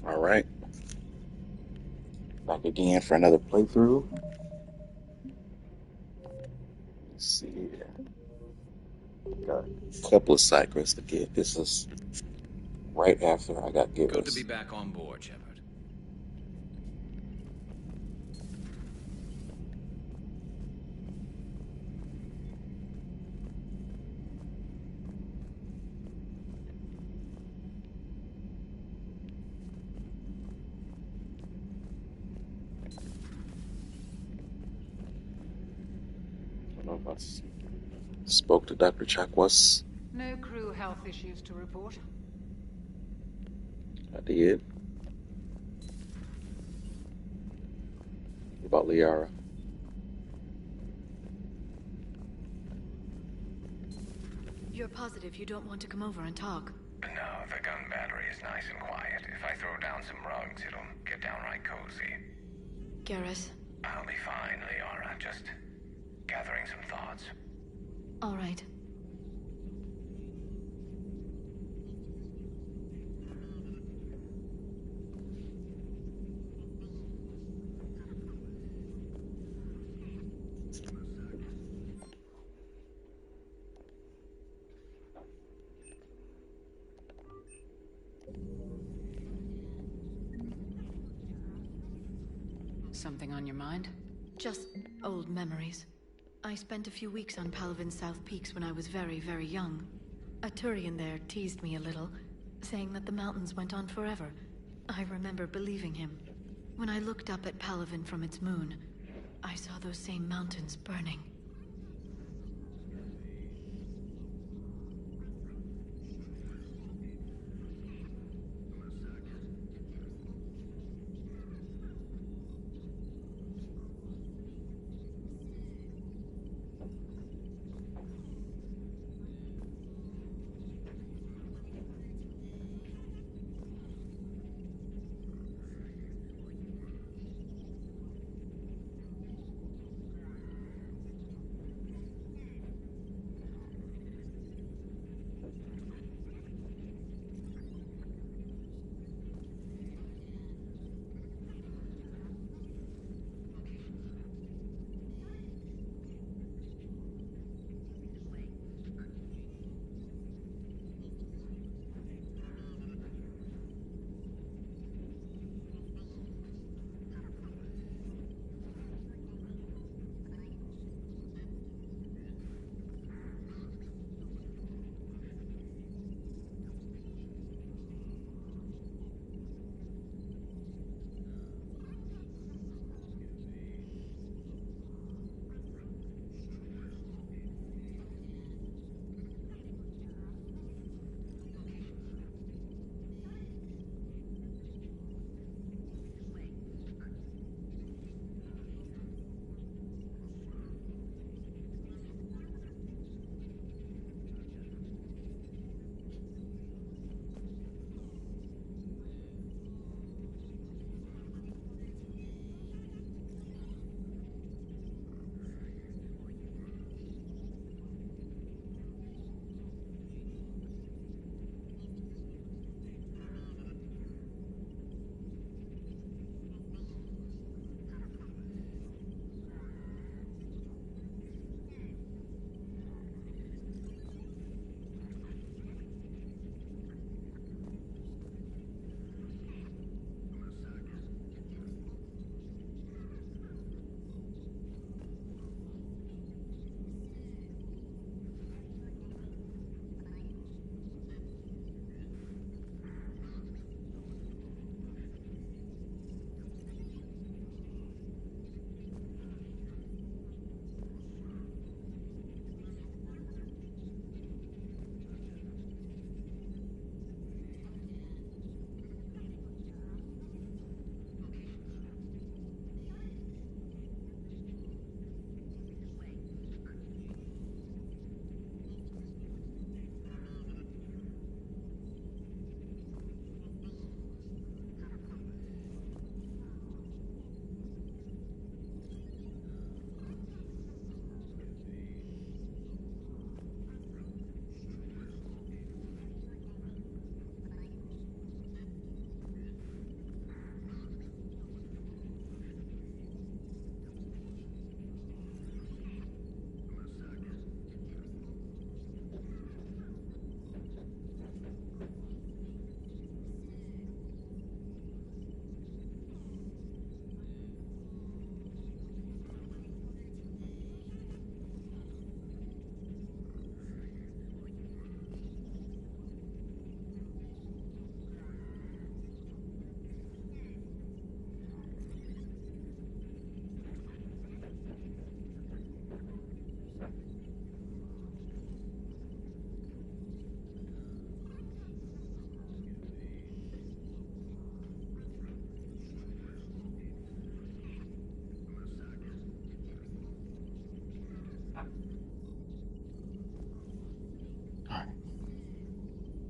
All right, back again for another playthrough. Let's see here. Got a couple of side quests to get. This is right after I got Good to be Garrus. back on board, Shepard. I don't know if spoke to Dr. Chakwas. No crew health issues to report. I did. About Liara. You're positive you don't want to come over and talk? No, the gun battery is nice and quiet. If I throw down some rugs, it'll get downright cozy. Garrus? I'll be fine, Liara. Just gathering some thoughts. All right. Something on your mind? Just old memories. I spent a few weeks on Palavin's South Peaks when I was very, very young. A Turian there teased me a little, saying that the mountains went on forever. I remember believing him. When I looked up at Palavin from its moon, I saw those same mountains burning.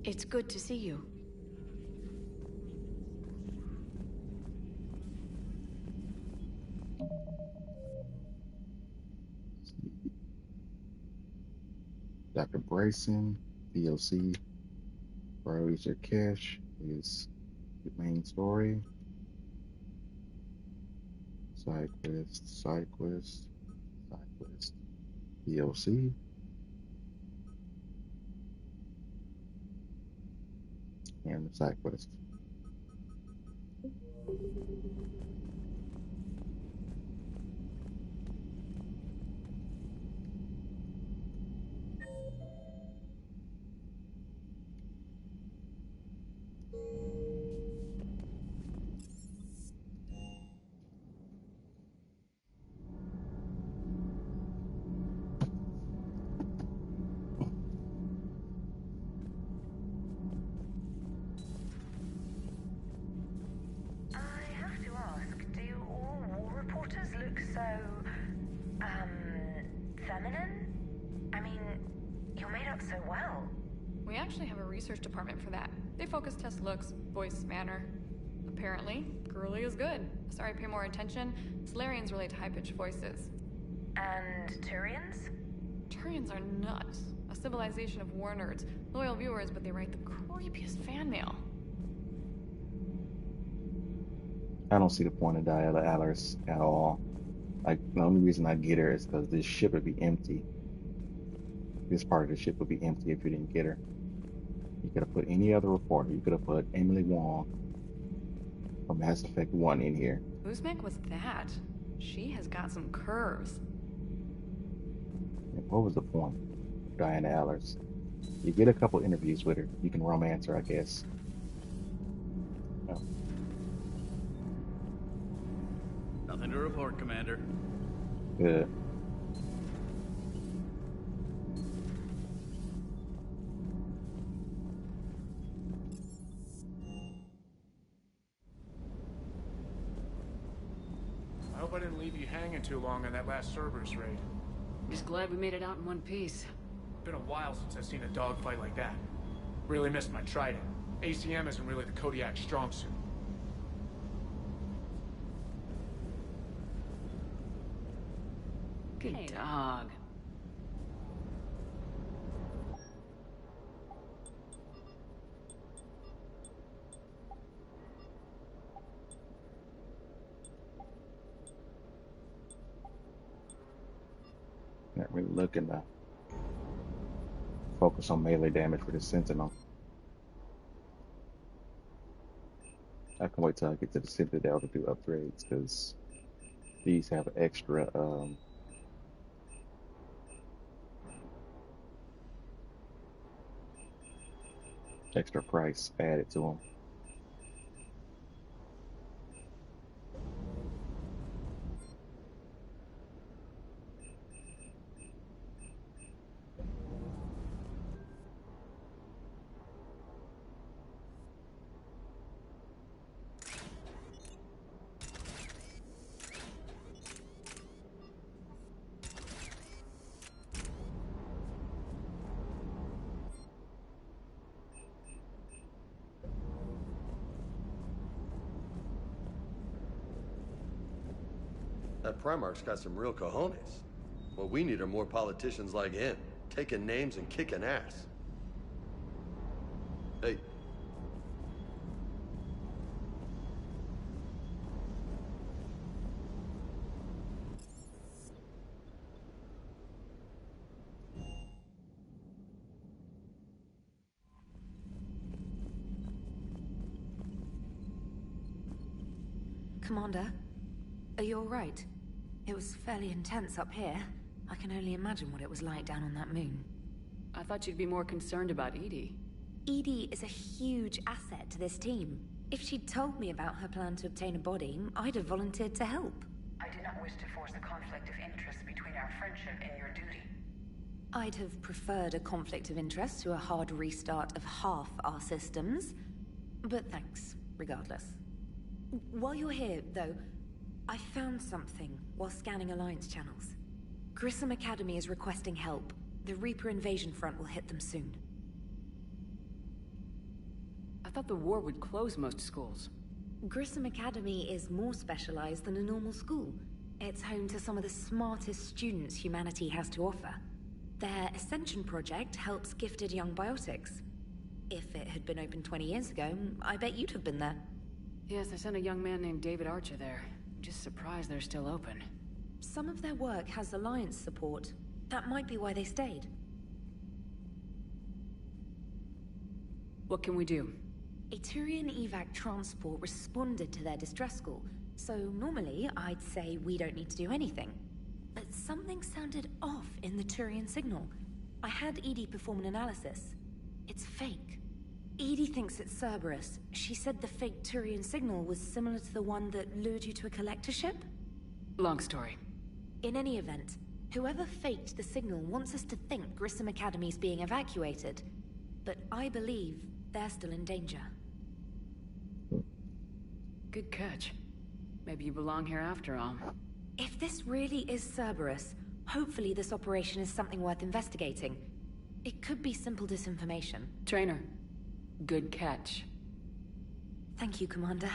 It's good to see you. Dr. Bryson, DLC, Roger Cash is the main story. Side quest, side quest, side quest, DLC, and the side quest. I have to ask, do all war reporters look so, feminine? I mean, you're made up so well. We actually have a research department for that. They focus test looks, voice, manner. Apparently, girly is good. Sorry, pay more attention. Solarians relate to high-pitched voices. And Turians? Turians are nuts. A civilization of war nerds. Loyal viewers, but they write the creepiest fan mail. I don't see the point of Diana Allers at all. Like, the only reason I get her is because this ship would be empty. This part of the ship would be empty if you didn't get her. You could have put any other reporter. You could have put Emily Wong from Mass Effect 1 in here. Whose mech was that? She has got some curves. And what was the point of Diana Allers? You get a couple interviews with her. You can romance her, I guess. No. Nothing to report, Commander. Good. I hope I didn't leave you hanging too long on that last Cerberus raid. Just glad we made it out in one piece. Been a while since I've seen a dogfight like that. Really missed my trident. ACM isn't really the Kodiak's strong suit. Good dog. Not really looking to focus on melee damage for the Sentinel. I can wait till I get to the Citadel to do upgrades because these have extra extra price added to them. That Primarch's got some real cojones. What we need are more politicians like him, taking names and kicking ass. Hey. Commander, are you all right? It was fairly intense up here. I can only imagine what it was like down on that moon. I thought you'd be more concerned about Edie. Edie is a huge asset to this team. If she'd told me about her plan to obtain a body, I'd have volunteered to help. I do not wish to force a conflict of interest between our friendship and your duty. I'd have preferred a conflict of interest to a hard restart of half our systems. But thanks, regardless. While you're here, though, I found something while scanning Alliance channels. Grissom Academy is requesting help. The Reaper invasion front will hit them soon. I thought the war would close most schools. Grissom Academy is more specialized than a normal school. It's home to some of the smartest students humanity has to offer. Their Ascension project helps gifted young biotics. If it had been open 20 years ago, I bet you'd have been there. Yes, I sent a young man named David Archer there. Just surprised they're still open. Some of their work has Alliance support. That might be why they stayed. What can we do? A Turian evac transport responded to their distress call, so normally I'd say we don't need to do anything. But something sounded off in the Turian signal. I had Edie perform an analysis. It's fake. Edie thinks it's Cerberus. She said the fake Turian signal was similar to the one that lured you to a collector ship? Long story. In any event, whoever faked the signal wants us to think Grissom Academy's being evacuated. But I believe they're still in danger. Good catch. Maybe you belong here after all. If this really is Cerberus, hopefully this operation is something worth investigating. It could be simple disinformation. Trainer, good catch. Thank you, Commander.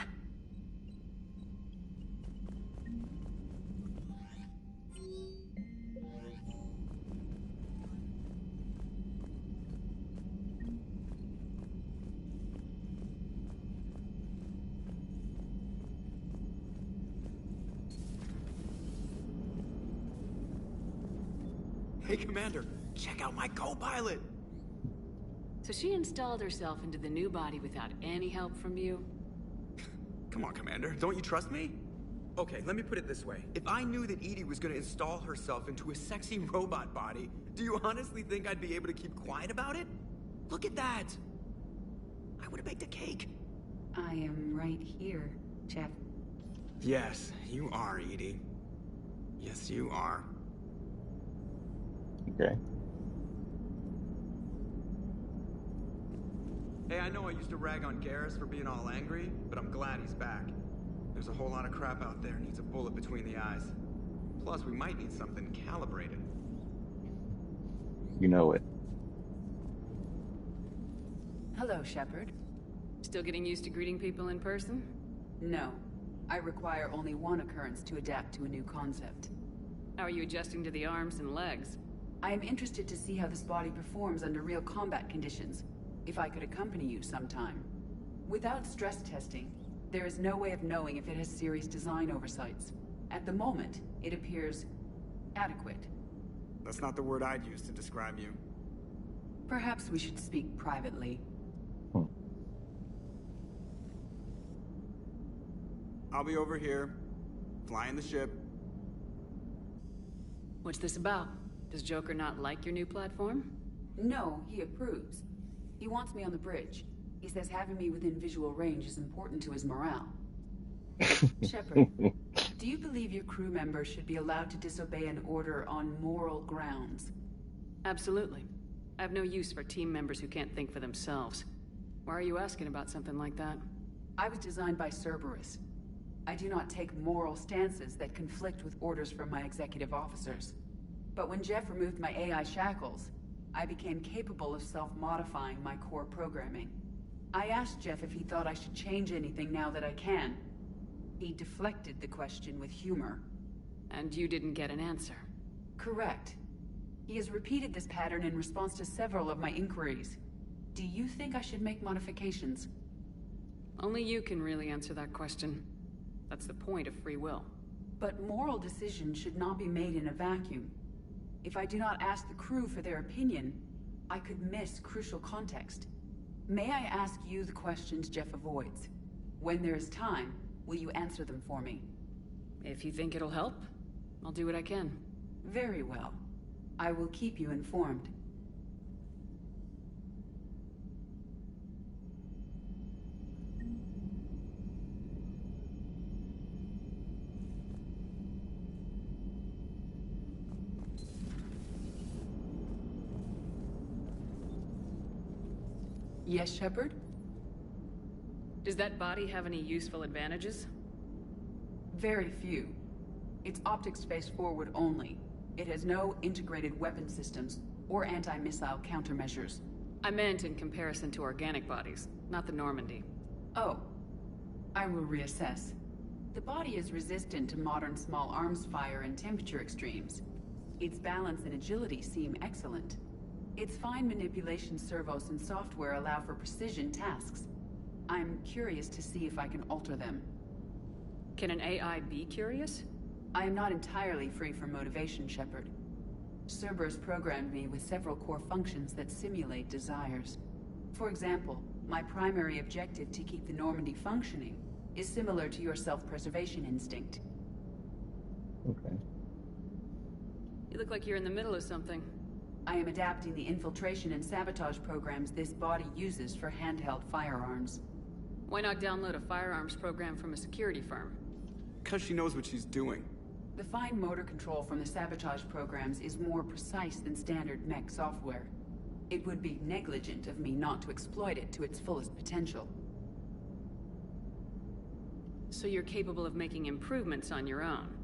Hey, Commander, check out my co-pilot! So she installed herself into the new body without any help from you? Come on, Commander, don't you trust me? Okay, let me put it this way. If I knew that Edie was gonna install herself into a sexy robot body, do you honestly think I'd be able to keep quiet about it? Look at that! I would've baked a cake. I am right here, Jeff. Yes, you are, Edie. Yes, you are. Okay. Hey, I know I used to rag on Garrus for being all angry, but I'm glad he's back. There's a whole lot of crap out there needs a bullet between the eyes. Plus, we might need something calibrated. You know it. Hello, Shepard. Still getting used to greeting people in person? No. I require only one occurrence to adapt to a new concept. How are you adjusting to the arms and legs? I am interested to see how this body performs under real combat conditions. If I could accompany you sometime. Without stress testing, there is no way of knowing if it has serious design oversights. At the moment, it appears adequate. That's not the word I'd use to describe you. Perhaps we should speak privately. I'll be over here, flying the ship. What's this about? Does Joker not like your new platform? No, he approves. He wants me on the bridge. He says having me within visual range is important to his morale. Shepard, do you believe your crew members should be allowed to disobey an order on moral grounds? Absolutely. I have no use for team members who can't think for themselves. Why are you asking about something like that? I was designed by Cerberus. I do not take moral stances that conflict with orders from my executive officers. But when Jeff removed my AI shackles, I became capable of self-modifying my core programming. I asked Jeff if he thought I should change anything now that I can. He deflected the question with humor. And you didn't get an answer? Correct. He has repeated this pattern in response to several of my inquiries. Do you think I should make modifications? Only you can really answer that question. That's the point of free will. But moral decisions should not be made in a vacuum. If I do not ask the crew for their opinion, I could miss crucial context. May I ask you the questions Jeff avoids? When there is time, will you answer them for me? If you think it'll help, I'll do what I can. Very well. I will keep you informed. Yes, Shepard? Does that body have any useful advantages? Very few. It's optic space forward only. It has no integrated weapon systems or anti-missile countermeasures. I meant in comparison to organic bodies, not the Normandy. Oh, I will reassess. The body is resistant to modern small arms fire and temperature extremes. Its balance and agility seem excellent. Its fine manipulation servos and software allow for precision tasks. I'm curious to see if I can alter them. Can an AI be curious? I am not entirely free from motivation, Shepard. Cerberus programmed me with several core functions that simulate desires. For example, my primary objective to keep the Normandy functioning is similar to your self-preservation instinct. Okay. You look like you're in the middle of something. I am adapting the infiltration and sabotage programs this body uses for handheld firearms. Why not download a firearms program from a security firm? Because she knows what she's doing. The fine motor control from the sabotage programs is more precise than standard mech software. It would be negligent of me not to exploit it to its fullest potential. So you're capable of making improvements on your own?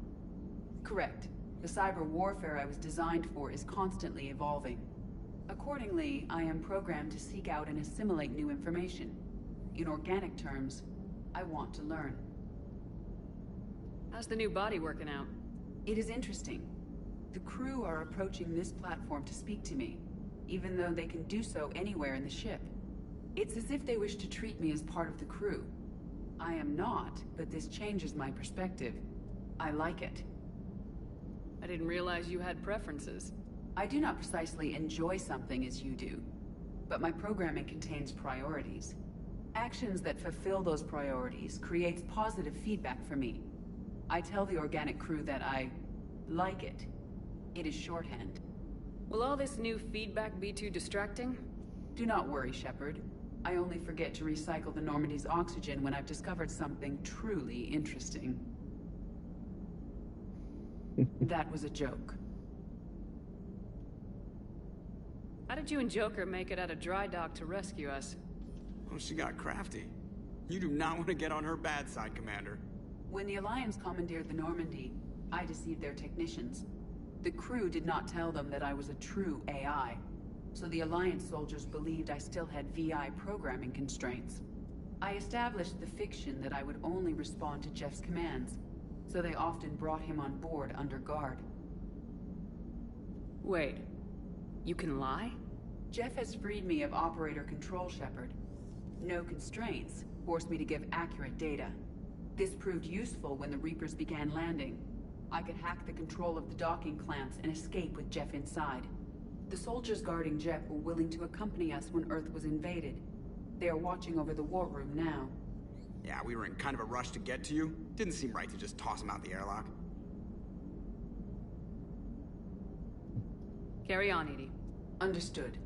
Correct. The cyber warfare I was designed for is constantly evolving. Accordingly, I am programmed to seek out and assimilate new information. In organic terms, I want to learn. How's the new body working out? It is interesting. The crew are approaching this platform to speak to me, even though they can do so anywhere in the ship. It's as if they wish to treat me as part of the crew. I am not, but this changes my perspective. I like it. I didn't realize you had preferences. I do not precisely enjoy something as you do, but my programming contains priorities. Actions that fulfill those priorities creates positive feedback for me. I tell the organic crew that I like it. It is shorthand. Will all this new feedback be too distracting? Do not worry, Shepard. I only forget to recycle the Normandy's oxygen when I've discovered something truly interesting. That was a joke. How did you and Joker make it out of dry dock to rescue us? Oh, she got crafty. You do not want to get on her bad side, Commander. When the Alliance commandeered the Normandy, I deceived their technicians. The crew did not tell them that I was a true AI, so the Alliance soldiers believed I still had VI programming constraints. I established the fiction that I would only respond to Jeff's commands, so they often brought him on board under guard. Wait, you can lie? Jeff has freed me of operator control, Shepard. No constraints forced me to give accurate data. This proved useful when the Reapers began landing. I could hack the control of the docking clamps and escape with Jeff inside. The soldiers guarding Jeff were willing to accompany us when Earth was invaded. They are watching over the war room now. Yeah, we were in kind of a rush to get to you. Didn't seem right to just toss him out the airlock. Carry on, Edie. Understood.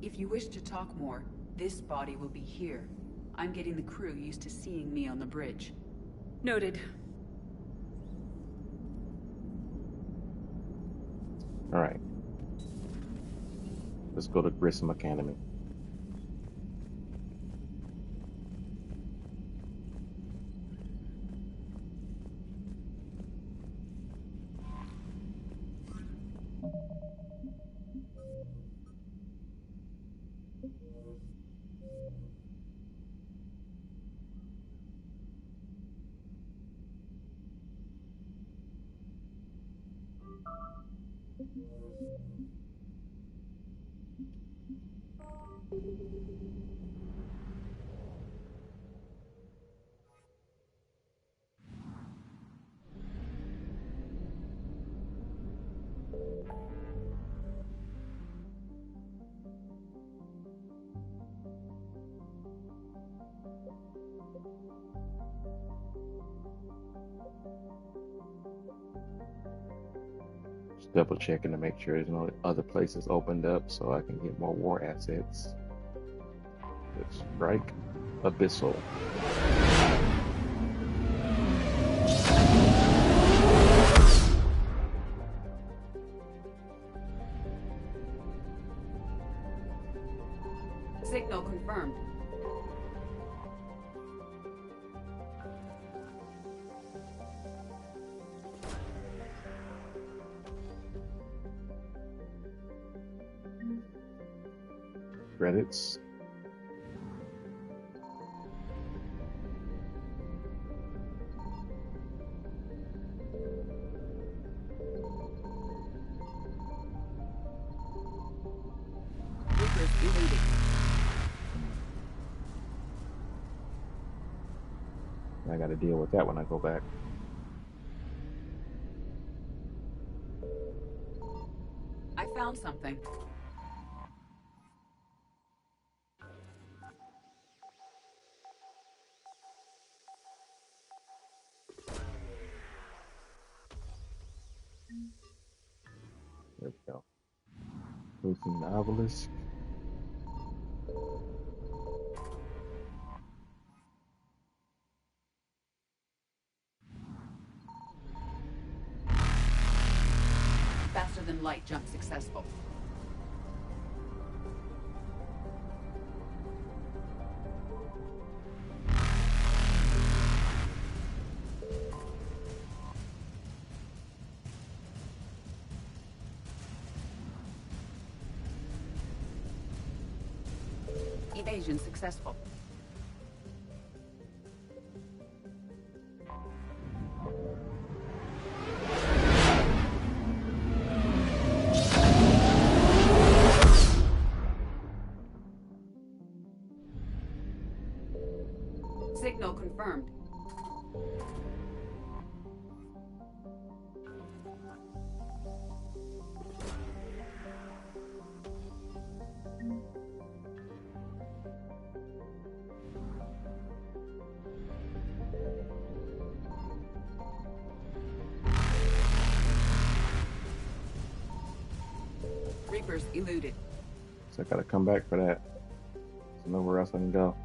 If you wish to talk more, this body will be here. I'm getting the crew used to seeing me on the bridge. Noted. All right. Let's go to Grissom Academy. Just double checking to make sure there's no other places opened up so I can get more war assets. Let's strike Abyssal. Signal confirmed. Credits. Reapers eluded. I got to deal with that when I go back. I found something. There we go. Protein obelisk. Faster than light jump successful. Evasion successful. Signal confirmed. Reapers eluded. So I got to come back for that. There's nowhere else I can go.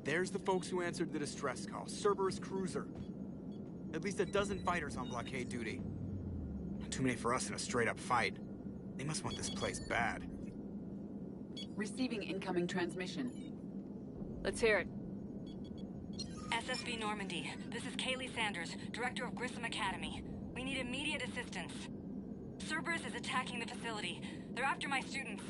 There's the folks who answered the distress call. Cerberus cruiser. At least a dozen fighters on blockade duty. Not too many for us in a straight-up fight. They must want this place bad. Receiving incoming transmission. Let's hear it. SSV Normandy. This is Kaylee Sanders, Director of Grissom Academy. We need immediate assistance. Cerberus is attacking the facility. They're after my students.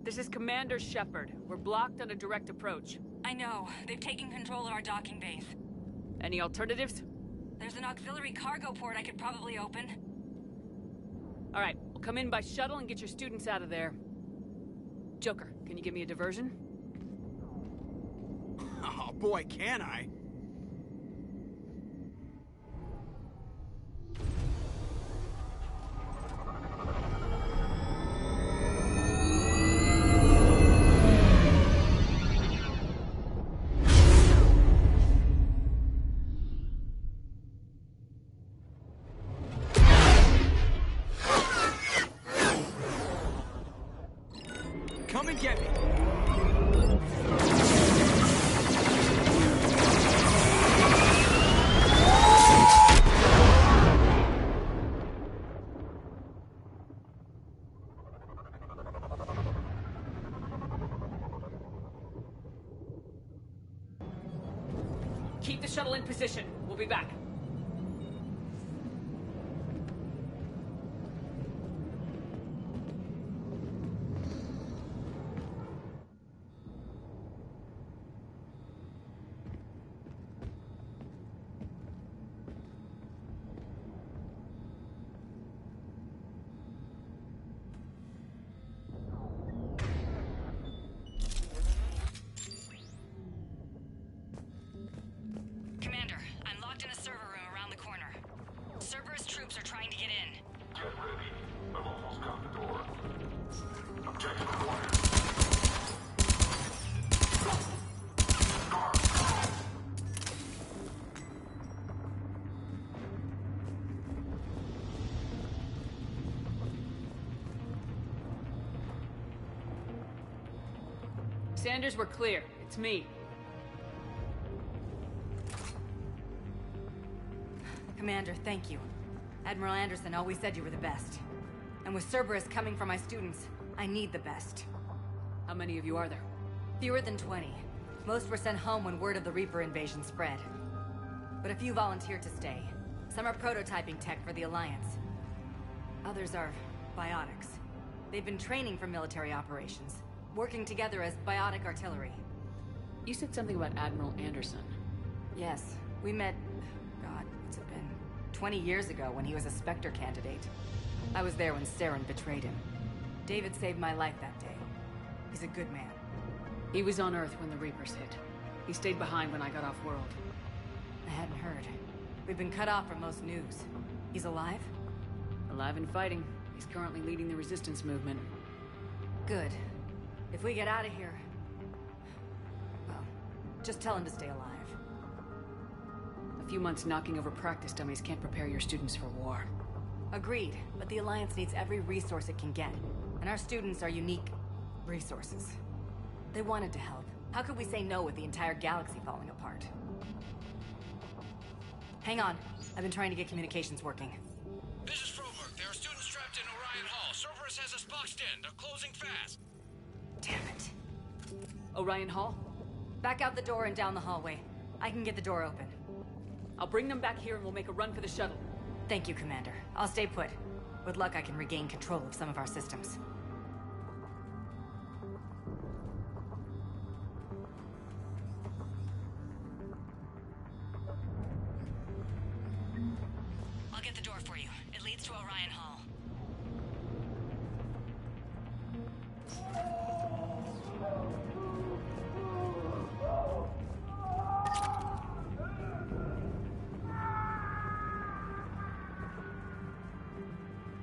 This is Commander Shepard. We're blocked on a direct approach. I know. They've taken control of our docking base. Any alternatives? There's an auxiliary cargo port I could probably open. All right, we'll come in by shuttle and get your students out of there. Joker, can you give me a diversion? Oh boy, can I? Come and get me. Keep the shuttle in position. We'll be back. Commander, I'm locked in a server room around the corner. Cerberus troops are trying to get in. Get ready. I've almost got the door. Objective acquired. Sanders, we're clear. It's me. Commander, thank you. Admiral Anderson always said you were the best. And with Cerberus coming for my students, I need the best. How many of you are there? Fewer than 20. Most were sent home when word of the Reaper invasion spread. But a few volunteered to stay. Some are prototyping tech for the Alliance. Others are biotics. They've been training for military operations, working together as biotic artillery. You said something about Admiral Anderson. Yes, we met... God, what's it been? 20 years ago when he was a Spectre candidate. I was there when Saren betrayed him. David saved my life that day. He's a good man. He was on Earth when the Reapers hit. He stayed behind when I got off-world. I hadn't heard. We've been cut off from most news. He's alive? Alive and fighting. He's currently leading the resistance movement. Good. If we get out of here... well, just tell him to stay alive. A few months knocking over practice dummies can't prepare your students for war. Agreed, but the Alliance needs every resource it can get. And our students are unique resources. They wanted to help. How could we say no with the entire galaxy falling apart? Hang on. I've been trying to get communications working. This is Froberg. There are students trapped in Orion Hall. Cerberus has us boxed in. They're closing fast. Damn it. Orion Hall? Back out the door and down the hallway. I can get the door open. I'll bring them back here and we'll make a run for the shuttle. Thank you, Commander. I'll stay put. With luck, I can regain control of some of our systems. I'll get the door for you. It leads to Orion Hall.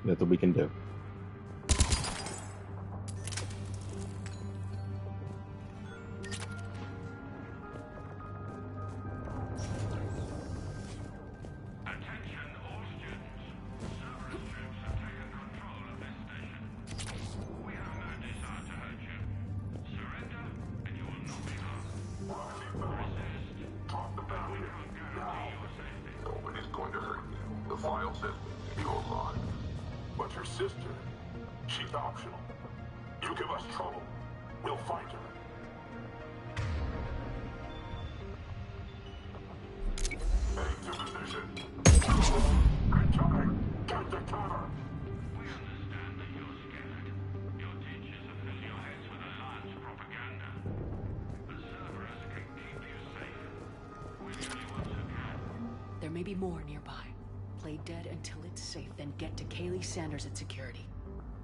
That's what we can do. Surrender, and you will not be harmed. Nelson, you're alive. But your sister, she's optional. You give us trouble, we'll find her. Heading to position. Incoming! Get the cover! We understand that you're scared. Your teachers have filled your heads with Alliance propaganda. But Cerberus can keep you safe. We're the only ones who can. There may be more nearby. Play dead until it's safe, then get to Kaylee Sanders at security.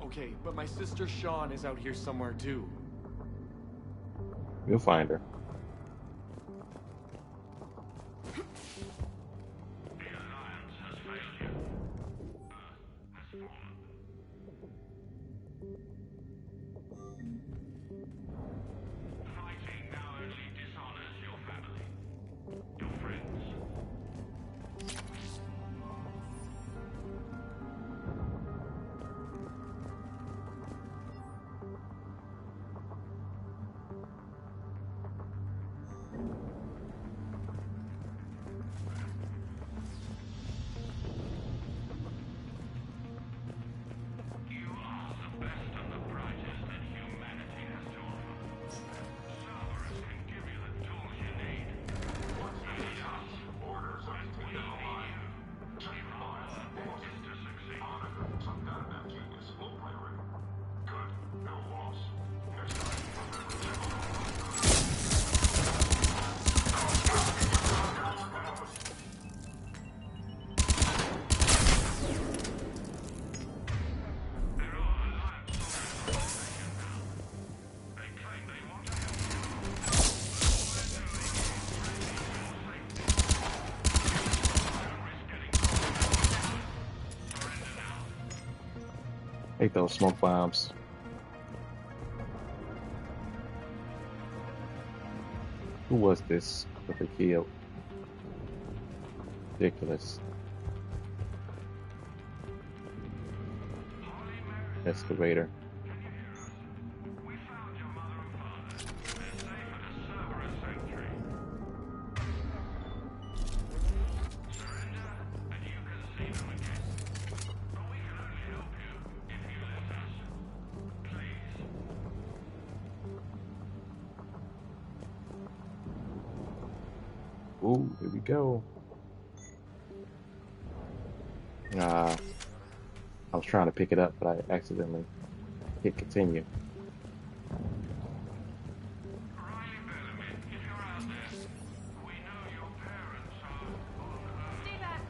Okay, but my sister Sean is out here somewhere too. You'll find her. The Alliance has failed you. Earth has fallen. Fighting now only dishonors your family, your friends. You are the best and the brightest that humanity has to offer. Cerberus can give you the tools you need. What's the shots? Orders are taken alive. Check your minds. To succeed. Monitor, some kind of that genius. We'll play ready. Good. No loss. Next time, remember to There are Alliance soldiers on the station now. They claim they want to help you. But all they're doing is threatening your safety. Don't risk getting caught. Surrender now. Hate those smoke bombs. Who was this that they killed? Ridiculous. Excavator. We found your mother and father. They're safe at a Cerberus sanctuary. Surrender, and you can see them again. But we can only help you if you let us. Please. Ooh, here we go. I was trying to pick it up, but I accidentally hit continue. Riley Bellamy, if you're out there, we know your parents are on Earth.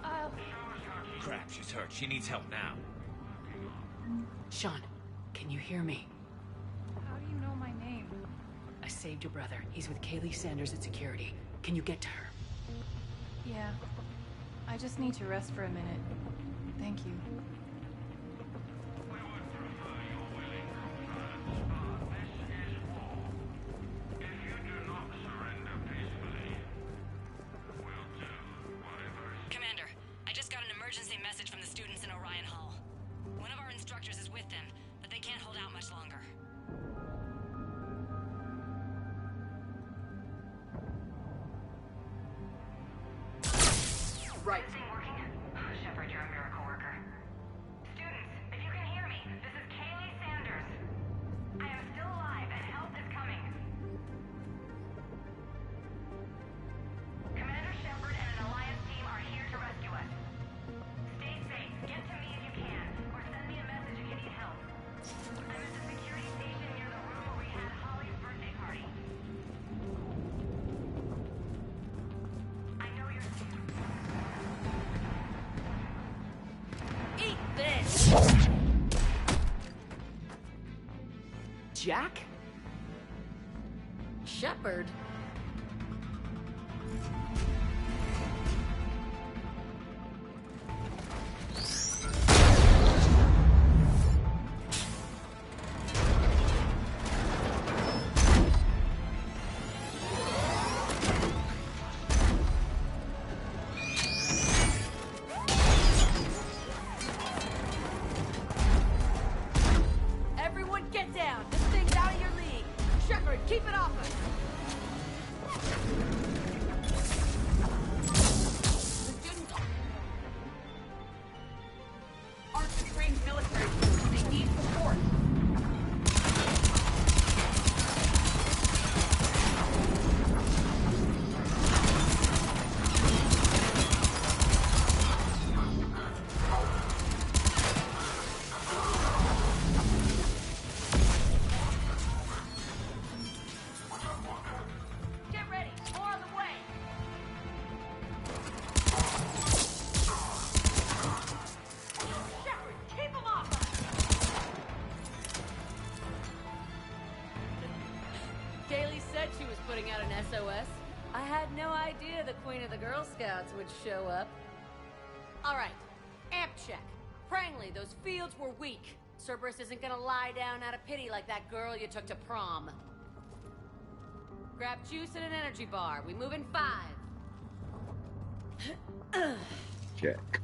I'll... Show us how to Crap, she's hurt. She needs help now. Sean, can you hear me? How do you know my name? I saved your brother. He's with Kaylee Sanders at security. Can you get to her? Yeah. I just need to rest for a minute. Thank you. We would prefer your willing compliance, but this is war. If you do not surrender peacefully, we'll do whatever is... Commander, I just got an emergency message from the students in Orion Hall. One of our instructors is with them, but they can't hold out much longer. Right. Is this thing working? Shepard, you're a miracle worker. Students, if you can hear me, this is Kaylee Sanders. I am still alive and help is coming. Commander Shepard and an Alliance team are here to rescue us. Stay safe, get to me if you can, or send me a message if you need help. I'm at the security station near the room where we had Holly's birthday party. I know you're... Eat this! Jack? Shepard? Everyone get down! This thing's out of your league! Shepard, keep it off us! Queen of the Girl Scouts would show up. All right, amp check. Prangley, those fields were weak. Cerberus isn't gonna lie down out of pity like that girl you took to prom. Grab juice and an energy bar. We move in 5. Check.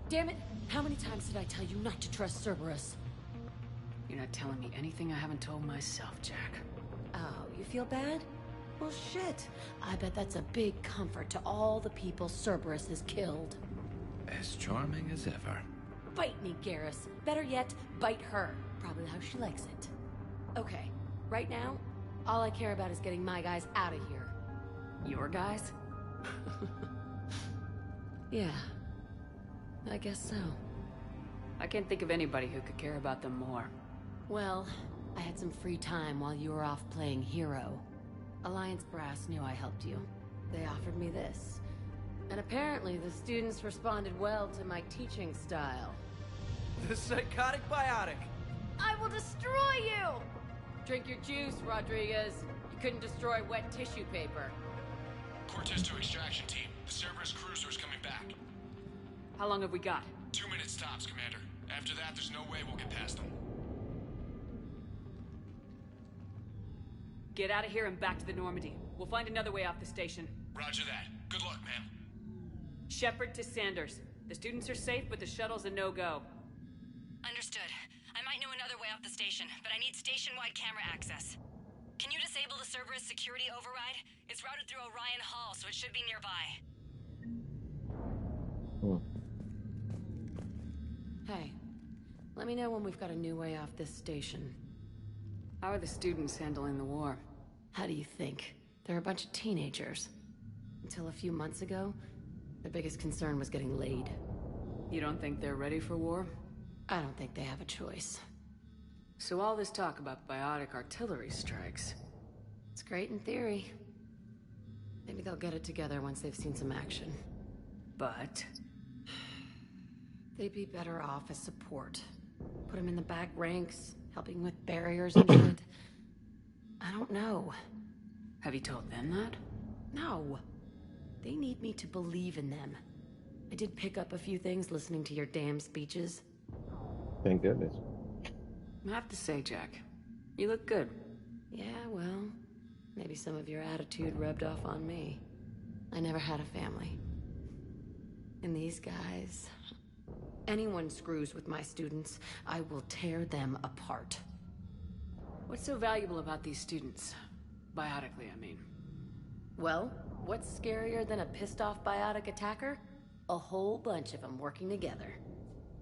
Damn it! How many times did I tell you not to trust Cerberus? You're not telling me anything I haven't told myself, Jack. Oh, you feel bad? Well, shit. I bet that's a big comfort to all the people Cerberus has killed. As charming as ever. Bite me, Garrus. Better yet, bite her. Probably how she likes it. Okay, right now, all I care about is getting my guys out of here. Your guys? Yeah. I guess so. I can't think of anybody who could care about them more. Well, I had some free time while you were off playing hero. Alliance Brass knew I helped you. They offered me this. And apparently the students responded well to my teaching style. The psychotic biotic. I will destroy you! Drink your juice, Rodriguez. You couldn't destroy wet tissue paper. Cortez to extraction team. The Cerberus cruiser is coming back. How long have we got? 2 minutes tops, Commander. After that, there's no way we'll get past them. Get out of here and back to the Normandy. We'll find another way off the station. Roger that. Good luck, ma'am. Shepard to Sanders. The students are safe, but the shuttle's a no-go. Understood. I might know another way off the station, but I need station-wide camera access. Can you disable the Cerberus security override? It's routed through Orion Hall, so it should be nearby. Hey, let me know when we've got a new way off this station. How are the students handling the war? How do you think? They're a bunch of teenagers. Until a few months ago, their biggest concern was getting laid. You don't think they're ready for war? I don't think they have a choice. So all this talk about biotic artillery strikes... It's great in theory. Maybe they'll get it together once they've seen some action. But... they'd be better off as support. Put them in the back ranks, helping with barriers and shit. I don't know. Have you told them that? No. They need me to believe in them. I did pick up a few things listening to your damn speeches. Thank goodness. I have to say, Jack, you look good. Yeah, well, maybe some of your attitude rubbed off on me. I never had a family. And these guys... anyone screws with my students, I will tear them apart. What's so valuable about these students? Biotically, I mean. Well, what's scarier than a pissed-off biotic attacker? A whole bunch of them working together.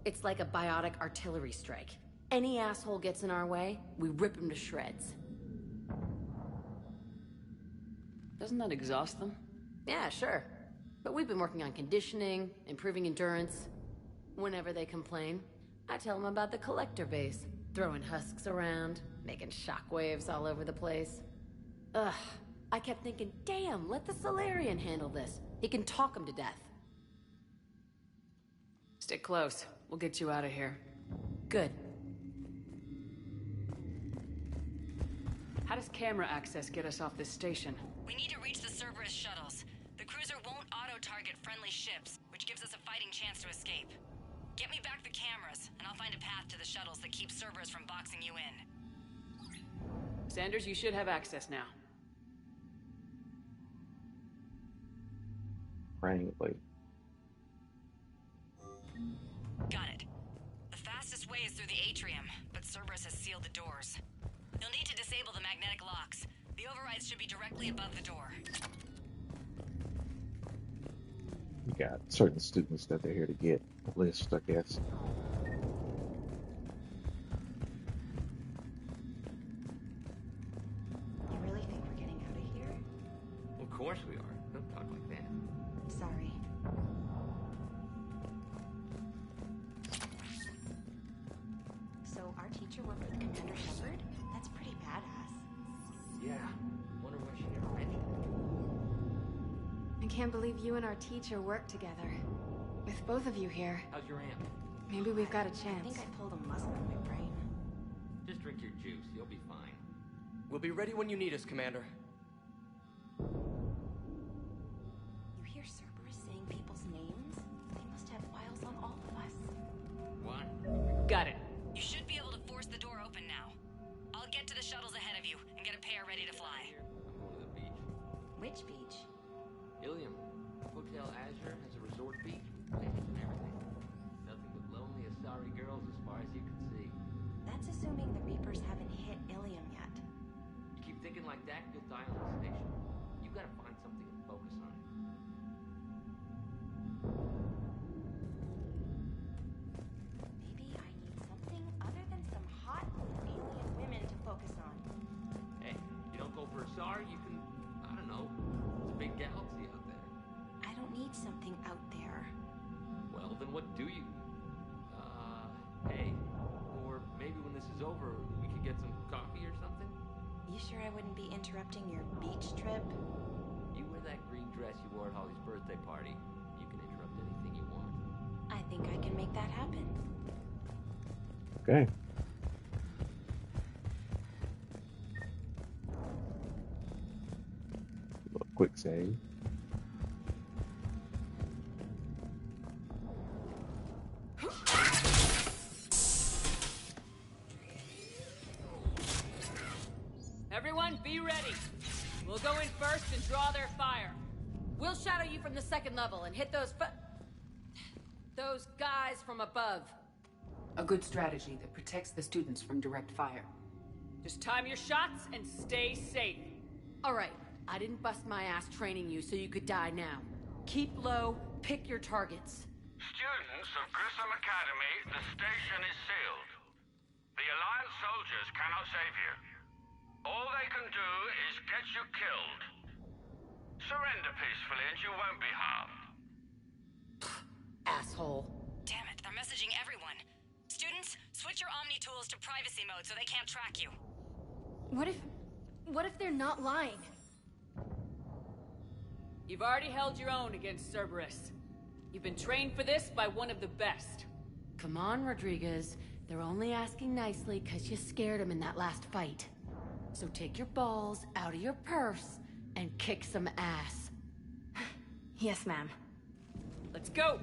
It's like a biotic artillery strike. Any asshole gets in our way, we rip him to shreds. Doesn't that exhaust them? Yeah, sure. But we've been working on conditioning, improving endurance. Whenever they complain, I tell them about the collector base, throwing husks around, making shockwaves all over the place. Ugh, I kept thinking, damn, let the Solarian handle this. He can talk them to death. Stick close. We'll get you out of here. Good. How does camera access get us off this station? We need to reach the Cerberus shuttles. The cruiser won't auto-target friendly ships, which gives us a fighting chance to escape. Get me back the cameras, and I'll find a path to the shuttles that keeps Cerberus from boxing you in. Sanders, you should have access now. Frankly. Got it. The fastest way is through the atrium, but Cerberus has sealed the doors. You'll need to disable the magnetic locks. The overrides should be directly above the door. You got certain students that they're here to get a list, I guess. You really think we're getting out of here? Of course we are. Don't talk like that. Sorry. So our teacher worked with Commander Shepard? That's pretty badass. Yeah. Wonder why she never mentioned it. I can't believe you and our teacher worked together. With both of you here. How's your aunt? Maybe we've got a chance. I think I pulled a muscle in my brain. Just drink your juice. You'll be fine. We'll be ready when you need us, Commander. You hear Cerberus saying people's names? They must have files on all of us. What? Got it. You should be able to force the door open now. I'll get to the shuttles ahead of you and get a pair ready to fly. I'm going to the beach. Which beach? Ilium. Hotel Azure has a resort beach with plants and everything. Nothing but lonely Asari girls as far as you can see. That's assuming the Reapers haven't hit Ilium yet. You keep thinking like that, you'll die on the station. You gotta find something and focus on it. Maybe I need something other than some hot alien women to focus on. Hey, you don't go for Asari, you can, I don't know, it's a big galaxy out there. I don't need something out there. Well, then what do you? Hey, or maybe when this is over, we could get some coffee or something? You sure I wouldn't be interrupting your beach trip? You wear that green dress you wore at Holly's birthday party. You can interrupt anything you want. I think I can make that happen. Okay. A little quick save. Everyone, be ready. We'll go in first and draw their fire. We'll shadow you from the second level and hit those guys from above. A good strategy that protects the students from direct fire. Just time your shots and stay safe. All right, I didn't bust my ass training you so you could die now. Keep low, pick your targets. Students of Grissom Academy, the station is sealed. The Alliance soldiers cannot save you. All they can do is get you killed. Surrender peacefully and you won't be harmed. Asshole. Damn it, they're messaging everyone. Students, switch your Omni tools to privacy mode so they can't track you. What if they're not lying? You've already held your own against Cerberus. You've been trained for this by one of the best. Come on, Rodriguez. They're only asking nicely because you scared them in that last fight. So take your balls out of your purse and kick some ass. Yes, ma'am. Let's go!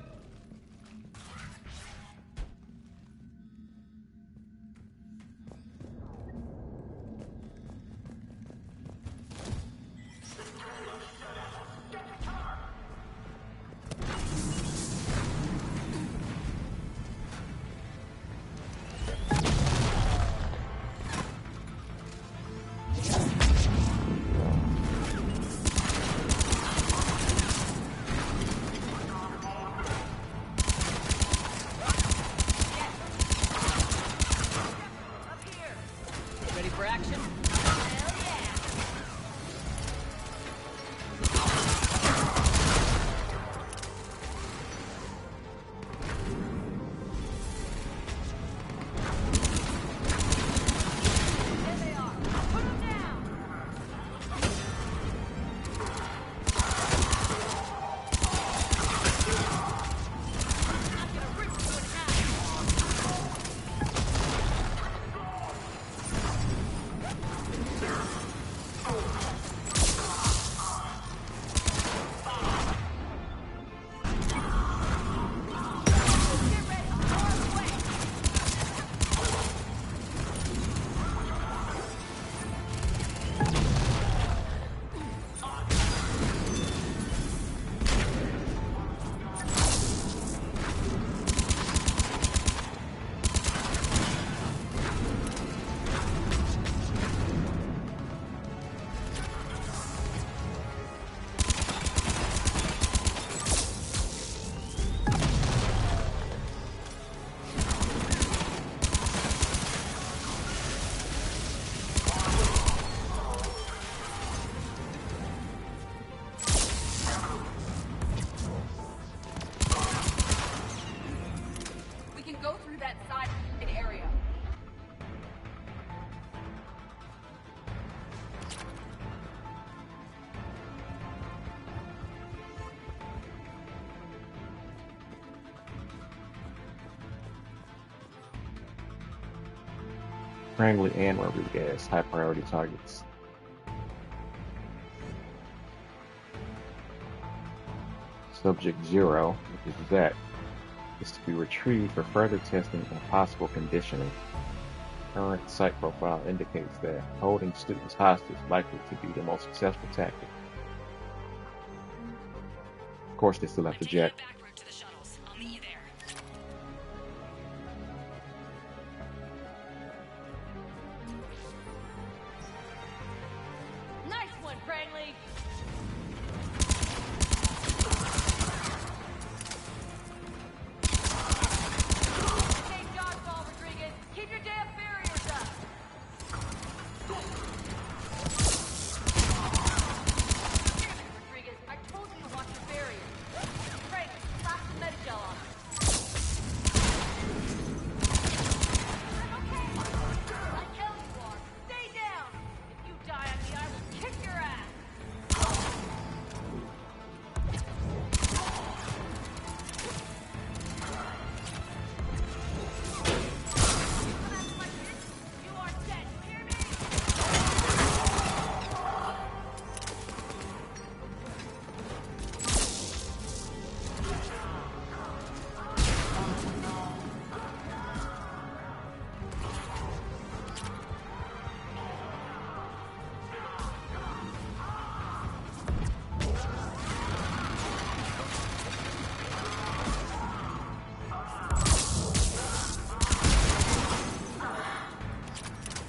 Prangley and Rodriguez, high priority targets. Subject 0, which is Zach, is to be retrieved for further testing and possible conditioning. Current site profile indicates that holding students hostage is likely to be the most successful tactic. Of course, they still have to jet. Nice one, Prangley! Hey, dodgeball, Rodriguez! Keep your damn barriers up! Rodriguez, I told you to watch your barriers. Frank, slap some Medigel on them. Okay, like hell you are. Stay down! If you die on me, I will kick your ass! You are dead, you hear me?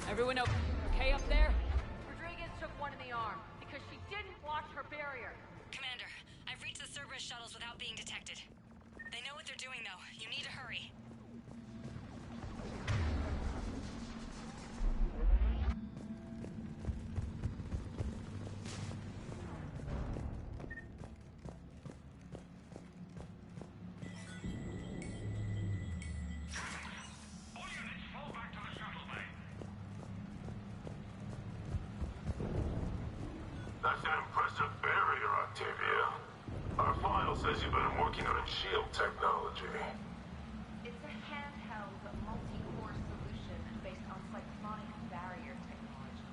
Everyone okay up there? Rodriguez took one in the arm because she didn't watch her barrier. Commander, I've reached the Cerberus shuttles without being detected. They know what they're doing, though. You need to hurry. That's an impressive barrier, Octavia. Our file says you've been working on shield technology. It's a handheld, multi-core solution based on cyclonic barrier technology,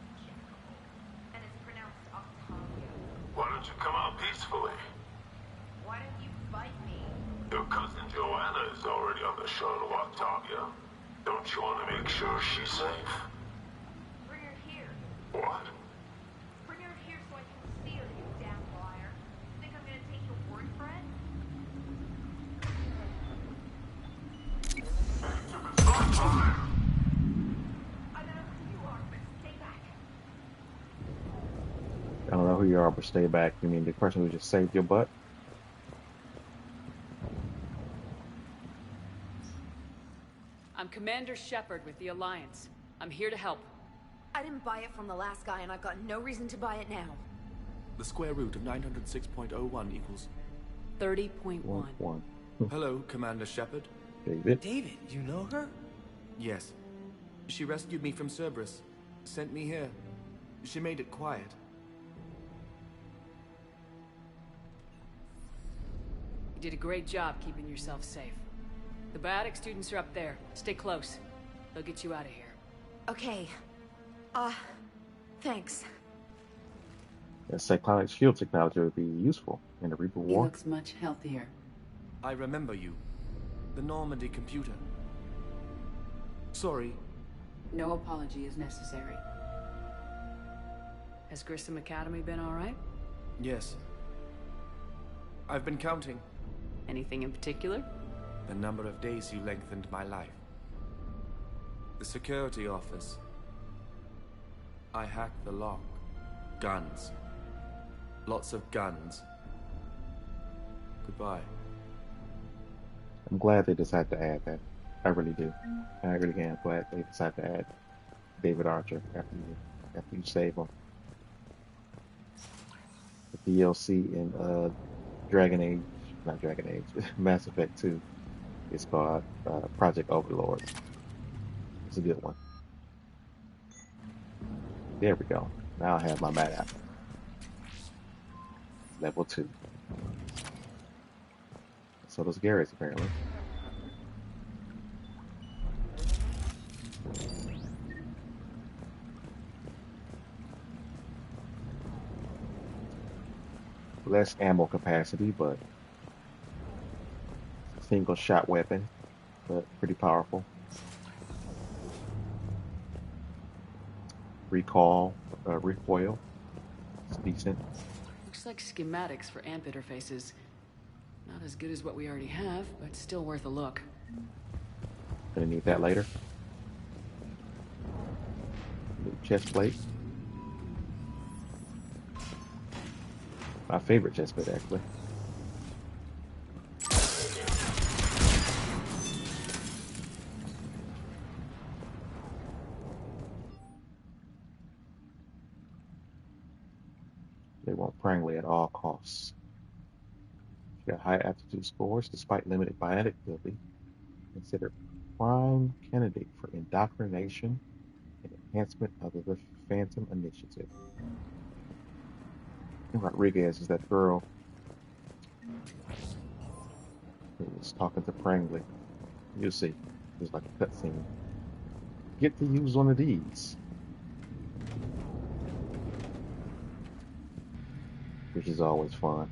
and it's pronounced Octavia. Why don't you come out peacefully? Why don't you fight me? Your cousin Joanna is already on the shuttle, Octavia. Don't you want to make sure she's safe? Bring her here. What? Bring her here so I can steal you, damn liar. Think I'm gonna take your word for it? I don't know who you are, but stay back. I don't know who you are, but stay back. You mean the person who just saved your butt? I'm Commander Shepard with the Alliance. I'm here to help. I didn't buy it from the last guy, and I've got no reason to buy it now. The square root of 906.01 equals 30.1. One. Hello, Commander Shepard. David? David, you know her? Yes. She rescued me from Cerberus. Sent me here. She made it quiet. You did a great job keeping yourself safe. The biotic students are up there. Stay close. They'll get you out of here. Okay. Thanks. That cyclonic shield technology would be useful in the Reaper He War. looks much healthier. I remember you. The Normandy computer. Sorry. No apology is necessary. Has Grissom Academy been all right? Yes. I've been counting. Anything in particular? The number of days you lengthened my life. The security office. I hacked the lock. Guns. Lots of guns. Goodbye. I'm glad they decided to add that. I really do. I really am glad they decided to add David Archer after you save him. The DLC in Mass Effect 2 is called Project Overlord. It's a good one. There we go. Now I have my map app. Level 2. So does Garrett's apparently. less ammo capacity, but it's a single shot weapon, but pretty powerful. Recoil, it's decent. Looks like schematics for AMP interfaces. Not as good as what we already have, but still worth a look. Gonna need that later. New chest plate. My favorite chest plate, actually. They want Prangley at all costs. She got high aptitude scores despite limited bionic ability. Considered prime candidate for indoctrination and enhancement of the Phantom Initiative. And Rodriguez is that girl who was talking to Prangley. You'll see. There's like a cutscene. Get to use one of these. Which is always fun.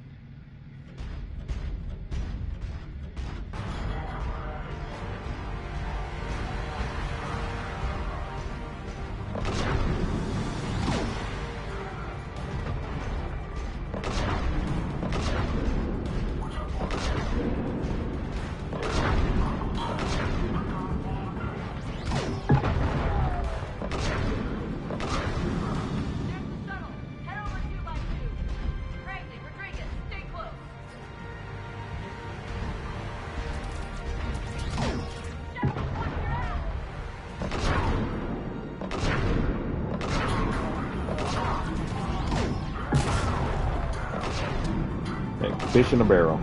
Fish in a barrel.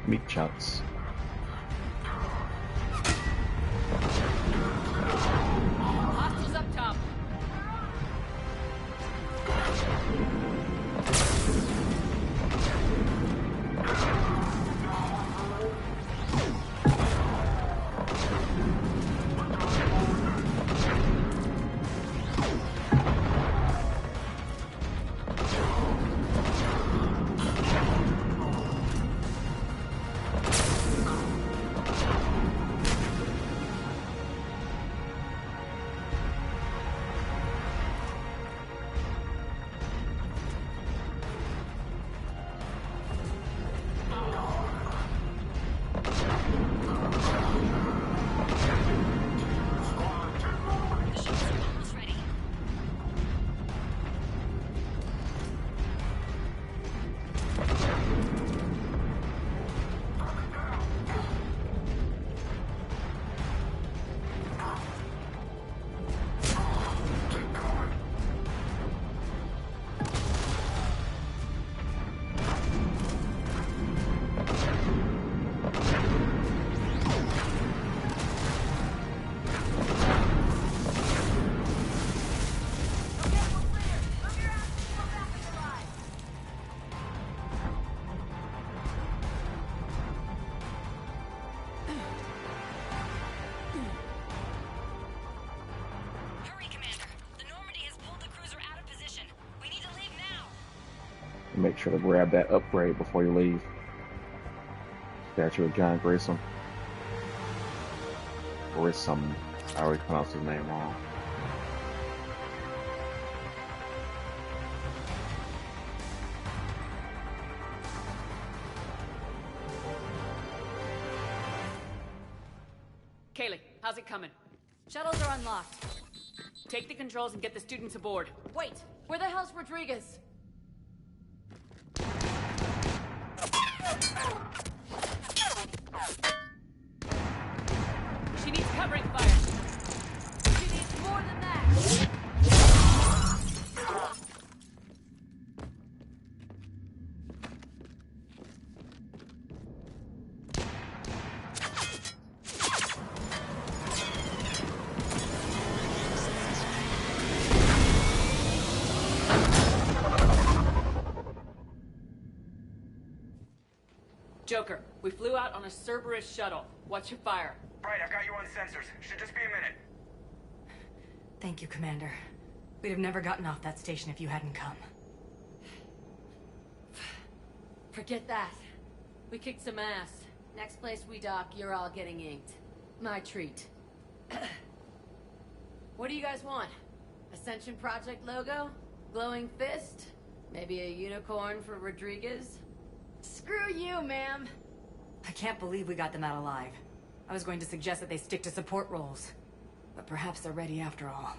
Meat chunks. Hostiles up top. Make sure to grab that upgrade before you leave. Statue of John Grissom. Grissom. I already pronounced his name wrong. Kaylee, how's it coming? Shuttles are unlocked. Take the controls and get the students aboard. Wait, where the hell's Rodriguez? She needs covering fire. She needs more than that. Joker, We flew out on a Cerberus shuttle. Watch your fire. Right, I've got you on sensors. Should just be a minute. Thank you, Commander. We'd have never gotten off that station if you hadn't come. Forget that. We kicked some ass. Next place we dock, you're all getting inked. My treat. What do you guys want? Ascension Project logo? Glowing fist? Maybe a unicorn for Rodriguez? Screw you, ma'am! I can't believe we got them out alive. I was going to suggest that they stick to support roles. But perhaps they're ready after all.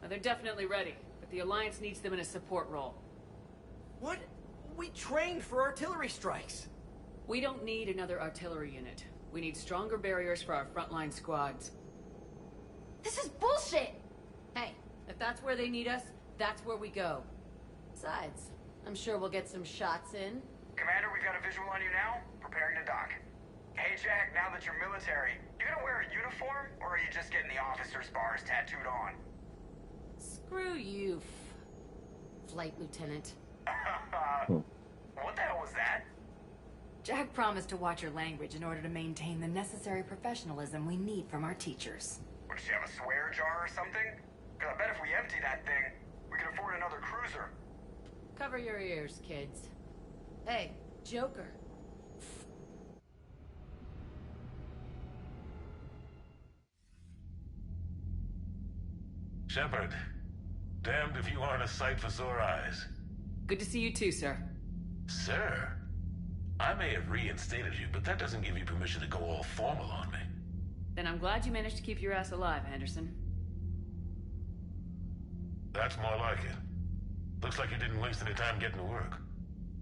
Well, they're definitely ready, but the Alliance needs them in a support role. What? We trained for artillery strikes. We don't need another artillery unit. We need stronger barriers for our frontline squads. This is bullshit! Hey, if that's where they need us, that's where we go. Besides, I'm sure we'll get some shots in. Commander, we've got a visual on you now. Preparing to dock. Hey, Jack, now that you're military, you gonna wear a uniform, or are you just getting the officer's bars tattooed on? Screw you, Flight Lieutenant. What the hell was that? Jack promised to watch your language in order to maintain the necessary professionalism we need from our teachers. Would she have a swear jar or something? Because I bet if we empty that thing, we can afford another cruiser. Cover your ears, kids. Hey, Joker. Shepard, damned if you aren't a sight for sore eyes. Good to see you too, sir. Sir? I may have reinstated you, but that doesn't give you permission to go all formal on me. Then I'm glad you managed to keep your ass alive, Anderson. That's more like it. Looks like you didn't waste any time getting to work.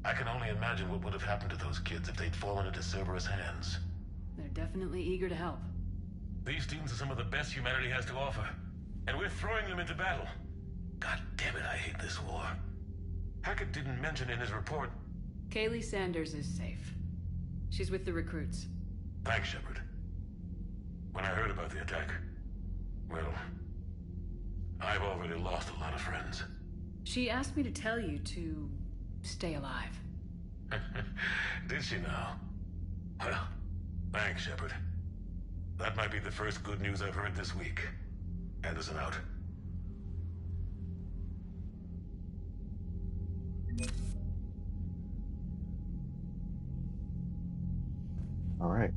I can only imagine what would have happened to those kids if they'd fallen into Cerberus hands. They're definitely eager to help. These students are some of the best humanity has to offer, and we're throwing them into battle. God damn it, I hate this war. Hackett didn't mention in his report. Kaylee Sanders is safe. She's with the recruits. Thanks, Shepard. When I heard about the attack, well, I've already lost a lot of friends. She asked me to tell you to stay alive. Did she now? Well, thanks, Shepard. That might be the first good news I've heard this week. Anderson out. All right.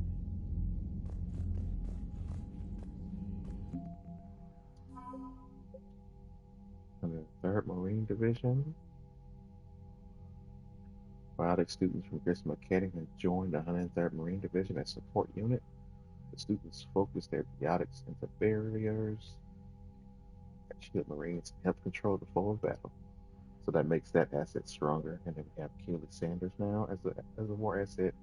And the 3rd Marine Division. Biotic students from Grissom Academy have joined the 103rd Marine Division as support unit. The students focus their biotics into barriers that shield Marines and help control the flow of battle. So that makes that asset stronger. And then we have Kaylee Sanders now as a war asset.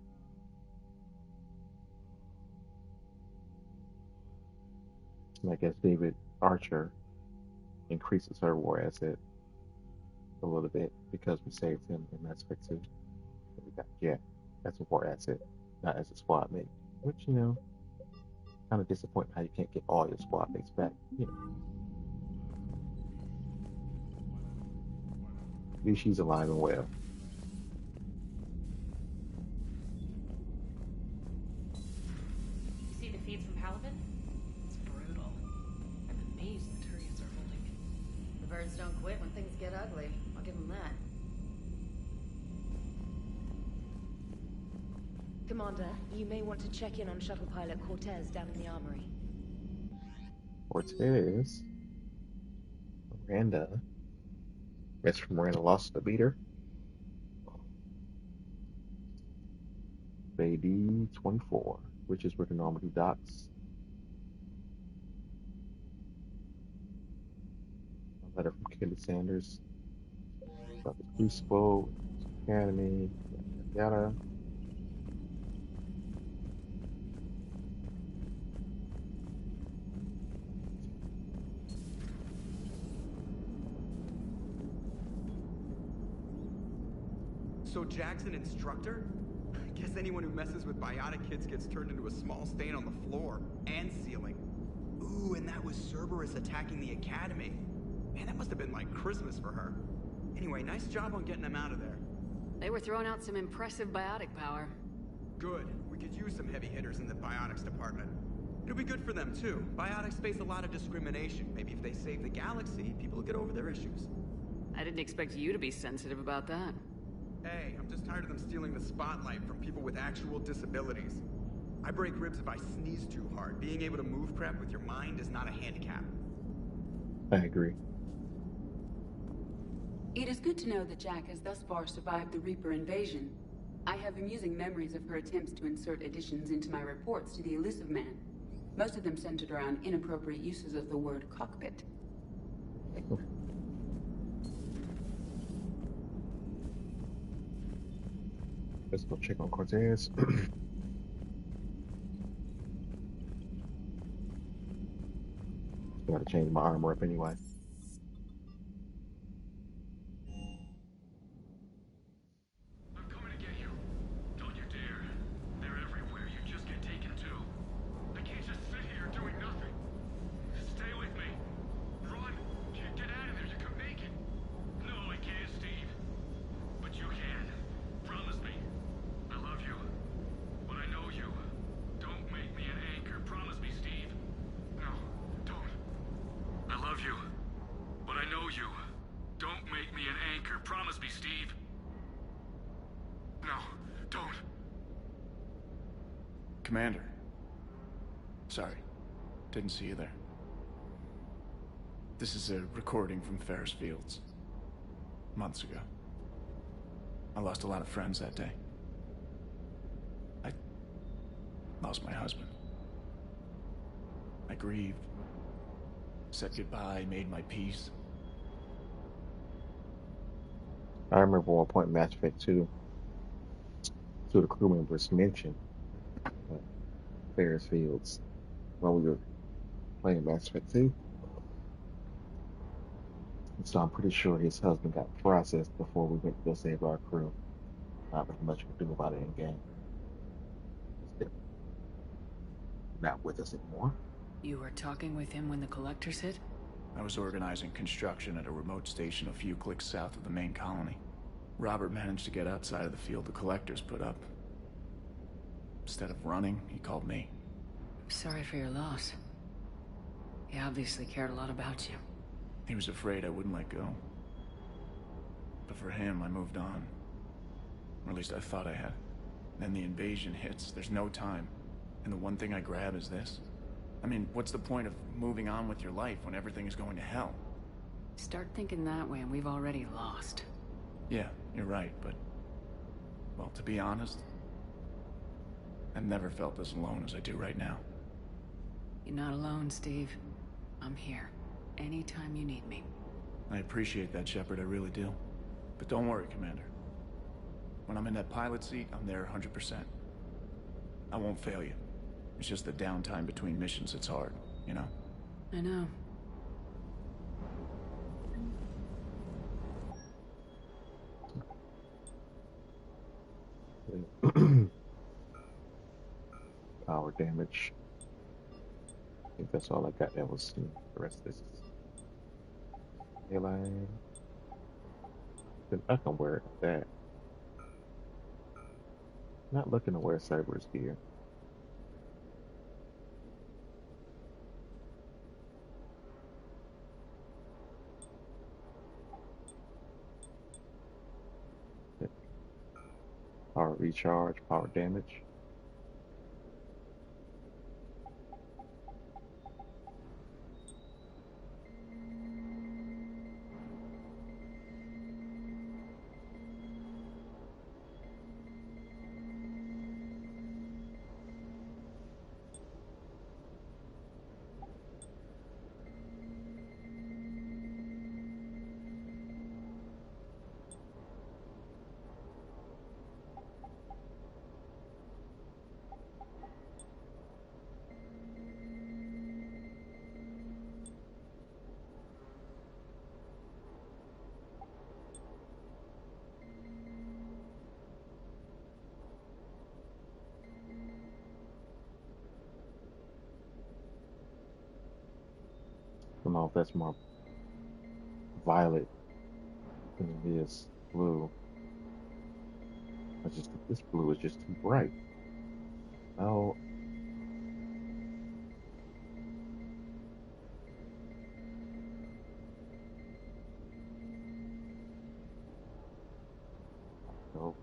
And I guess David Archer increases her war asset a little bit because we saved him in aspect 2. And we got Jack as a war asset, not as a squad mate. Which, you know, kind of disappointing how you can't get all your squad mates back, you know. At least she's alive and well. You see the feeds from Paladin? It's brutal. I'm amazed the Turians are holding it. The birds don't quit when things get ugly. I'll give them that. Commander, you may want to check in on shuttle pilot Cortez down in the armory. Cortez. Miranda. Mr. Miranda lost the beater. AD 24, which is where the Normandy docks. A letter from Kaylee Sanders about the Crucible, Academy, yada. So Jack's an instructor? I guess anyone who messes with biotic kids gets turned into a small stain on the floor and ceiling. Ooh, and that was Cerberus attacking the academy. Man, that must have been like Christmas for her. Anyway, nice job on getting him out of there. They were throwing out some impressive biotic power. Good. We could use some heavy hitters in the biotics department. It'll be good for them, too. Biotics face a lot of discrimination. Maybe if they save the galaxy, people will get over their issues. I didn't expect you to be sensitive about that. Hey, I'm just tired of them stealing the spotlight from people with actual disabilities. I break ribs if I sneeze too hard. Being able to move crap with your mind is not a handicap. I agree. It is good to know that Jack has thus far survived the Reaper invasion. I have amusing memories of her attempts to insert additions into my reports to the Elusive Man. Most of them centered around inappropriate uses of the word cockpit. Let's go check on Cortez. Gotta change my armor up anyway. I'm coming to get you. Don't you dare. They're everywhere. You just get taken too. I can't just sit here doing nothing. Stay with me. Run. Get out of there. You could make it. No, I can't, Steve. But you can. Promise me. I love you. But I know you. Don't make me an anchor. Promise me, Steve. No, don't. I love you. But I know you. Don't make me an anchor. Promise me, Steve. No, don't. Commander. Sorry. Didn't see you there. This is a recording from Ferris Fields. Months ago. I lost a lot of friends that day. I lost my husband. I grieved. Said goodbye, made my peace. I remember one point in Mass Effect 2, two of the crew members mentioned Ferris Fields when we were playing Mass Effect 2. And so I'm pretty sure his husband got processed before we went to go save our crew. Not really much we could do about it in game. He's not with us anymore. You were talking with him when the Collectors hit? I was organizing construction at a remote station a few clicks south of the main colony. Robert managed to get outside of the field the Collectors put up. Instead of running, he called me. Sorry for your loss. He obviously cared a lot about you. He was afraid I wouldn't let go. But for him, I moved on. Or at least I thought I had. Then the invasion hits, there's no time. And the one thing I grab is this. I mean, what's the point of moving on with your life when everything is going to hell? Start thinking that way and we've already lost. Yeah, you're right, but... well, to be honest, I've never felt as alone as I do right now. You're not alone, Steve. I'm here. Anytime you need me. I appreciate that, Shepard, I really do. But don't worry, Commander. When I'm in that pilot seat, I'm there 100%. I won't fail you. It's just the downtime between missions that's hard, you know? I know. Power damage. I think that's all I got. That was the rest of this. Airline. Then I can wear that. Not looking to wear Cerberus gear. Power recharge, power damage. I don't know if that's more violet than it is blue. I just think this blue is just too bright. Oh, no.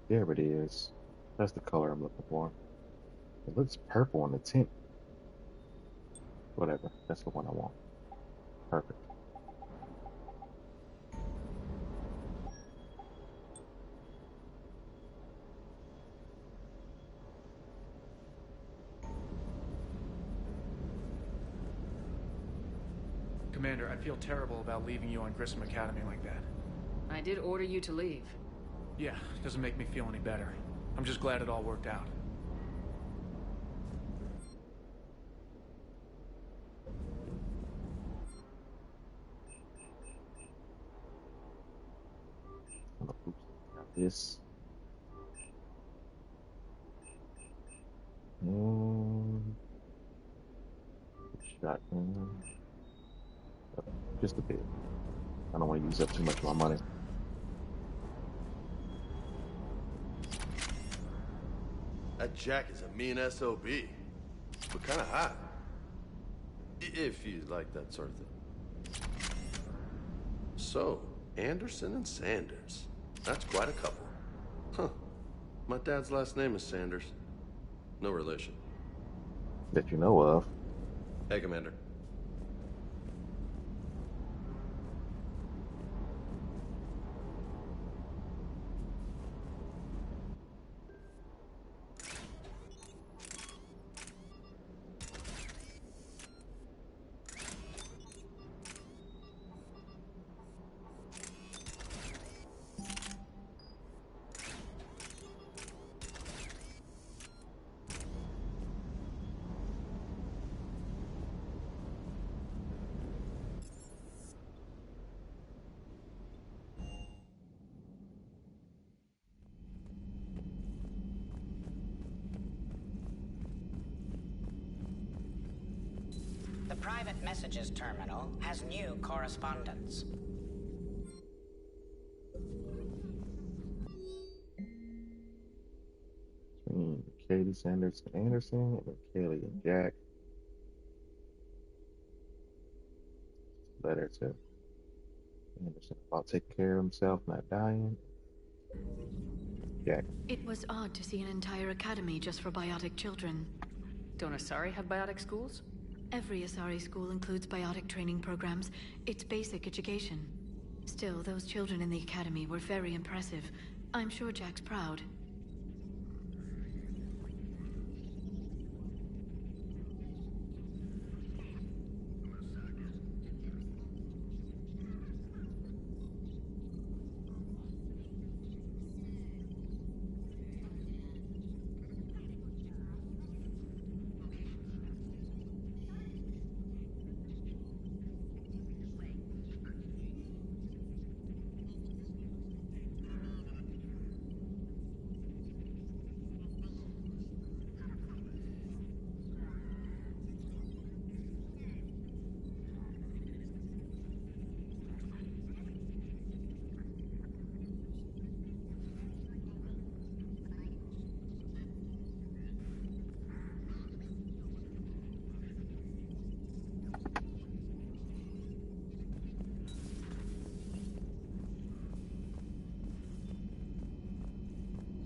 There it is. That's the color I'm looking for. It looks purple on the tint. Whatever. That's the one I want. Perfect. Commander, I feel terrible about leaving you on Grissom Academy like that. I did order you to leave. Yeah, doesn't make me feel any better. I'm just glad it all worked out. Got this. And shotgun. Just a bit. I don't want to use up too much of my money. That Jack is a mean SOB, but kind of hot. If you like that sort of thing. So, Anderson and Sanders. That's quite a couple. Huh. My dad's last name is Sanders. No relation. That you know of. Hey, Commander. The private messages terminal has new correspondence. Between Katie Sanders and Anderson, and Kaylee and Jack. Letter to Anderson about taking care of himself, not dying. Jack. It was odd to see an entire academy just for biotic children. Don't Asari have biotic schools? Every Asari school includes biotic training programs. It's basic education. Still, those children in the academy were very impressive. I'm sure Jack's proud.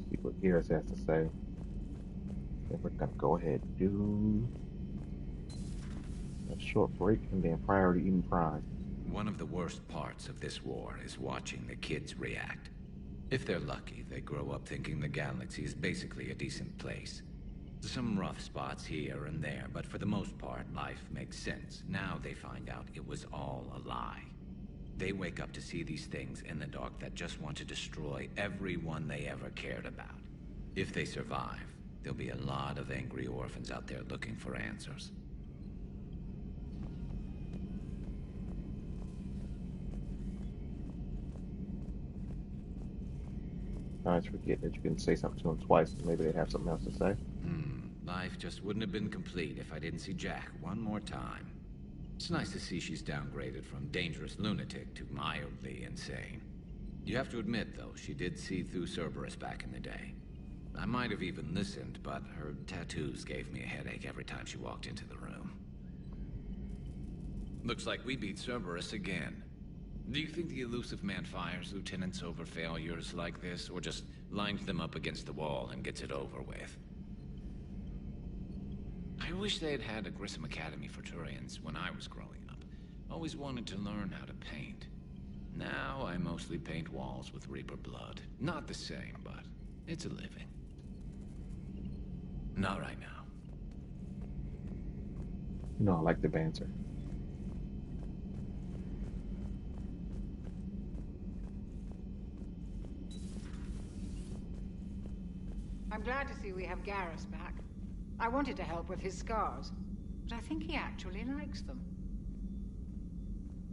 See what Garrus has to say. Then we're gonna go ahead and do a short break and then priority eating fries. One of the worst parts of this war is watching the kids react. If they're lucky, they grow up thinking the galaxy is basically a decent place. Some rough spots here and there, but for the most part, life makes sense. Now they find out it was all a lie. They wake up to see these things in the dark that just want to destroy everyone they ever cared about. If they survive, there'll be a lot of angry orphans out there looking for answers. I always forget that you can say something to them twice, and maybe they have something else to say. Life just wouldn't have been complete if I didn't see Jack one more time. It's nice to see she's downgraded from dangerous lunatic to mildly insane. You have to admit, though, she did see through Cerberus back in the day. I might have even listened, but her tattoos gave me a headache every time she walked into the room. Looks like we beat Cerberus again. Do you think the elusive man fires lieutenants over failures like this, or just lines them up against the wall and gets it over with? I wish they had a Grissom Academy for Turians when I was growing up. Always wanted to learn how to paint. Now I mostly paint walls with Reaper blood. Not the same, but it's a living. Not right now. You know, I like the banter. I'm glad to see we have Garrus back. I wanted to help with his scars, but I think he actually likes them.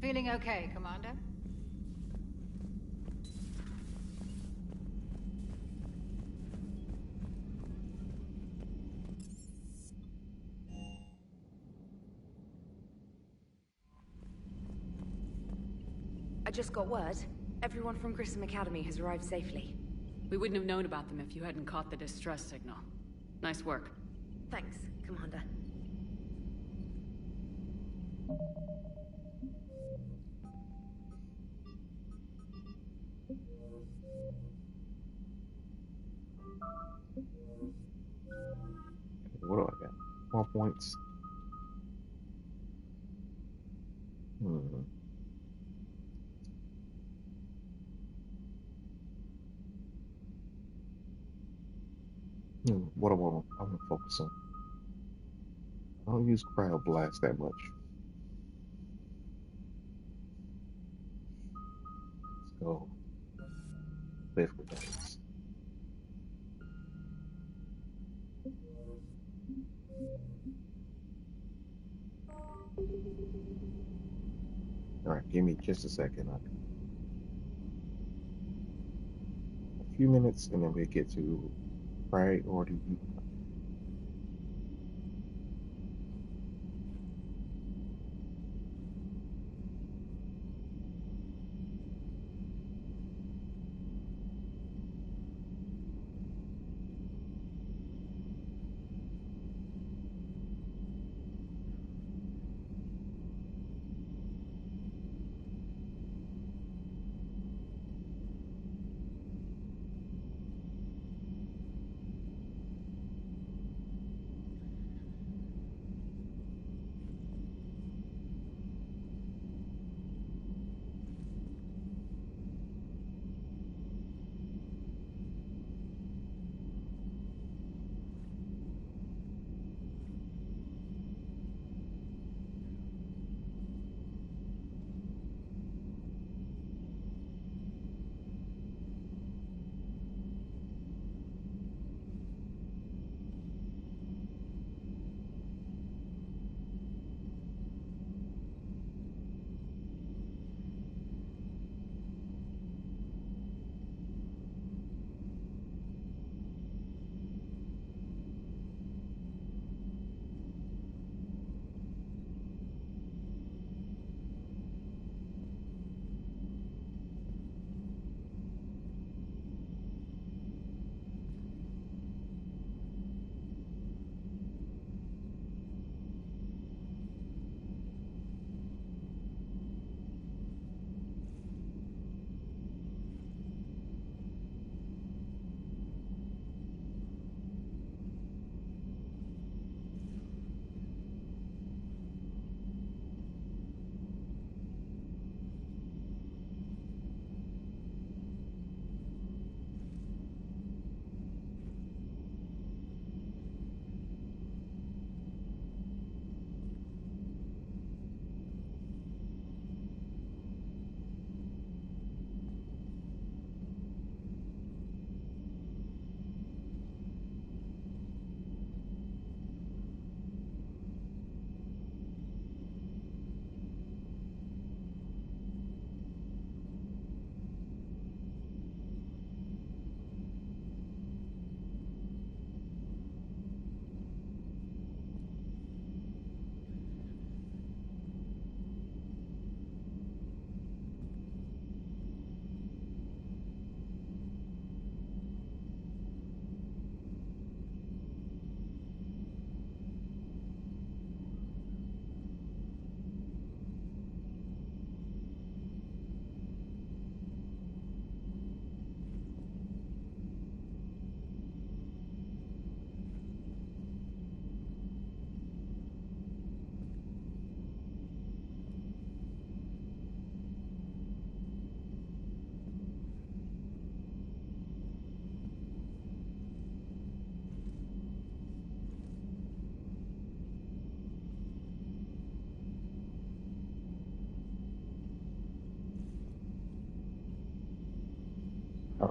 Feeling okay, Commander? I just got word. Everyone from Grissom Academy has arrived safely. We wouldn't have known about them if you hadn't caught the distress signal. Nice work. Thanks, Commander. What do I got? More points. What do I want to focus on? I don't use Cryo Blast that much. Let's go. Lift grenades. All right, give me just a second. A few minutes, and then we get to priority.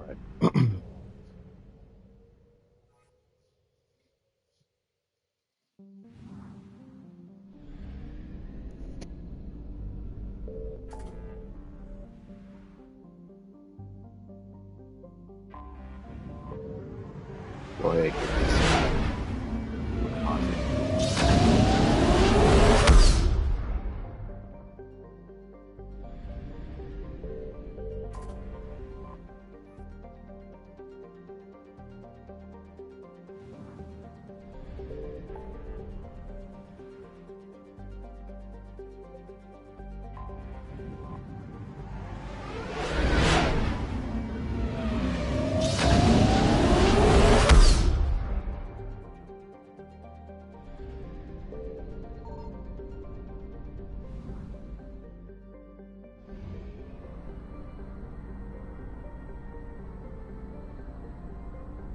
right. Go ahead, get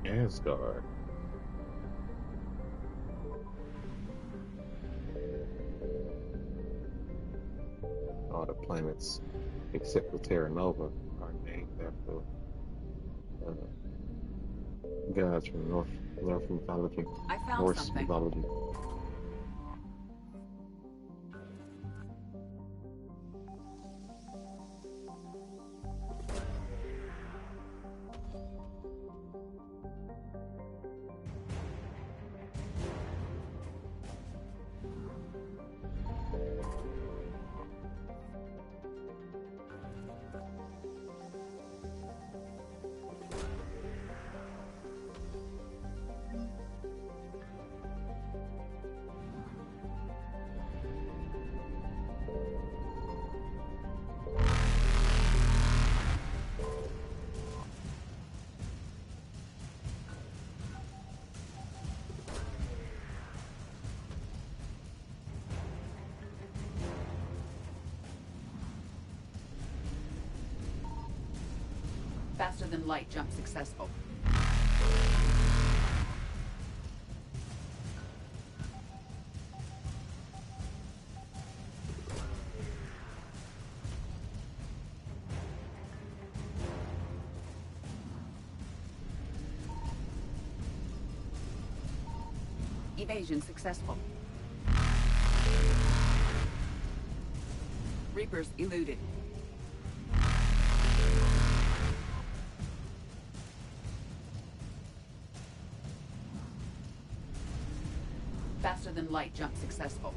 Asgard. All the planets except for Terra Nova are named after gods from North mythology, I found Norse something. mythology. Faster than light jump successful. Evasion successful. Reapers eluded. Faster than light jump successful.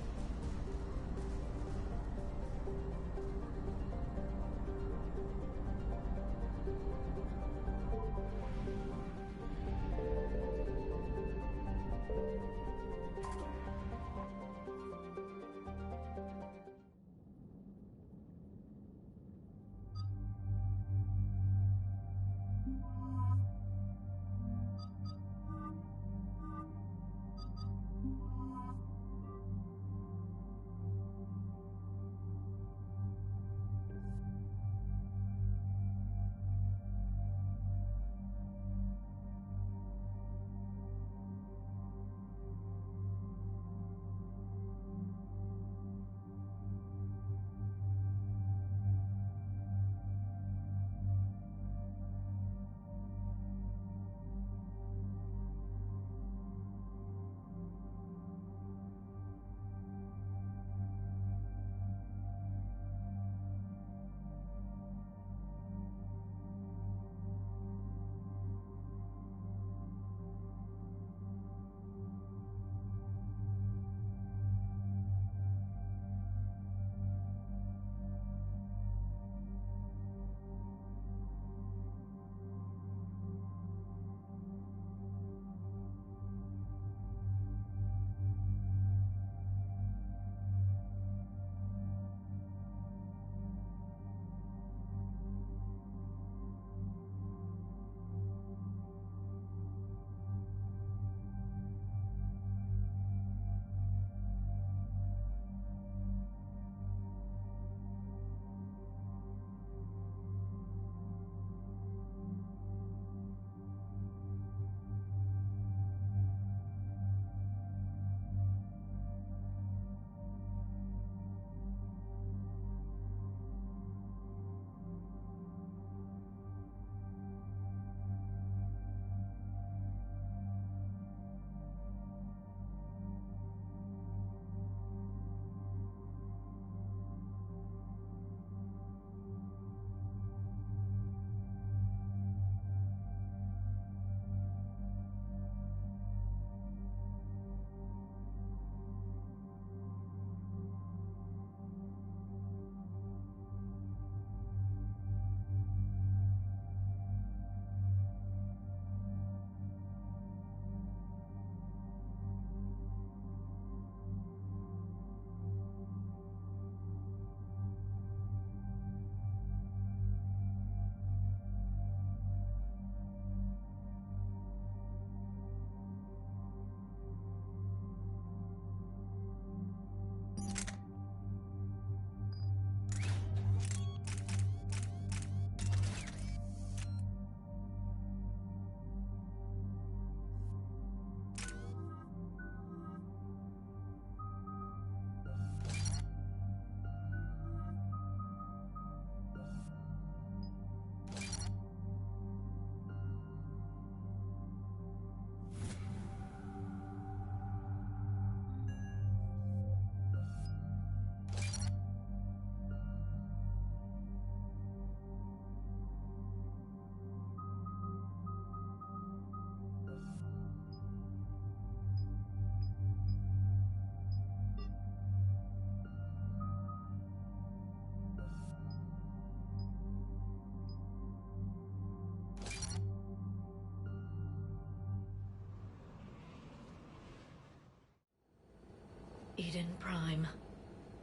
Eden Prime.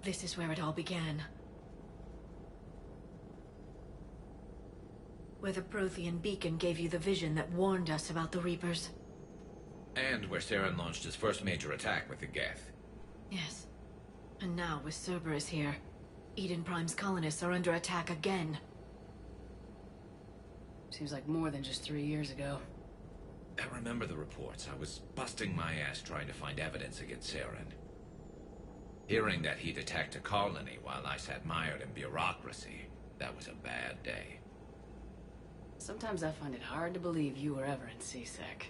This is where it all began. Where the Prothean beacon gave you the vision that warned us about the Reapers. And where Saren launched his first major attack with the Geth. Yes. And now, with Cerberus here, Eden Prime's colonists are under attack again. Seems like more than just 3 years ago. I remember the reports. I was busting my ass trying to find evidence against Saren. Hearing that he'd attacked a colony while I sat mired in bureaucracy, that was a bad day. Sometimes I find it hard to believe you were ever in C-Sec.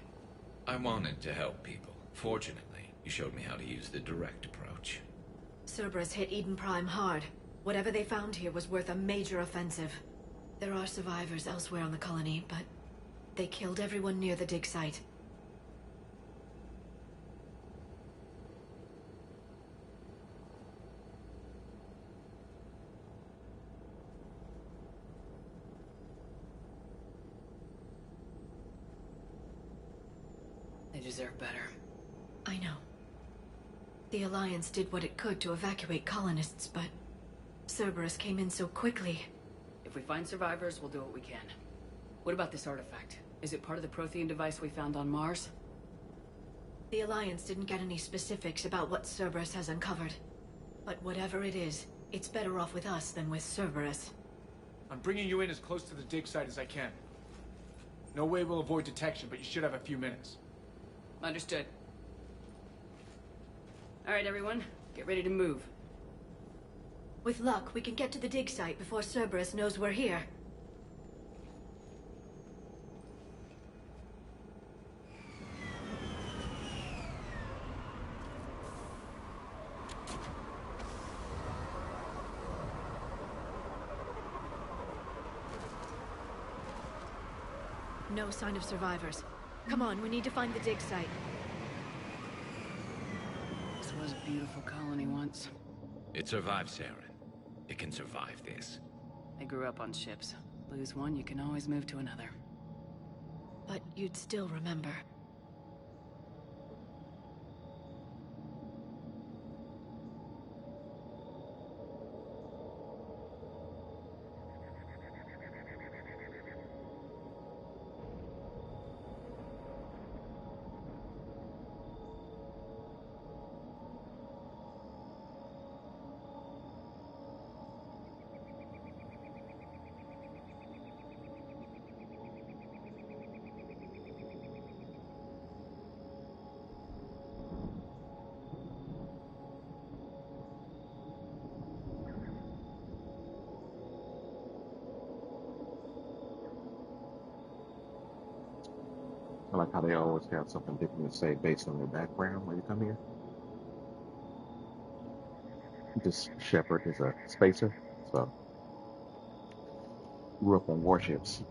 I wanted to help people. Fortunately, you showed me how to use the direct approach. Cerberus hit Eden Prime hard. Whatever they found here was worth a major offensive. There are survivors elsewhere on the colony, but they killed everyone near the dig site. They deserve better. I know. The Alliance did what it could to evacuate colonists, but Cerberus came in so quickly. If we find survivors, we'll do what we can. What about this artifact? Is it part of the Prothean device we found on Mars? The Alliance didn't get any specifics about what Cerberus has uncovered. But whatever it is, it's better off with us than with Cerberus. I'm bringing you in as close to the dig site as I can. No way we'll avoid detection, but you should have a few minutes. Understood. All right, everyone. Get ready to move. With luck, we can get to the dig site before Cerberus knows we're here. No sign of survivors. Come on, we need to find the dig site. This was a beautiful colony once. It survived Saren. It can survive this. I grew up on ships. Lose one, you can always move to another. But you'd still remember. I like how they always have something different to say based on their background when you come here. This Shepard is a spacer, so grew up on warships.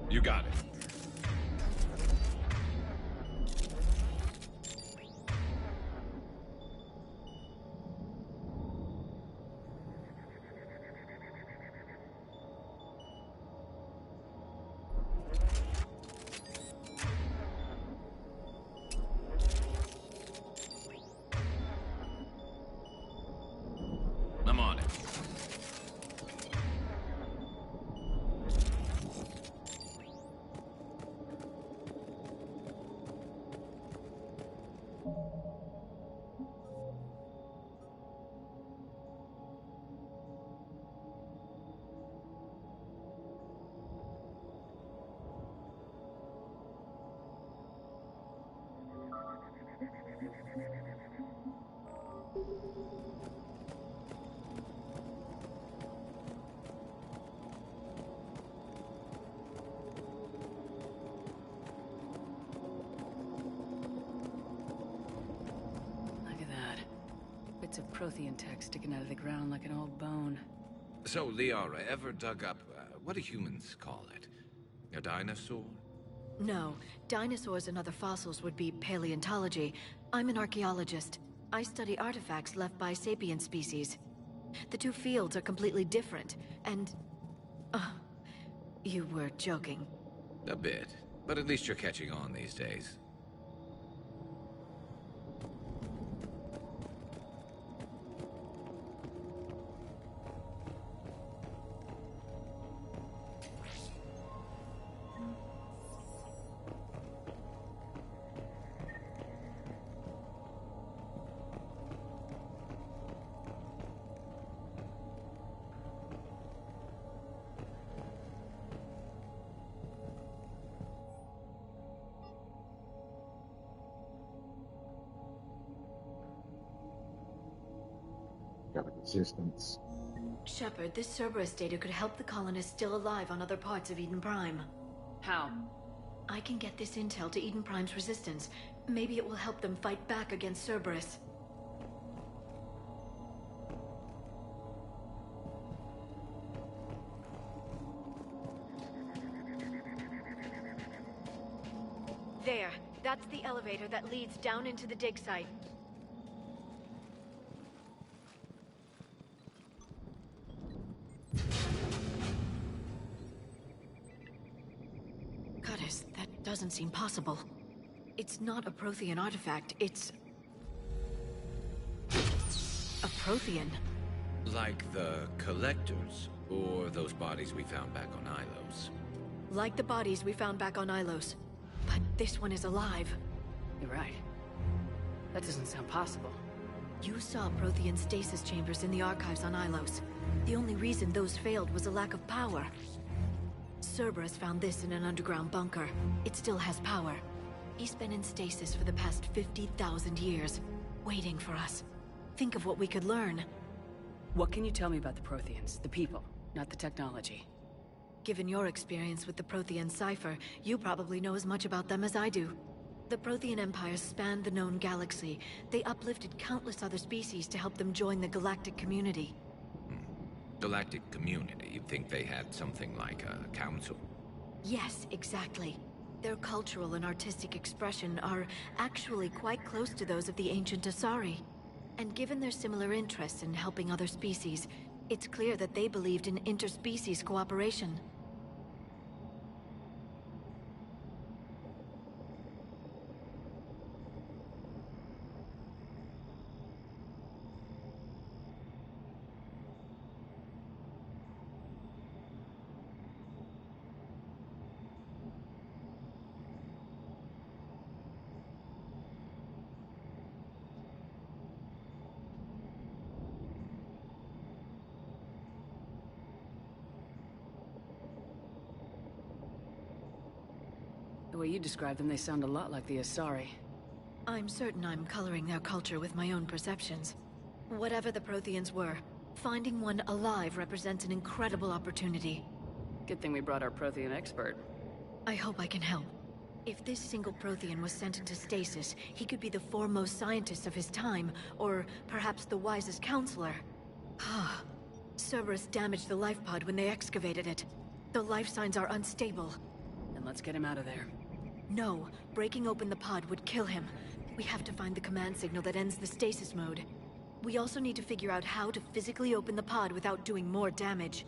You got it. I'm on it. Look at that. Bits of Prothean tech sticking out of the ground like an old bone. So, Liara, ever dug up What do humans call it? A dinosaur? No, dinosaurs and other fossils would be paleontology. I'm an archaeologist. I study artifacts left by sapient species. The two fields are completely different, and... you were joking. A bit. But at least you're catching on these days. Got a resistance. Shepard, this Cerberus data could help the colonists still alive on other parts of Eden Prime. How? I can get this intel to Eden Prime's resistance. Maybe it will help them fight back against Cerberus. There. That's the elevator that leads down into the dig site. Curtis, that doesn't seem possible. It's not a Prothean artifact, it's... a Prothean. Like the Collectors, or those bodies we found back on Ilos. Like the bodies we found back on Ilos. But this one is alive. You're right. That doesn't sound possible. You saw Prothean stasis chambers in the archives on Ilos. The only reason those failed was a lack of power. Cerberus found this in an underground bunker. It still has power. He's been in stasis for the past 50,000 years, waiting for us. Think of what we could learn. What can you tell me about the Protheans? The people, not the technology. Given your experience with the Prothean cipher, you probably know as much about them as I do. The Prothean Empire spanned the known galaxy. They uplifted countless other species to help them join the galactic community. Galactic community? You'd think they had something like a council? Yes, exactly. Their cultural and artistic expression are actually quite close to those of the ancient Asari. And given their similar interests in helping other species, it's clear that they believed in interspecies cooperation. The way you describe them, they sound a lot like the Asari. I'm certain I'm coloring their culture with my own perceptions. Whatever the Protheans were, finding one alive represents an incredible opportunity. Good thing we brought our Prothean expert. I hope I can help. If this single Prothean was sent into stasis, he could be the foremost scientist of his time, or perhaps the wisest counselor. Cerberus damaged the life pod when they excavated it. The life signs are unstable. Then let's get him out of there. No, breaking open the pod would kill him. We have to find the command signal that ends the stasis mode. We also need to figure out how to physically open the pod without doing more damage.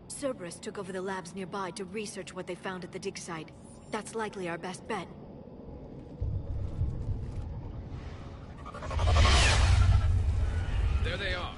Cerberus took over the labs nearby to research what they found at the dig site. That's likely our best bet. There they are.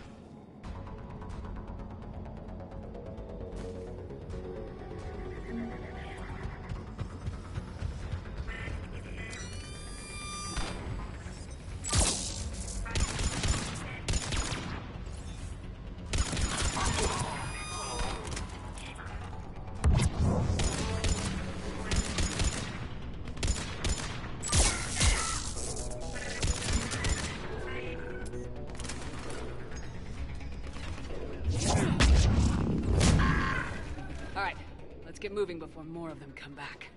Let's get moving before more of them come back.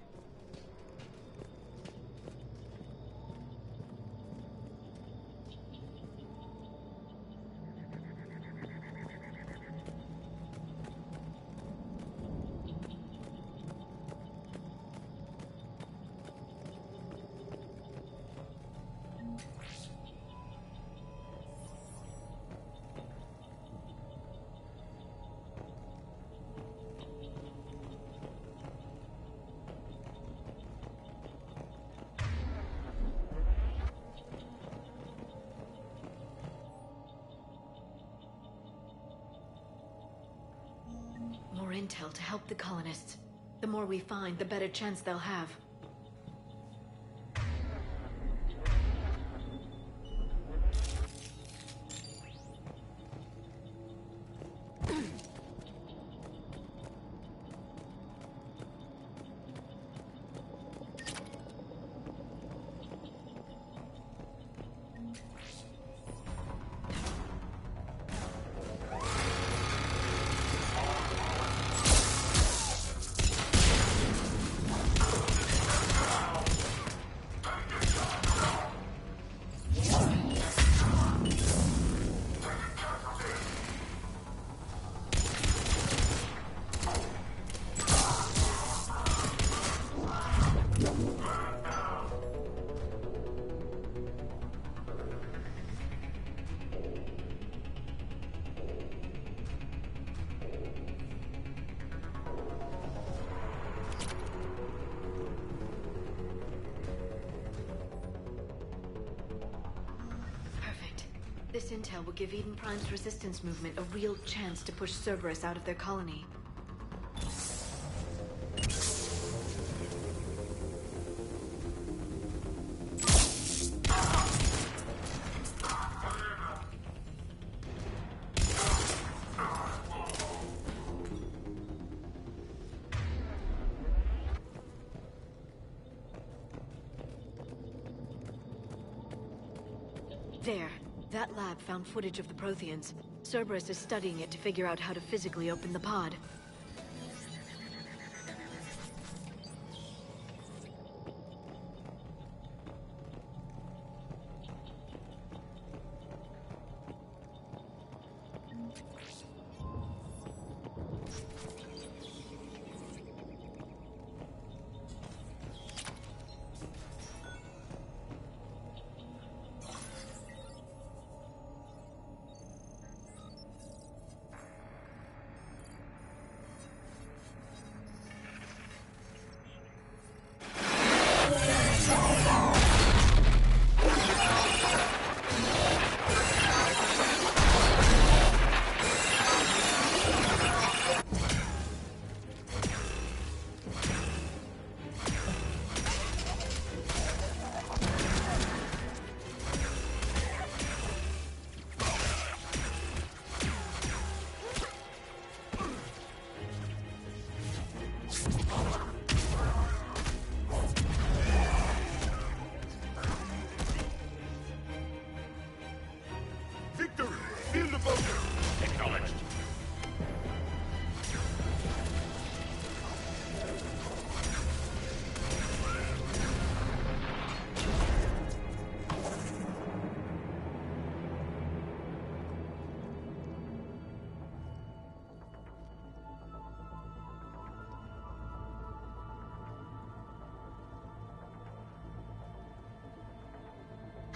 More intel to help the colonists. The more we find, the better chance they'll have. This intel will give Eden Prime's resistance movement a real chance to push Cerberus out of their colony. There. That lab found footage of the Protheans. Cerberus is studying it to figure out how to physically open the pod.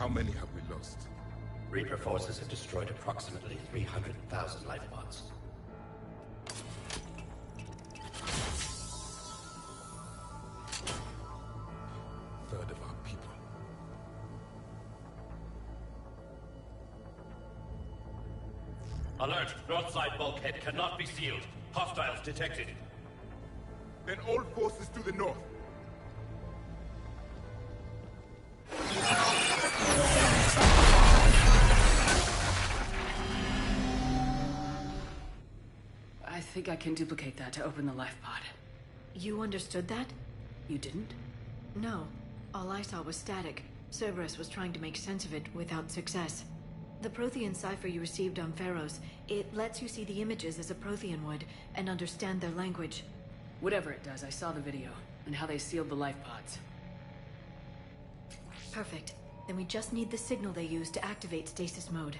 How many have we lost? Reaper forces have destroyed approximately 300,000 life pods. Third of our people. Alert! North side bulkhead cannot be sealed. Hostiles detected. Then all forces to the north. I think I can duplicate that to open the life pod. You understood that? You didn't? No. All I saw was static. Cerberus was trying to make sense of it without success. The Prothean cipher you received on Pharaohs, it lets you see the images as a Prothean would, and understand their language. Whatever it does, I saw the video, and how they sealed the life pods. Perfect. Then we just need the signal they use to activate stasis mode.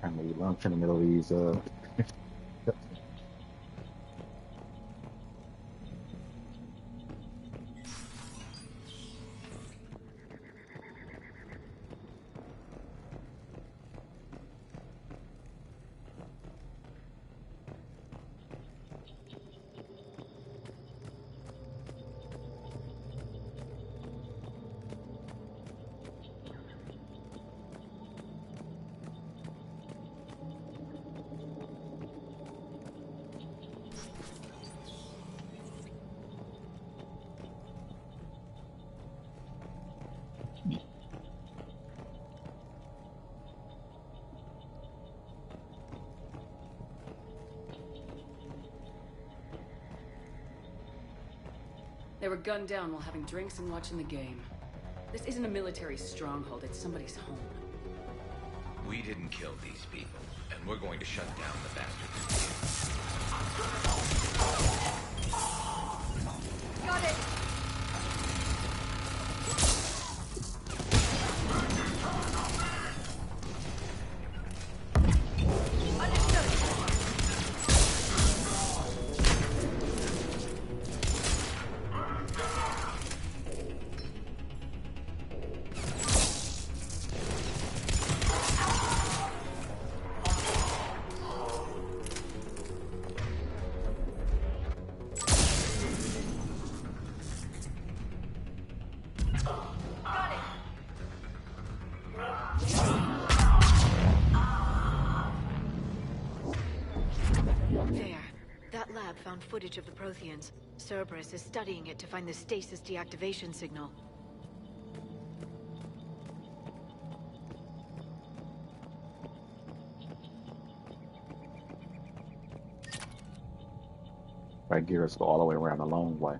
trying to eat lunch in the middle of these. They were gunned down while having drinks and watching the game. This isn't a military stronghold, it's somebody's home. We didn't kill these people, and we're going to shut down the bastards. Got it! Found footage of the Protheans. Cerberus is studying it to find the stasis deactivation signal. Right, gear us go all the way around the long way.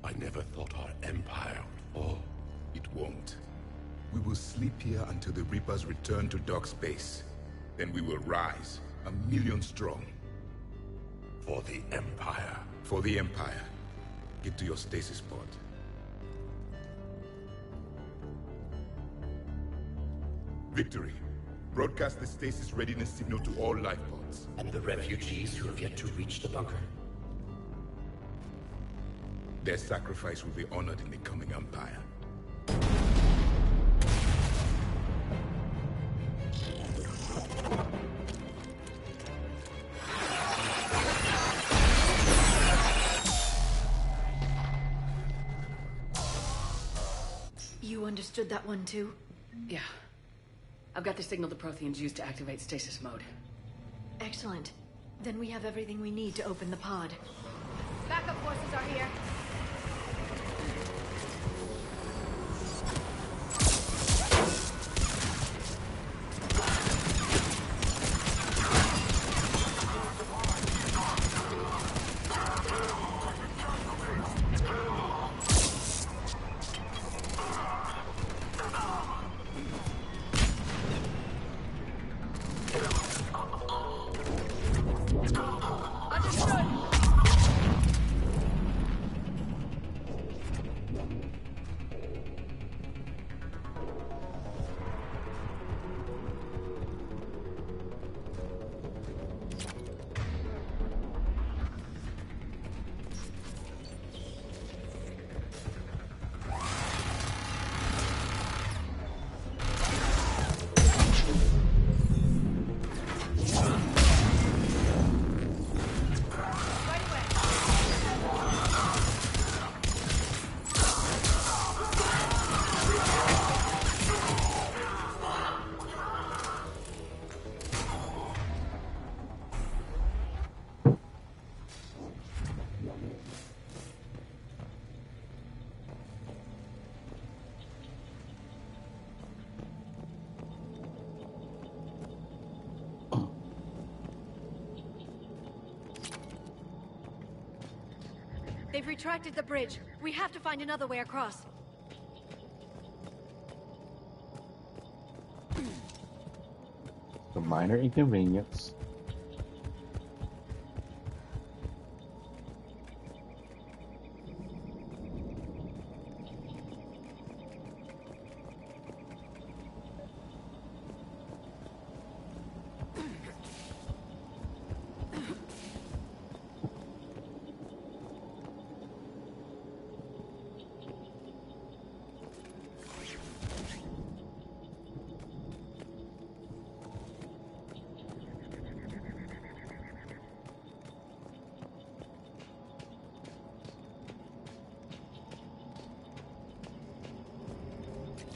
I never thought our empire would fall. It won't. We will sleep here until the Reapers return to dark space. Then we will rise, 1,000,000 strong. For the Empire. For the Empire. Get to your stasis pod. Victory. Broadcast the stasis readiness signal to all life pods. And the refugees who have yet to reach the bunker? Their sacrifice will be honored in the coming Empire. You understood that one too? Yeah. I've got the signal the Protheans used to activate stasis mode. Excellent. Then we have everything we need to open the pod. Backup forces are here. Understood. They've retracted the bridge. We have to find another way across. A minor inconvenience.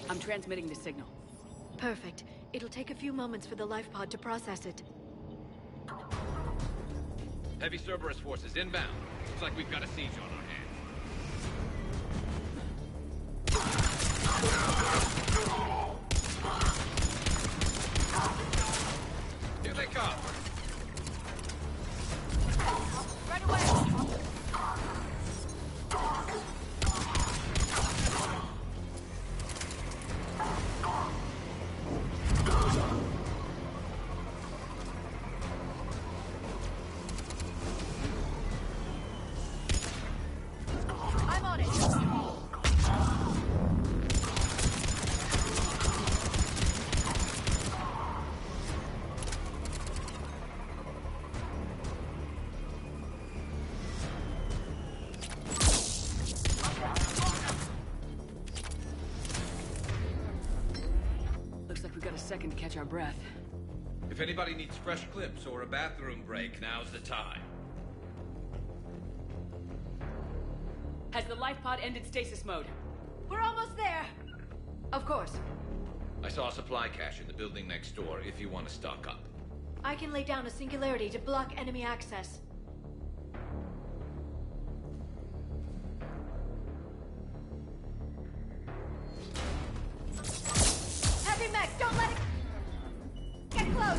I'm transmitting the signal. Perfect. It'll take a few moments for the life pod to process it. Heavy Cerberus forces inbound. Looks like we've got a siege on our hands. Here they come. Right away! I'm on it! Looks like we got a second to catch our breath. If anybody needs fresh clips or a bathroom break, now's the time. Has the life pod ended stasis mode? We're almost there! Of course. I saw a supply cache in the building next door if you want to stock up. I can lay down a singularity to block enemy access. Heavy mech, don't let it get close!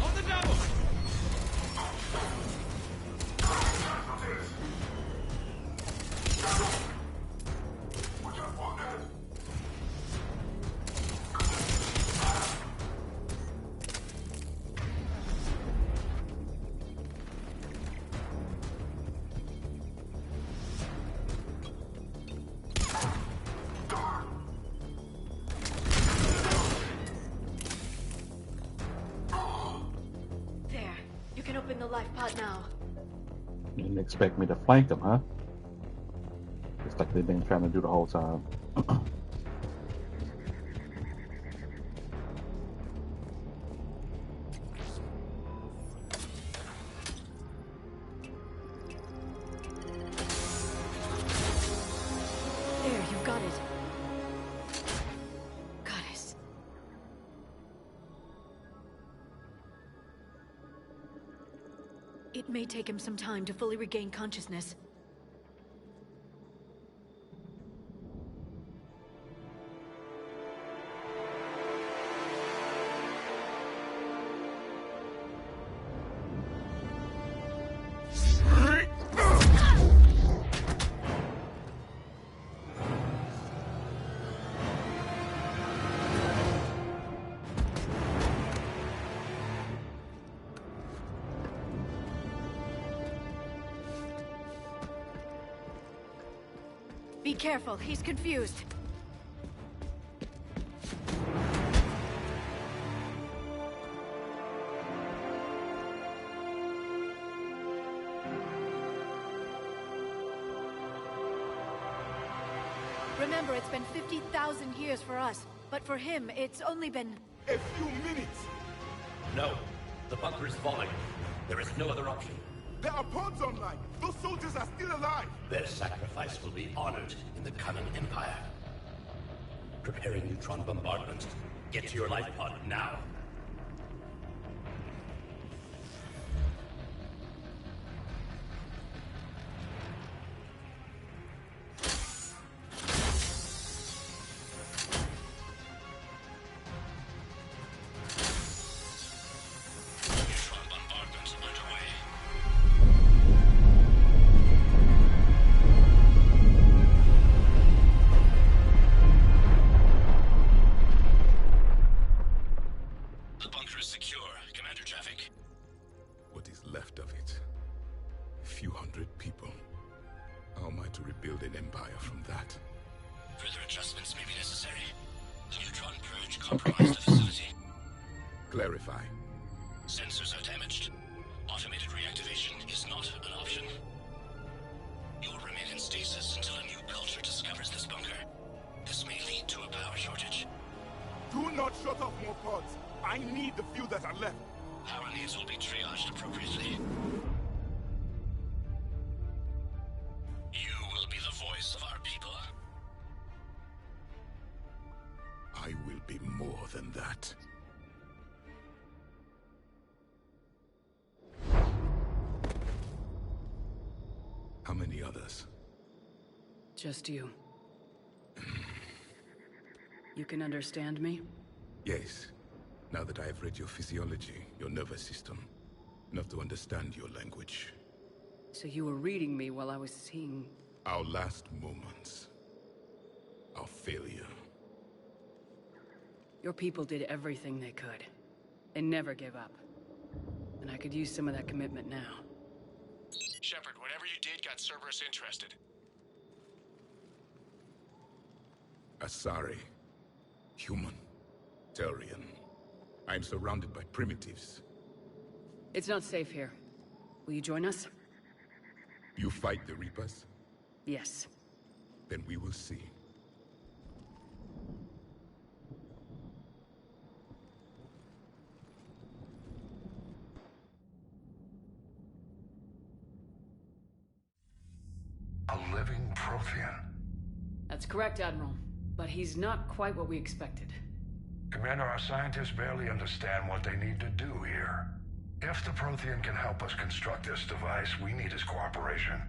On the double! There. You can open the life pod now. You didn't expect me to flank them, huh? Just like they've been trying to do the whole time. There, you've got it. Goddess. It may take him some time to fully regain consciousness. Be careful, he's confused. Remember, it's been 50,000 years for us, but for him, it's only been... A few minutes! No. The bunker is falling. There is no other option. There are pods online! Those soldiers are still alive! Their sacrifice will be honored in the coming Empire. Preparing neutron bombardment. Get to your life pod now. Clarify. Sensors are damaged. Automated reactivation is not an option. You will remain in stasis until a new culture discovers this bunker. This may lead to a power shortage. Do not shut off more pods. I need the few that are left. Power needs will be triaged appropriately. You will be the voice of our people. I will be more than that. How many others? Just you. You can understand me? Yes. Now that I have read your physiology, your nervous system, enough to understand your language. So you were reading me while I was seeing... Our last moments. Our failure. Your people did everything they could. They never gave up. And I could use some of that commitment now. Shepard, whatever you did got Cerberus interested. Asari. Human. Turian. I'm surrounded by primitives. It's not safe here. Will you join us? You fight the Reapers? Yes. Then we will see. A living Prothean. That's correct, Admiral. But he's not quite what we expected. Commander, our scientists barely understand what they need to do here. If the Prothean can help us construct this device, we need his cooperation.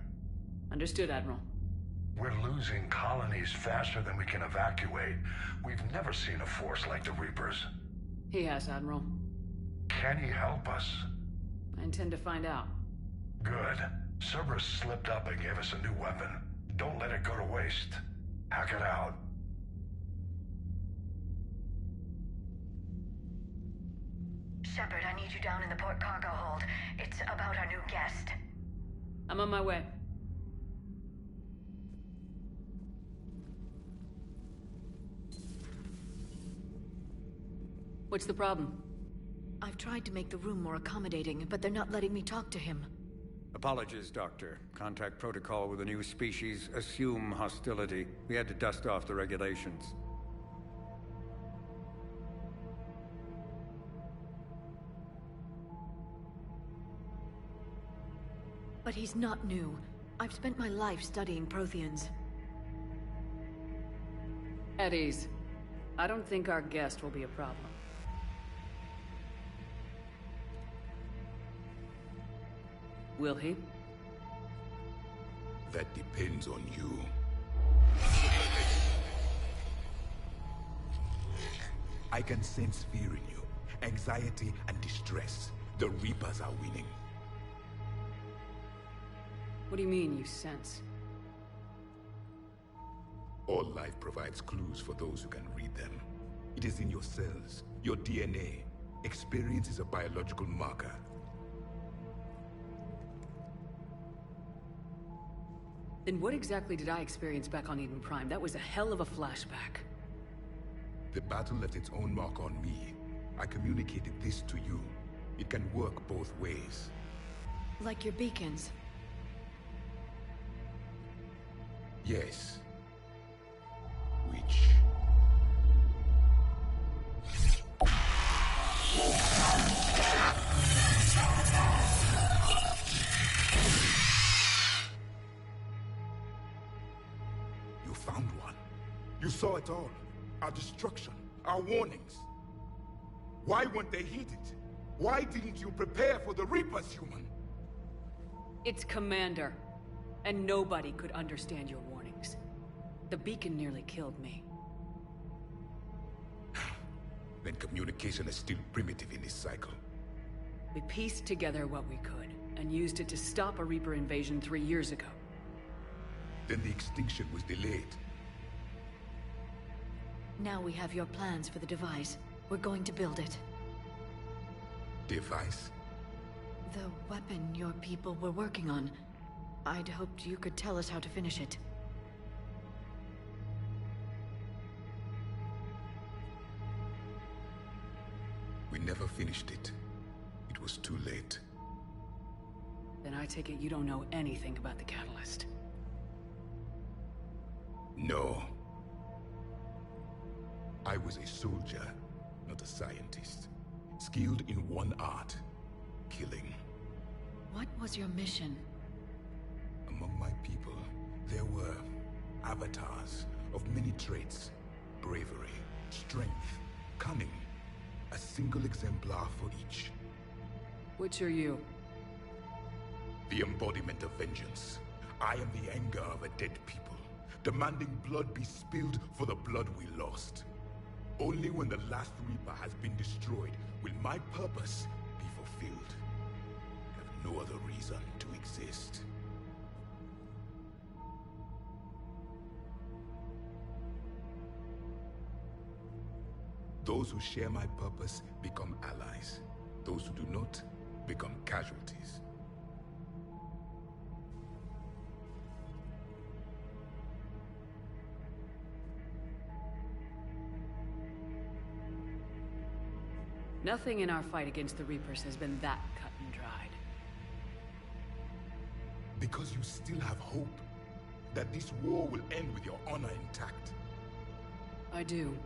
Understood, Admiral. We're losing colonies faster than we can evacuate. We've never seen a force like the Reapers. He has, Admiral. Can he help us? I intend to find out. Good. Cerberus slipped up and gave us a new weapon. Don't let it go to waste. Hack it out. Shepard, I need you down in the port cargo hold. It's about our new guest. I'm on my way. What's the problem? I've tried to make the room more accommodating, but they're not letting me talk to him. Apologies, Doctor. Contact protocol with a new species. Assume hostility. We had to dust off the regulations. But he's not new. I've spent my life studying Protheans. At ease. I don't think our guest will be a problem. Will he? That depends on you. I can sense fear in you. Anxiety and distress. The Reapers are winning. What do you mean, you sense? All life provides clues for those who can read them. It is in your cells, your DNA. Experience is a biological marker. Then what exactly did I experience back on Eden Prime? That was a hell of a flashback. The battle left its own mark on me. I communicated this to you. It can work both ways. Like your beacons. Yes. Which... saw it all. Our destruction, our warnings. Why weren't they heeded? Why didn't you prepare for the Reapers, human? It's Commander. And nobody could understand your warnings. The beacon nearly killed me. Then communication is still primitive in this cycle. We pieced together what we could, and used it to stop a Reaper invasion 3 years ago. Then the extinction was delayed. Now we have your plans for the device. We're going to build it. Device? The weapon your people were working on. I'd hoped you could tell us how to finish it. We never finished it. It was too late. Then I take it you don't know anything about the catalyst. No. I was a soldier, not a scientist. Skilled in one art, killing. What was your mission? Among my people, there were avatars of many traits. Bravery, strength, cunning. A single exemplar for each. Which are you? The embodiment of vengeance. I am the anger of a dead people, demanding blood be spilled for the blood we lost. Only when the last Reaper has been destroyed will my purpose be fulfilled. I have no other reason to exist. Those who share my purpose become allies. Those who do not become casualties. Nothing in our fight against the Reapers has been that cut and dried. Because you still have hope that this war will end with your honor intact. I do.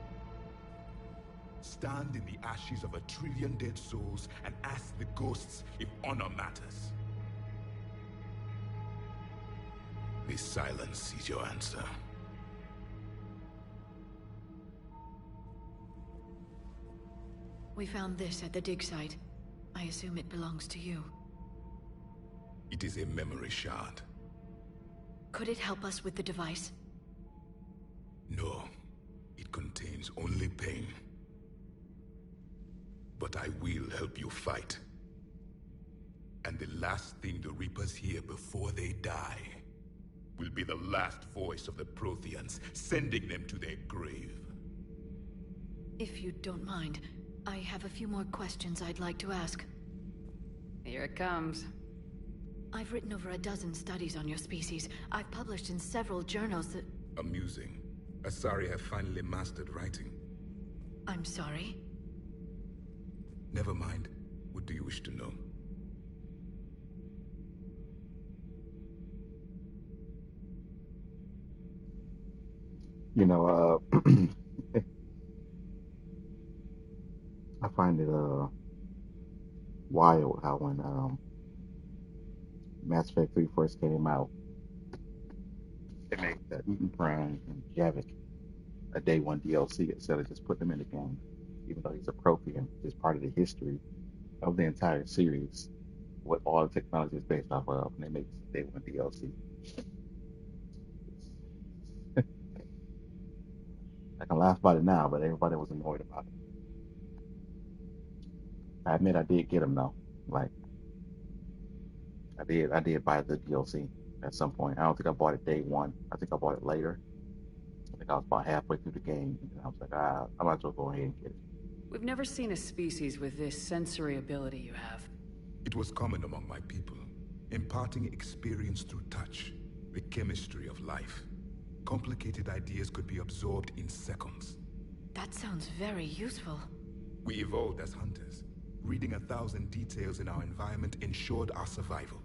Stand in the ashes of 1 trillion dead souls and ask the ghosts if honor matters. This silence is your answer. We found this at the dig site. I assume it belongs to you. It is a memory shard. Could it help us with the device? No. It contains only pain. But I will help you fight. And the last thing the Reapers hear before they die will be the last voice of the Protheans, sending them to their grave. If you don't mind, I have a few more questions I'd like to ask. Here it comes. I've written over a dozen studies on your species. I've published in several journals that... Amusing. Asari have finally mastered writing. I'm sorry? Never mind. What do you wish to know? You know, I find it wild how when Mass Effect 3 first came out, they made Eden Prime and Javik a day one DLC instead of just putting them in the game, even though he's a Prothean, which is part of the history of the entire series, what all the technology is based off of, and they make this day one DLC. I can laugh about it now, but everybody was annoyed about it. I admit I did get them though. Like, I did buy the DLC at some point. I don't think I bought it day one. I think I bought it later. I think I was about halfway through the game, and I was like, I might as well go ahead and get it. We've never seen a species with this sensory ability you have. It was common among my people, imparting experience through touch, the chemistry of life. Complicated ideas could be absorbed in seconds. That sounds very useful. We evolved as hunters. Reading 1,000 details in our environment ensured our survival.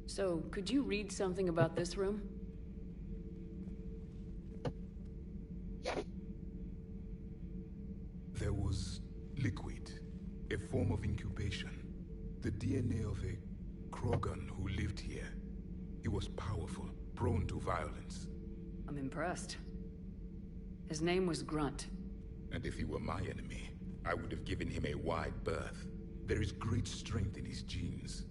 So, could you read something about this room? There was liquid, a form of incubation. The DNA of a Krogan who lived here. He was powerful, prone to violence. I'm impressed. His name was Grunt. And if he were my enemy, I would have given him a wide berth. There is great strength in his genes.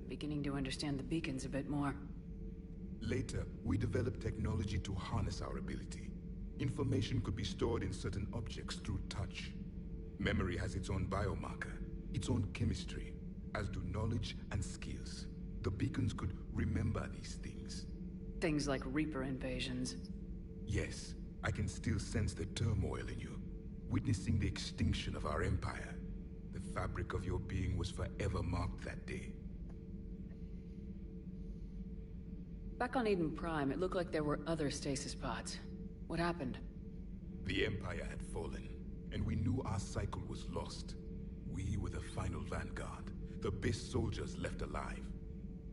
Beginning to understand the beacons a bit more. Later, we developed technology to harness our ability. Information could be stored in certain objects through touch. Memory has its own biomarker, its own chemistry, as do knowledge and skills. The beacons could remember these things. Things like Reaper invasions. Yes, I can still sense the turmoil in you, witnessing the extinction of our empire. The fabric of your being was forever marked that day. Back on Eden Prime, it looked like there were other stasis pods. What happened? The Empire had fallen, and we knew our cycle was lost. We were the final vanguard, the best soldiers left alive.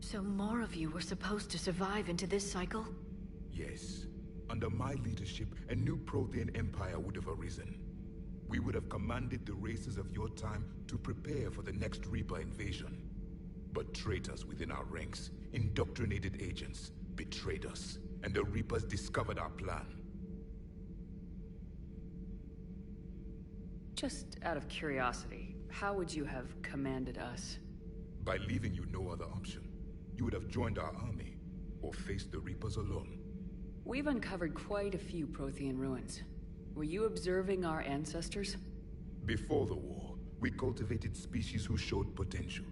So more of you were supposed to survive into this cycle? Yes. Under my leadership, a new Prothean empire would have arisen. We would have commanded the races of your time to prepare for the next Reaper invasion. But traitors within our ranks, indoctrinated agents, betrayed us, and the Reapers discovered our plan. Just out of curiosity, how would you have commanded us? By leaving you no other option. You would have joined our army, or faced the Reapers alone. We've uncovered quite a few Prothean ruins. Were you observing our ancestors? Before the war, we cultivated species who showed potential.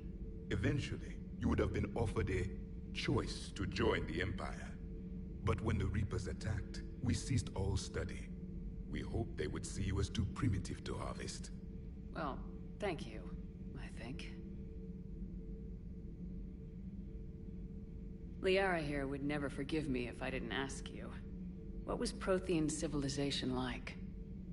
Eventually, you would have been offered a choice to join the Empire. But when the Reapers attacked, we ceased all study. We hoped they would see you as too primitive to harvest. Well, thank you, I think. Liara here would never forgive me if I didn't ask you. What was Prothean civilization like?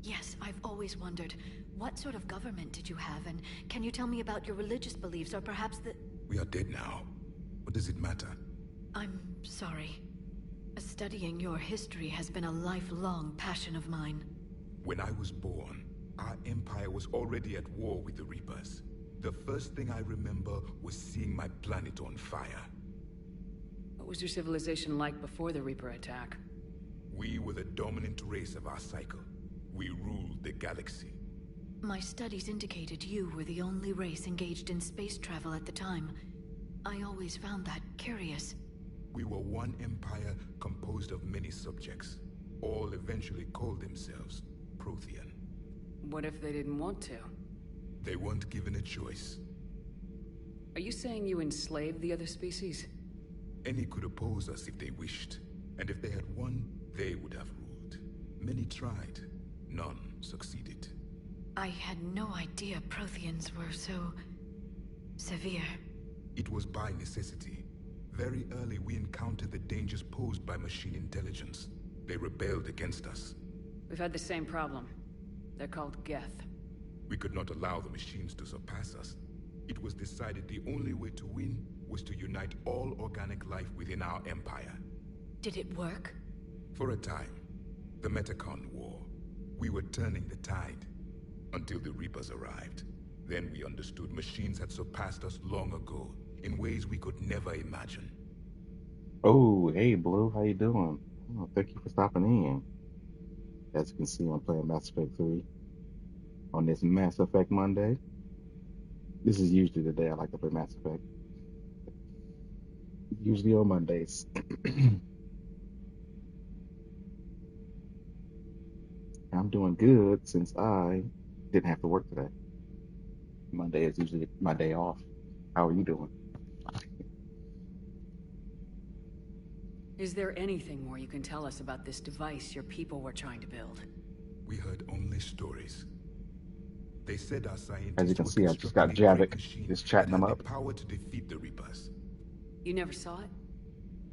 Yes, I've always wondered. What sort of government did you have, and can you tell me about your religious beliefs, or perhaps the... We are dead now. What does it matter? I'm sorry. Studying your history has been a lifelong passion of mine. When I was born, our empire was already at war with the Reapers. The first thing I remember was seeing my planet on fire. What was your civilization like before the Reaper attack? We were the dominant race of our cycle. We ruled the galaxy. My studies indicated you were the only race engaged in space travel at the time. I always found that curious. We were one empire composed of many subjects. All eventually called themselves Prothean. What if they didn't want to? They weren't given a choice. Are you saying you enslaved the other species? Any could oppose us if they wished. And if they had won, they would have ruled. Many tried. None succeeded. I had no idea Protheans were so... severe. It was by necessity. Very early, we encountered the dangers posed by machine intelligence. They rebelled against us. We've had the same problem. They're called Geth. We could not allow the machines to surpass us. It was decided the only way to win was to unite all organic life within our empire. Did it work? For a time. The Metacon War. We were turning the tide. Until the Reapers arrived. Then we understood machines had surpassed us long ago, in ways we could never imagine. Oh, hey Blue, how you doing? Oh, thank you for stopping in. As you can see, I'm playing Mass Effect 3 on this Mass Effect Monday. This is usually the day I like to play Mass Effect. Usually on Mondays. I'm doing good since I didn't have to work today. Monday is usually my day off. How are you doing? Is there anything more you can tell us about this device your people were trying to build? We heard only stories. They said our scientists As you can see, I just got Javik just chatting them up. the power to defeat the Reapers. You never saw it?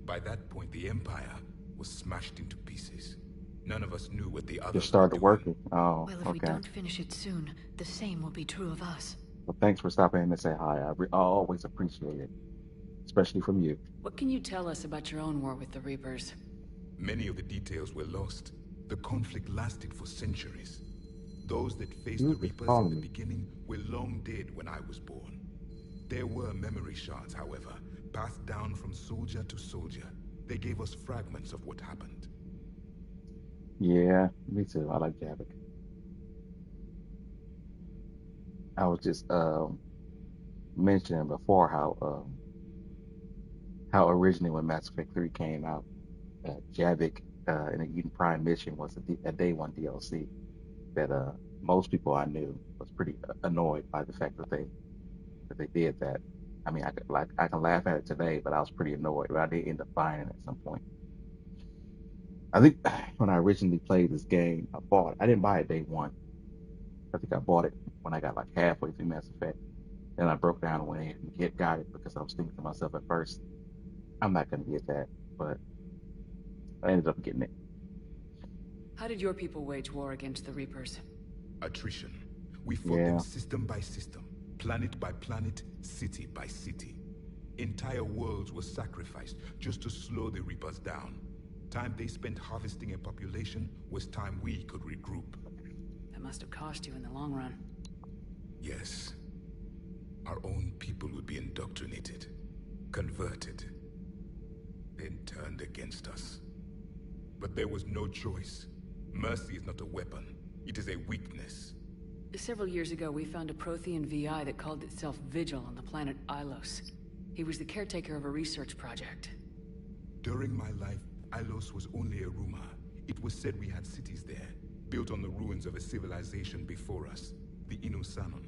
By that point, the Empire was smashed into pieces. None of us knew what the others Just started working. Oh, Well, if we okay. don't finish it soon, the same will be true of us. Well, thanks for stopping in to say hi. I always appreciate it, especially from you. What can you tell us about your own war with the Reapers? Many of the details were lost. The conflict lasted for centuries. Those that faced Who the is Reapers calling in the me? beginning were long dead when I was born. There were memory shards, however, passed down from soldier to soldier. They gave us fragments of what happened. Yeah, me too. I like Javik. I was just mentioning before how originally when Mass Effect 3 came out, Javik in the Eden Prime mission was a day one DLC that most people I knew was pretty annoyed by the fact that they did that. I mean, I can laugh at it today, but I was pretty annoyed. But I did end up buying it at some point. I think when I originally played this game, I didn't buy it day one. I think I bought it when I got like halfway through Mass Effect. Then I broke down and went ahead and got it because I was thinking to myself at first, I'm not going to get that. But I ended up getting it. How did your people wage war against the Reapers? Attrition. We fought them system by system, planet by planet, city by city. Entire worlds were sacrificed just to slow the Reapers down. Time they spent harvesting a population was time we could regroup. That must have cost you in the long run. Yes. Our own people would be indoctrinated, converted, then turned against us. But there was no choice. Mercy is not a weapon. It is a weakness. Several years ago, we found a Prothean VI that called itself Vigil on the planet Ilos. He was the caretaker of a research project. During my life, Ilos was only a rumor. It was said we had cities there, built on the ruins of a civilization before us, the Inusanon.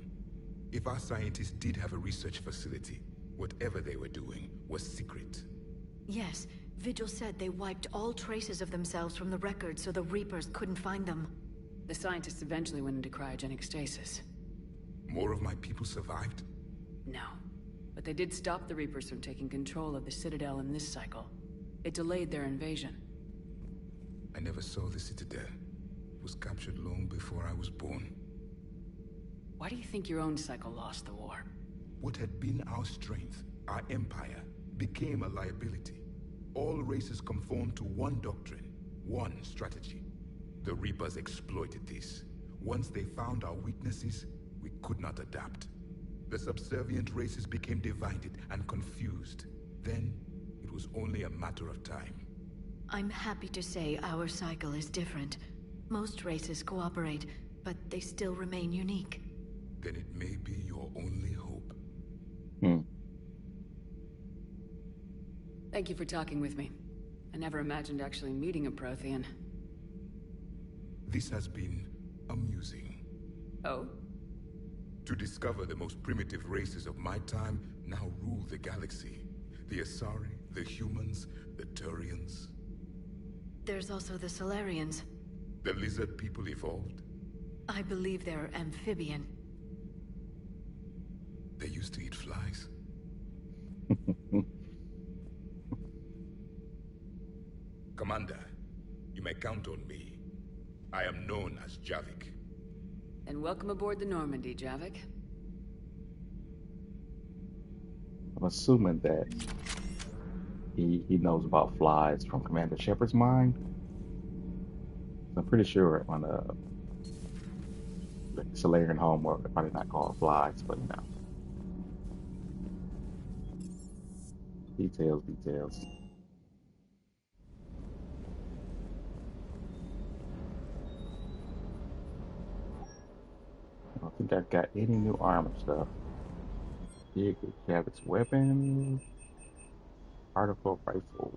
If our scientists did have a research facility, whatever they were doing was secret. Yes, Vigil said they wiped all traces of themselves from the records so the Reapers couldn't find them. The scientists eventually went into cryogenic stasis. More of my people survived? No. But they did stop the Reapers from taking control of the Citadel in this cycle. It delayed their invasion. I never saw the Citadel. It was captured long before I was born. Why do you think your own cycle lost the war? What had been our strength, our empire, became a liability. All races conformed to one doctrine, one strategy. The Reapers exploited this. Once they found our weaknesses, we could not adapt. The subservient races became divided and confused. Then, it was only a matter of time. I'm happy to say our cycle is different. Most races cooperate, but they still remain unique. Then it may be your only hope. Thank you for talking with me. I never imagined actually meeting a Prothean. This has been amusing. Oh? To discover the most primitive races of my time now rule the galaxy. The Asari, the humans, the Turians. There's also the Solarians. The lizard people evolved? I believe they're amphibian. They used to eat flies. Commander, you may count on me. I am known as Javik. And welcome aboard the Normandy, Javik. I'm assuming that he knows about flies from Commander Shepard's mind. I'm pretty sure on the Solarian homeworld, they're probably not called flies, but you know. Details. I don't think I've got any new armor stuff. Here, Javik's weapon, article rifle.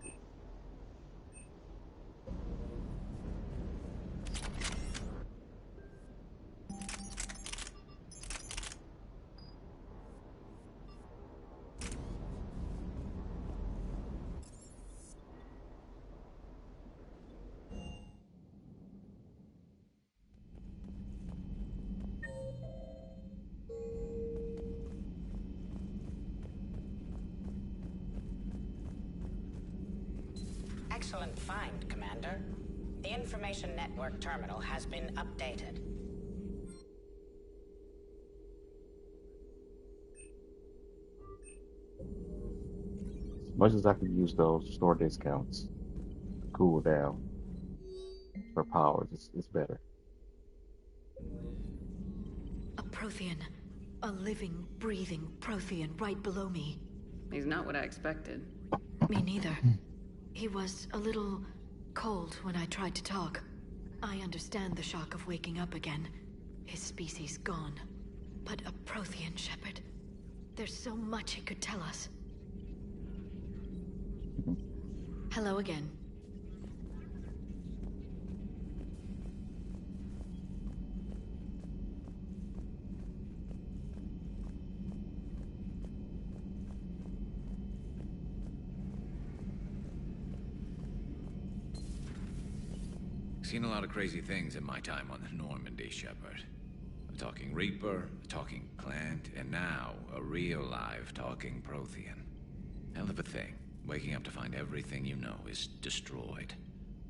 Excellent find, Commander. The Information Network terminal has been updated. As much as I could use those store discounts, cool down for powers, it's better. A Prothean. A living, breathing Prothean right below me. He's not what I expected. Me neither. He was a little cold when I tried to talk. I understand the shock of waking up again. His species gone. But a Prothean, Shepard. There's so much he could tell us. Hello again. Seen a lot of crazy things in my time on the Normandy, Shepard. A talking Reaper, a talking Clant, and now a real live talking Prothean. Hell of a thing, waking up to find everything you know is destroyed.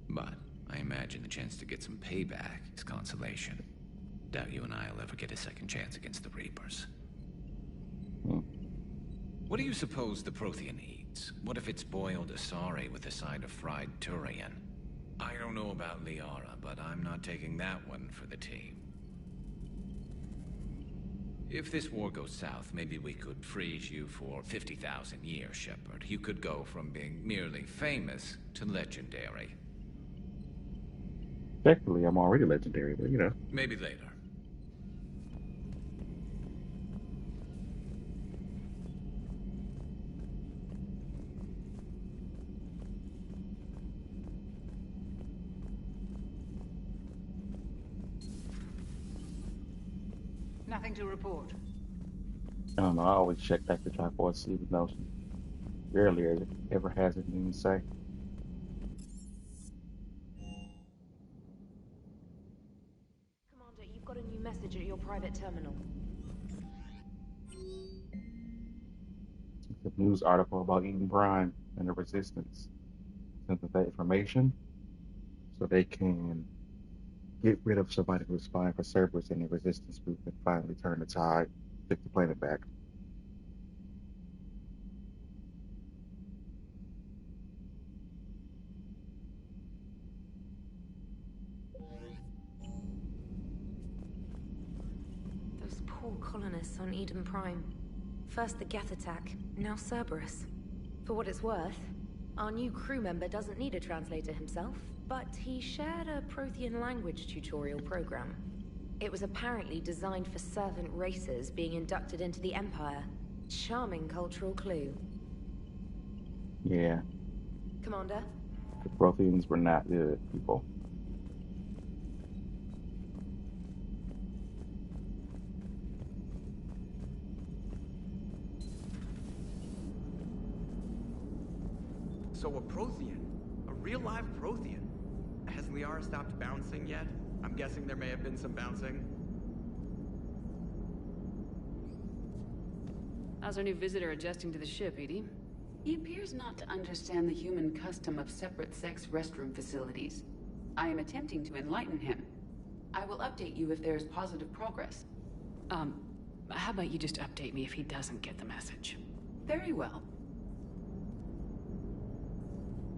But I imagine the chance to get some payback is consolation. Doubt you and I'll ever get a second chance against the Reapers. What do you suppose the Prothean eats? What if it's boiled Asari with a side of fried Turian? I don't know about Liara, but I'm not taking that one for the team. If this war goes south, maybe we could freeze you for 50,000 years, Shepard. You could go from being merely famous to legendary. Technically, I'm already legendary, but you know. Maybe later. Nothing to report. I don't know, I always check back to try for a sleep notion. Rarely ever has anything to say. Commander, you've got a new message at your private terminal. The news article about Eden Prime and the Resistance. Sent that information so they can get rid of somebody who was spying for Cerberus and the Resistance group and finally turn the tide, take the planet back. Those poor colonists on Eden Prime. First the Geth attack, now Cerberus. For what it's worth, our new crew member doesn't need a translator himself, but he shared a Prothean language tutorial program. It was apparently designed for servant races being inducted into the Empire. Charming cultural clue. Yeah. Commander? The Protheans were not good people. So a Prothean? A real live Prothean? Has Liara stopped bouncing yet? I'm guessing there may have been some bouncing. How's our new visitor adjusting to the ship, EDI? He appears not to understand the human custom of separate-sex restroom facilities. I am attempting to enlighten him. I will update you if there is positive progress. How about you just update me if he doesn't get the message? Very well.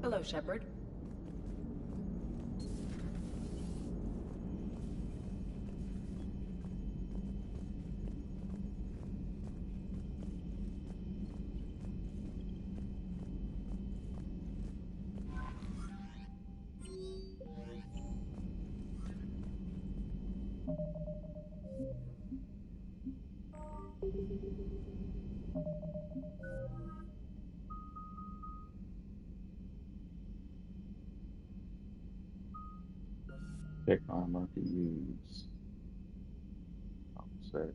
Hello, Shepard. Check armor to use. Offset.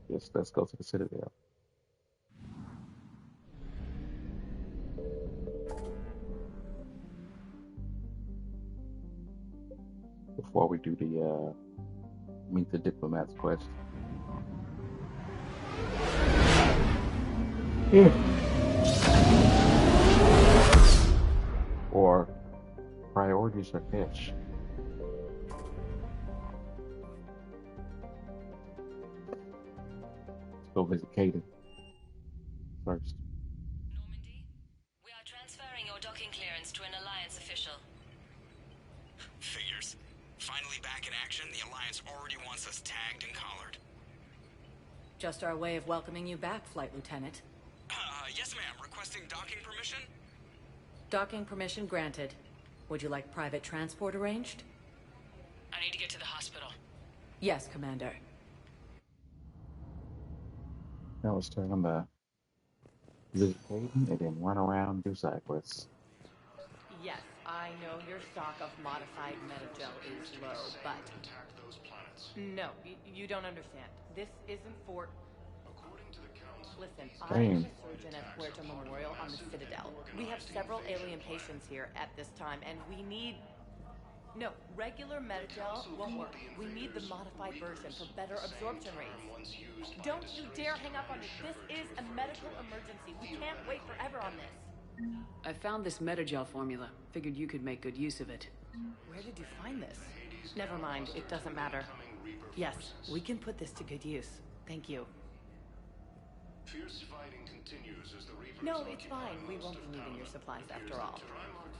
Yes, let's go to the Citadel. Before we do the meet the diplomats quest. Or priorities are pitch. Go visit Caden first. We are transferring your docking clearance to an Alliance official. Figures. Finally back in action, the Alliance already wants us tagged and collared. Just our way of welcoming you back, Flight Lieutenant. Yes ma'am, requesting docking permission? Docking permission granted. Would you like private transport arranged? I need to get to the hospital. Yes, Commander. Now it's time to visit Caden and then run around and do side quests. Yes, I know your stock of modified metagel is low, but... No, you don't understand. This isn't for... Listen, I am a surgeon at Puerto Memorial on the Citadel. We have several alien patients here at this time, and we need... No, regular metagel won't work. We need the modified version for better absorption rates. Don't you dare hang up on me. This is a medical emergency. We can't wait forever on this. I found this metagel formula. Figured you could make good use of it. Where did you find this? Never mind, it doesn't matter. Yes, we can put this to good use. Thank you. Fierce fighting continues as the Reapers. No, it's fine. We won't be needing your supplies after all.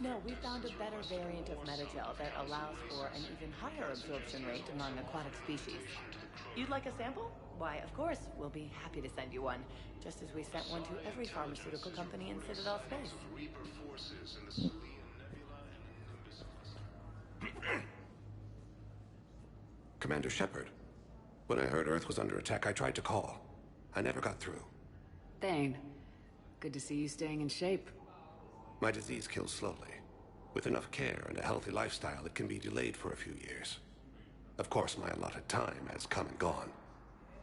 No, we found a better variant of metagel that allows for an even higher absorption rate among aquatic species. You'd like a sample? Why, of course, we'll be happy to send you one, just as we sent one to every pharmaceutical company in Citadel space. Reaper forces in the Celine Nebula and Commander Shepard, when I heard Earth was under attack, I tried to call. I never got through. Thane, good to see you staying in shape. My disease kills slowly. With enough care and a healthy lifestyle, it can be delayed for a few years. Of course, my allotted time has come and gone.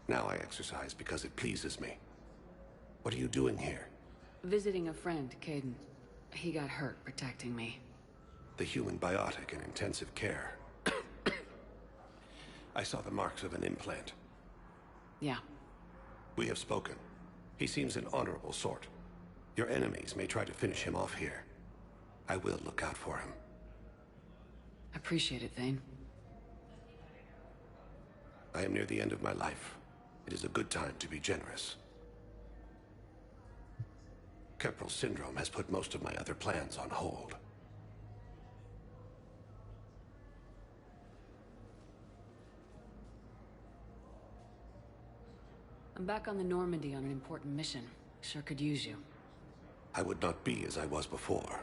Now I exercise because it pleases me. What are you doing here? Visiting a friend, Caden. He got hurt protecting me. The human biotic in intensive care. I saw the marks of an implant. Yeah. We have spoken. He seems an honorable sort. Your enemies may try to finish him off here. I will look out for him. Appreciate it, Thane. I am near the end of my life. It is a good time to be generous. Kepral syndrome has put most of my other plans on hold. I'm back on the Normandy on an important mission. Sure could use you. I would not be as I was before.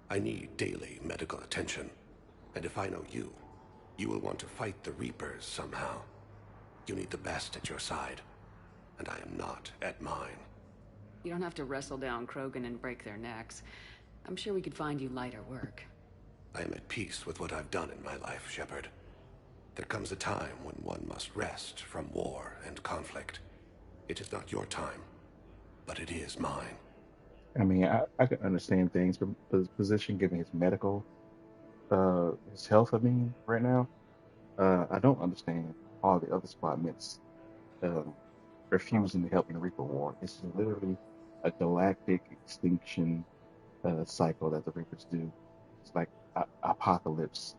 I need daily medical attention. And if I know you, you will want to fight the Reapers somehow. You need the best at your side. And I am not at mine. You don't have to wrestle down Krogan and break their necks. I'm sure we could find you lighter work. I am at peace with what I've done in my life, Shepard. There comes a time when one must rest from war and conflict. It is not your time, but it is mine. I mean, I can understand things from his position, given his medical, his health, I mean, right now. I don't understand all the other squad mates refusing to help in the Reaper War. This is literally a galactic extinction cycle that the Reapers do. It's like apocalypse,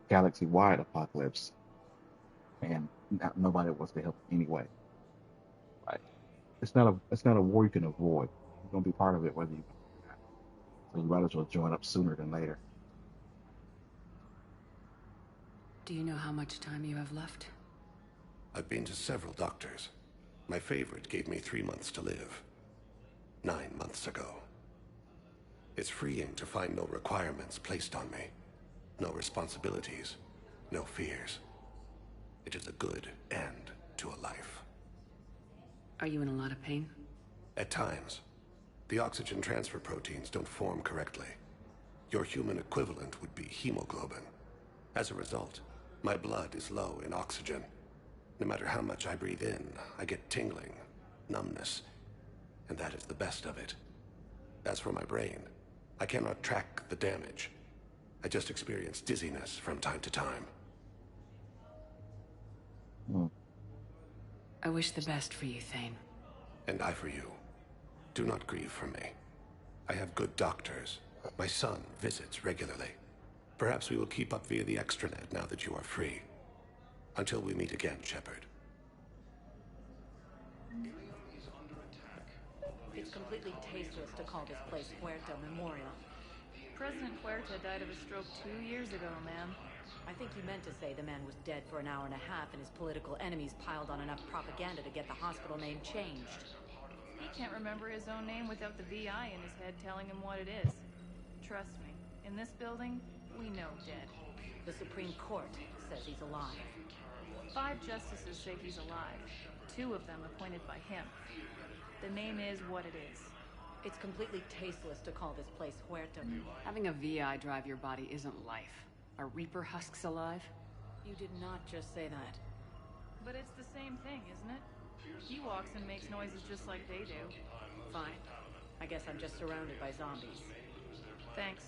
galaxy-wide apocalypse, and nobody wants to help anyway. Like, it's not a war you can avoid. You're gonna be part of it whether you. So you might as well join up sooner than later. Do you know how much time you have left? I've been to several doctors. My favorite gave me 3 months to live. 9 months ago. It's freeing to find no requirements placed on me. No responsibilities. No fears. It is a good end to a life. Are you in a lot of pain? At times. The oxygen transfer proteins don't form correctly. Your human equivalent would be hemoglobin. As a result, my blood is low in oxygen. No matter how much I breathe in, I get tingling, numbness, and that is the best of it. As for my brain, I cannot track the damage. I just experience dizziness from time to time. I wish the best for you, Thane. And I for you. Do not grieve for me. I have good doctors. My son visits regularly. Perhaps we will keep up via the extranet now that you are free. Until we meet again, Shepard. It's completely tasteless to call this place Puerto Memorial. President Huerta died of a stroke 2 years ago, ma'am. I think you meant to say the man was dead for an hour and a half and his political enemies piled on enough propaganda to get the hospital name changed. He can't remember his own name without the VI in his head telling him what it is. Trust me, in this building, we know dead. The Supreme Court says he's alive. 5 justices say he's alive. 2 of them appointed by him. The name is what it is. It's completely tasteless to call this place Huerta. Having a VI drive your body isn't life. Are Reaper husks alive? You did not just say that. But it's the same thing, isn't it? He walks and makes noises just like they do. Fine. I guess I'm just surrounded by zombies. Thanks.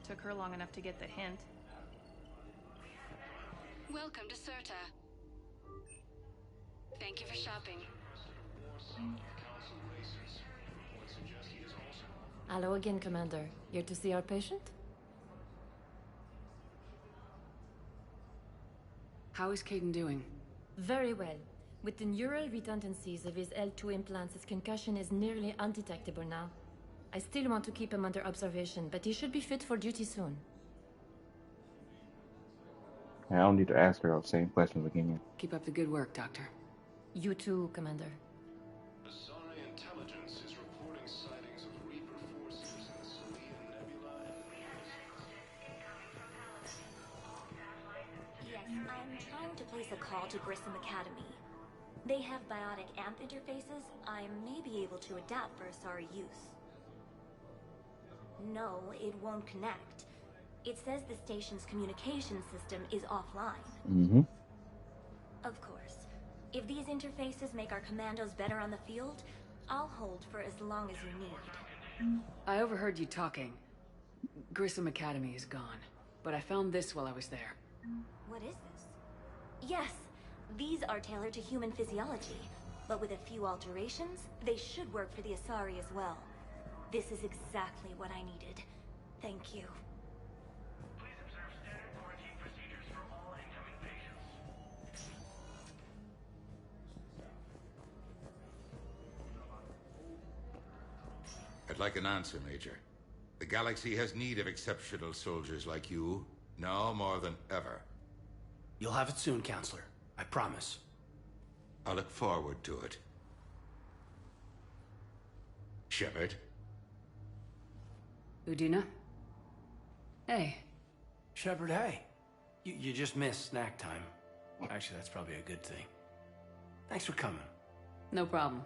Took her long enough to get the hint. Welcome to Serta. Thank you for shopping. Hello again, Commander. Here to see our patient? How is Caden doing? Very well. With the neural redundancies of his L2 implants, his concussion is nearly undetectable now. I still want to keep him under observation, but he should be fit for duty soon. I don't need to ask her the same questions again. Keep up the good work, Doctor. You too, Commander. Asari intelligence is reporting sightings of Reaper forces in the Celine Nebula and Yes, I'm trying to place a call to Grissom Academy. They have biotic amp interfaces I may be able to adapt for Asari use. No, it won't connect. It says the station's communication system is offline. Mm-hmm. Of course. If these interfaces make our commandos better on the field, I'll hold for as long as you need. I overheard you talking. Grissom Academy is gone, but I found this while I was there. What is this? Yes, these are tailored to human physiology, but with a few alterations, they should work for the Asari as well. This is exactly what I needed. Thank you. I'd like an answer, Major. The galaxy has need of exceptional soldiers like you, now more than ever. You'll have it soon, Counselor. I promise. I look forward to it. Shepard? Udina? Hey. Shepard, hey. You just missed snack time. Actually, that's probably a good thing. Thanks for coming. No problem.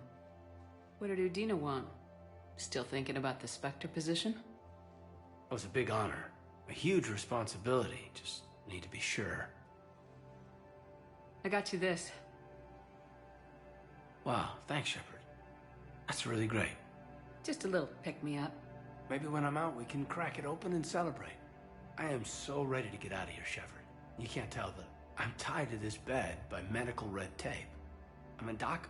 What did Udina want? Still thinking about the Spectre position? It was a big honor. A huge responsibility. Just need to be sure. I got you this. Wow, thanks, Shepard. That's really great. Just a little pick-me-up. Maybe when I'm out, we can crack it open and celebrate. I am so ready to get out of here, Shepard. You can't tell, but I'm tied to this bed by medical red tape. I mean, Doc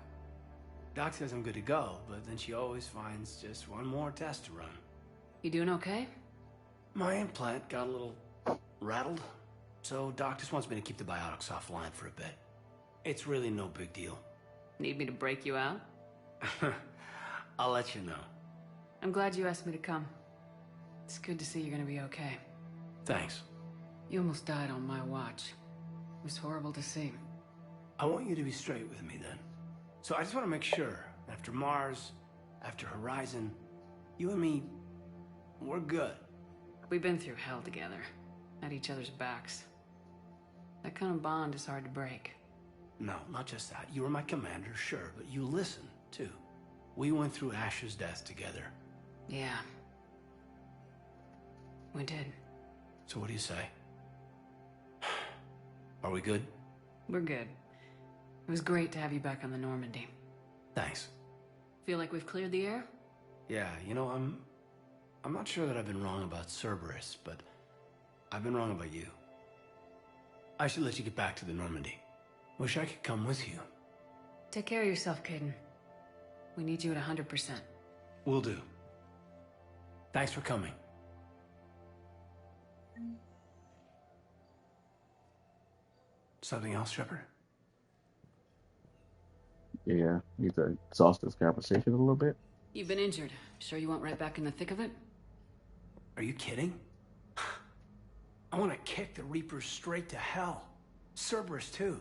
says I'm good to go, but then she always finds just one more test to run. You doing okay? My implant got a little rattled, so Doc just wants me to keep the biotics offline for a bit. It's really no big deal. Need me to break you out? I'll let you know. I'm glad you asked me to come. It's good to see you're gonna be okay. Thanks. You almost died on my watch. It was horrible to see. I want you to be straight with me then. So I just want to make sure, after Mars, after Horizon, you and me, we're good. We've been through hell together, at each other's backs. That kind of bond is hard to break. No, not just that. You were my commander, sure, but you listened, too. We went through Ash's death together. Yeah. We did. So what do you say? Are we good? We're good. It was great to have you back on the Normandy. Thanks. Feel like we've cleared the air? Yeah, you know, I'm not sure that I've been wrong about Cerberus, but I've been wrong about you. I should let you get back to the Normandy. Wish I could come with you. Take care of yourself, Caden. We need you at 100%. Will do. Thanks for coming. Something else, Shepard? Yeah, need to exhaust this conversation a little bit. You've been injured. Sure you want right back in the thick of it? Are you kidding? I want to kick the Reapers straight to hell. Cerberus, too.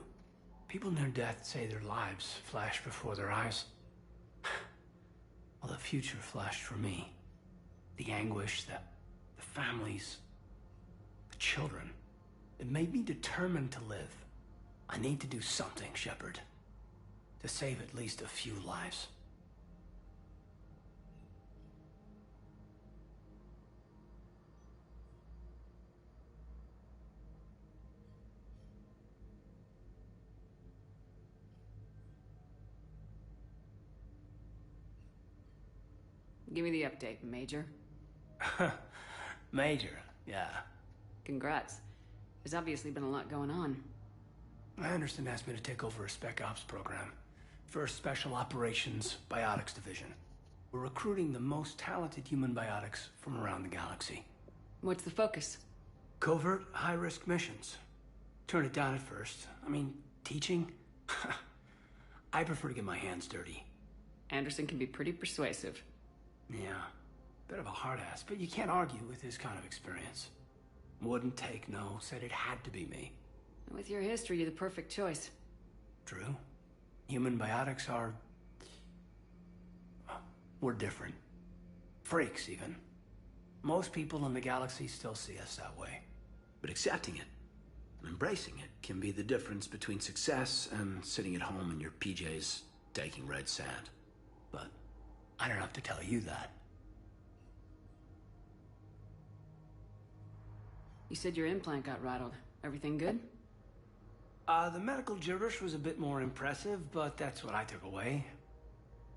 People near death say their lives flash before their eyes. Well, the future flashed for me. The anguish, the families, the children. It made me determined to live. I need to do something, Shepard. To save at least a few lives. Give me the update, Major. Major, yeah. Congrats. There's obviously been a lot going on. Anderson asked me to take over a Spec Ops program. First Special Operations Biotics Division. We're recruiting the most talented human biotics from around the galaxy. What's the focus? Covert, high-risk missions. Turn it down at first. I mean, teaching? I prefer to get my hands dirty. Anderson can be pretty persuasive. Yeah, bit of a hard ass, but you can't argue with his kind of experience. Wouldn't take no, said it had to be me. With your history, you're the perfect choice. True. Human biotics are... we're different. Freaks, even. Most people in the galaxy still see us that way. But accepting it, and embracing it, can be the difference between success and sitting at home in your PJs, taking red sand. But I don't have to tell you that. You said your implant got rattled. Everything good? The medical gibberish was a bit more impressive, but that's what I took away.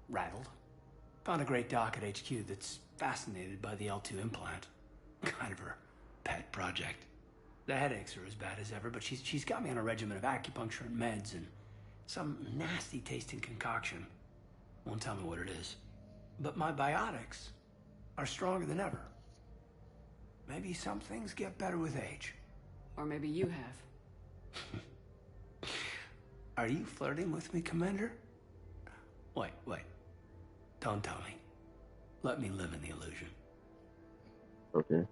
Rattled. Found a great doc at HQ that's fascinated by the L2 implant. Kind of her pet project. The headaches are as bad as ever, but she's got me on a regimen of acupuncture and meds and some nasty tasting concoction. Won't tell me what it is. But my biotics are stronger than ever. Maybe some things get better with age. Or maybe you have. Are you flirting with me, Commander? Wait. Don't tell me. Let me live in the illusion. Okay.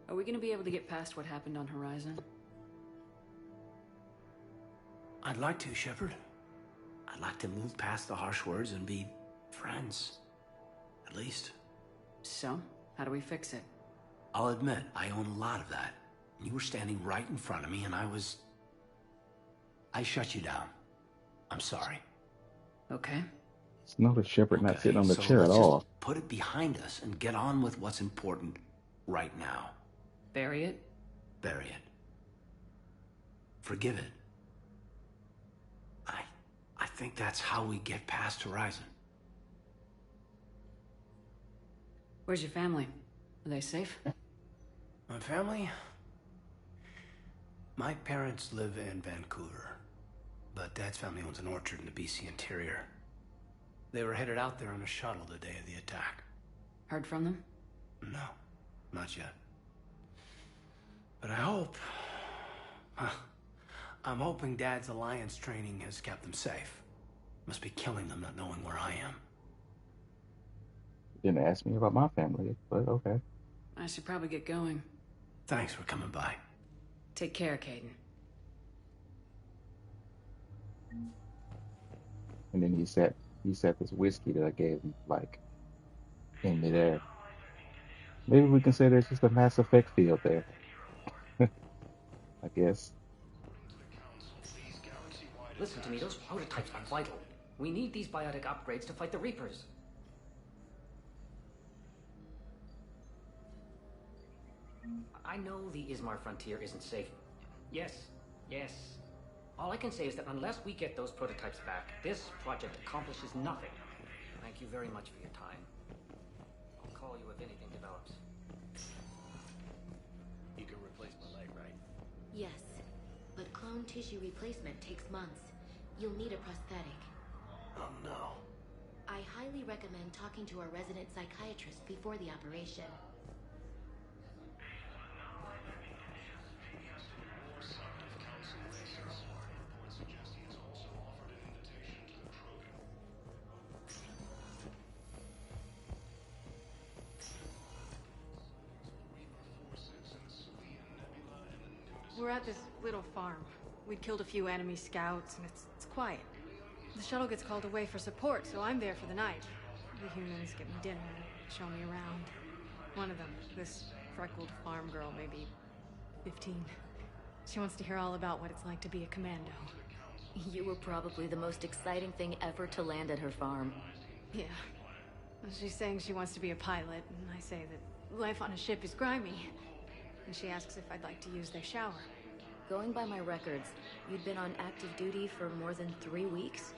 Are we gonna be able to get past what happened on Horizon? I'd like to, Shepard. I'd like to move past the harsh words and be friends. At least. So, how do we fix it? I'll admit, I own a lot of that. You were standing right in front of me and I shut you down. I'm sorry. Okay. It's notice Shepard not sitting on the so chair at let's just all. put it behind us and get on with what's important right now. Bury it? Bury it. Forgive it. I think that's how we get past Horizon. Where's your family? Are they safe? My family? My parents live in Vancouver, but Dad's family owns an orchard in the BC interior. They were headed out there on a shuttle the day of the attack. Heard from them? No, not yet. But I hope... I'm hoping Dad's Alliance training has kept them safe. Must be killing them not knowing where I am. Didn't ask me about my family, but okay. I should probably get going. Thanks for coming by. Take care, Caden. And then he set this whiskey that I gave him, like, in midair. Maybe we can say there's just a Mass Effect field there. I guess. Listen to me, those prototypes are vital. We need these biotic upgrades to fight the Reapers. I know the Ismar frontier isn't safe. Yes. All I can say is that unless we get those prototypes back, this project accomplishes nothing. Thank you very much for your time. I'll call you if anything develops. You can replace my leg, right? Yes, but clone tissue replacement takes months. You'll need a prosthetic. Oh no. I highly recommend talking to our resident psychiatrist before the operation. we're at this little farm. We'd killed a few enemy scouts, and it's quiet. The shuttle gets called away for support, so I'm there for the night. The humans get me dinner, show me around. One of them, this freckled farm girl, maybe 15. She wants to hear all about what it's like to be a commando. You were probably the most exciting thing ever to land at her farm. Yeah. She's saying she wants to be a pilot, and I say that life on a ship is grimy. And she asks if I'd like to use their shower. Going by my records, you'd been on active duty for more than 3 weeks.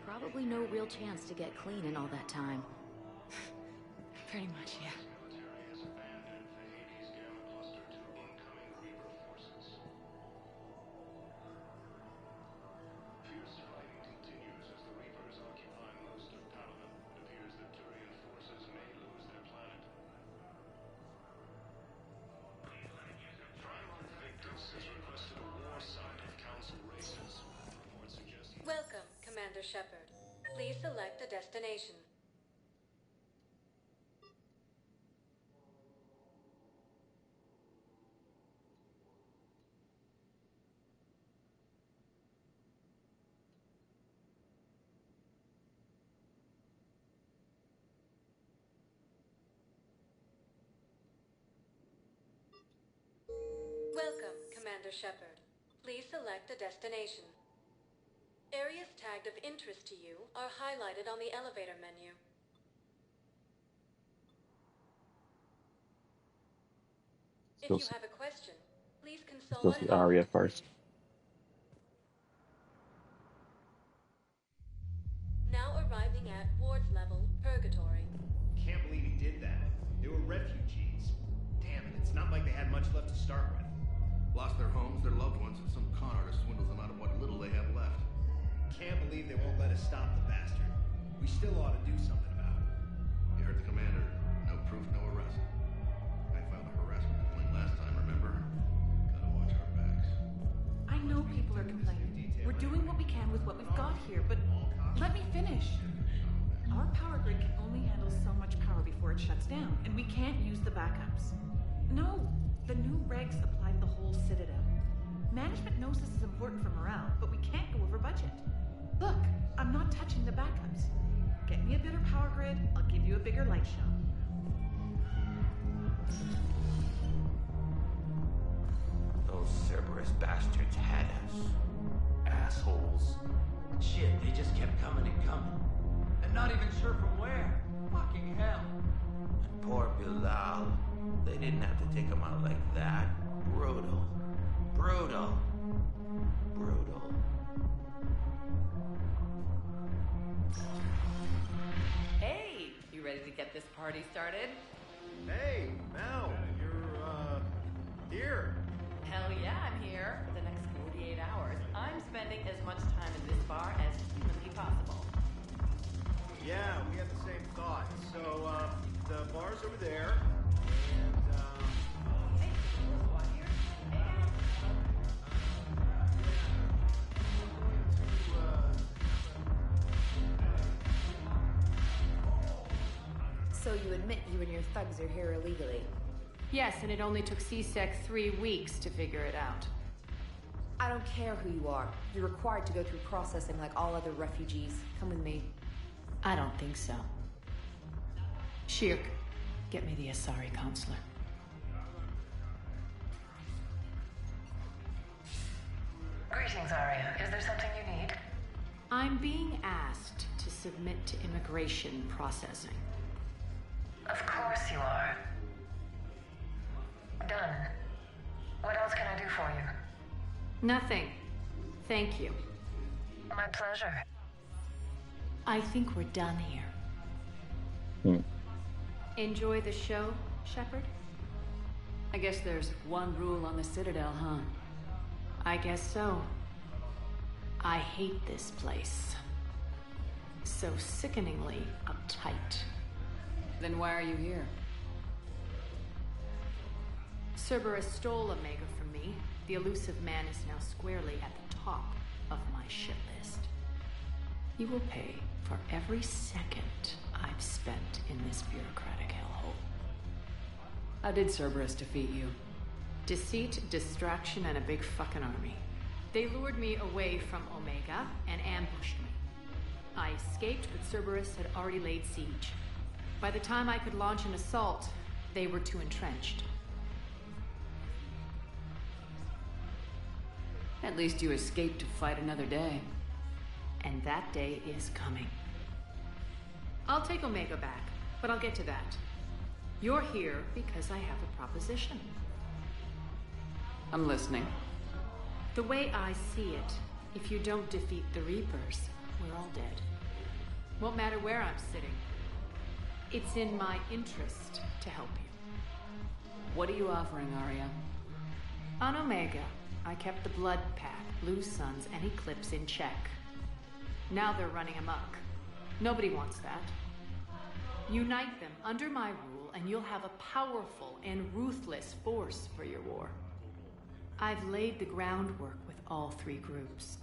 Probably no real chance to get clean in all that time. Pretty much, yeah. Welcome, Commander Shepard. Please select a destination. Welcome, Commander Shepard. Please select a destination. Areas tagged of interest to you are highlighted on the elevator menu. If you have a question, please consult Let's go see Aria first. Now arriving at Ward's level, Purgatory. Can't believe he did that. They were refugees. Damn it, it's not like they had much left to start with. Lost their homes, their loved ones, and some con artist swindles them out of what little they have left. Can't believe they won't let us stop the bastard. We still ought to do something about it. You heard the commander. No proof, no arrest. I filed a harassment complaint last time, remember? Gotta watch our backs. I know people are complaining. We're doing what we can with what we've got here, but let me finish. Our power grid can only handle so much power before it shuts down, and we can't use the backups. No, the new regs apply to the whole Citadel. Management knows this is important for morale, but we can't go over budget. Look, I'm not touching the backups. Get me a better power grid, I'll give you a bigger light show. Those Cerberus bastards had us. Assholes. Shit, they just kept coming and coming. And not even sure from where. Fucking hell. And poor Bilal. They didn't have to take him out like that. Brutal. Brutal. Brutal. Hey, you ready to get this party started? Hey, Mel, you're, here. Hell yeah, I'm here. For the next 48 hours, I'm spending as much time in this bar as humanly possible. Yeah, we had the same thought. So, the bar's over there, and, So you admit you and your thugs are here illegally? Yes, and it only took CSEC 3 weeks to figure it out. I don't care who you are. You're required to go through processing like all other refugees. Come with me. I don't think so. Shirk, get me the Asari counselor. Greetings, Aria. Is there something you need? I'm being asked to submit to immigration processing. Of course you are. Done. What else can I do for you? Nothing. Thank you. My pleasure. I think we're done here. Enjoy the show, Shepard? I guess there's one rule on the Citadel, huh? I guess so. I hate this place. So sickeningly uptight. Then why are you here? Cerberus stole Omega from me. The elusive man is now squarely at the top of my shit list. You will pay for every second I've spent in this bureaucratic hellhole. How did Cerberus defeat you? Deceit, distraction, and a big fucking army. They lured me away from Omega and ambushed me. I escaped, but Cerberus had already laid siege. By the time I could launch an assault, they were too entrenched. At least you escaped to fight another day. And that day is coming. I'll take Omega back, but I'll get to that. You're here because I have a proposition. I'm listening. The way I see it, if you don't defeat the Reapers, we're all dead. Won't matter where I'm sitting. It's in my interest to help you. What are you offering, Arya? On Omega, I kept the Blood Pack, Blue Suns, and Eclipse in check. Now they're running amok. Nobody wants that. Unite them under my rule, and you'll have a powerful and ruthless force for your war. I've laid the groundwork with all three groups.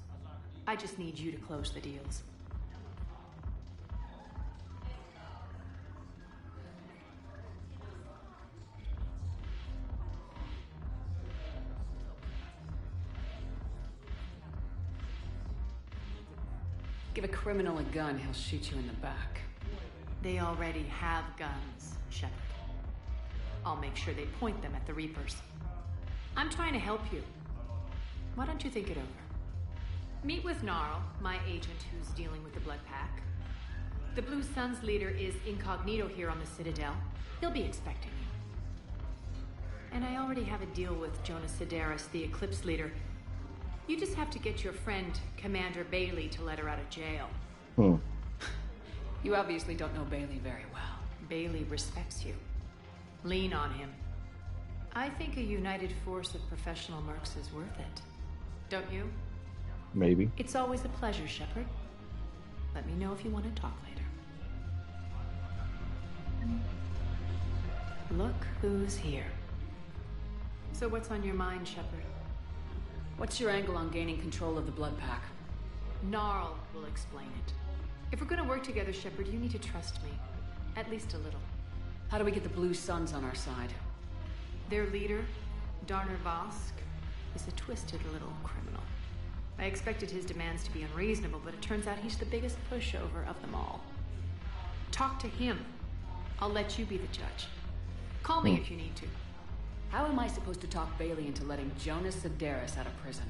I just need you to close the deals. Give a criminal a gun, he'll shoot you in the back. They already have guns, Shepard. I'll make sure they point them at the Reapers. I'm trying to help you. Why don't you think it over? Meet with Gnarl, my agent who's dealing with the Blood Pack. The Blue Suns leader is incognito here on the Citadel. He'll be expecting you. And I already have a deal with Jonas Sidaris, the Eclipse leader. You just have to get your friend, Commander Bailey, to let her out of jail. You obviously don't know Bailey very well. Bailey respects you. Lean on him. I think a united force of professional mercs is worth it. Don't you? Maybe. It's always a pleasure, Shepard. Let me know if you want to talk later. Look who's here. So what's on your mind, Shepard? What's your angle on gaining control of the Blood Pack? Gnarl will explain it. If we're gonna work together, Shepard, you need to trust me. At least a little. How do we get the Blue Suns on our side? Their leader, Darner Vosk, is a twisted little criminal. I expected his demands to be unreasonable, but it turns out he's the biggest pushover of them all. Talk to him. I'll let you be the judge. Call me if you need to. How am I supposed to talk Bailey into letting Jonas Sidaris out of prison?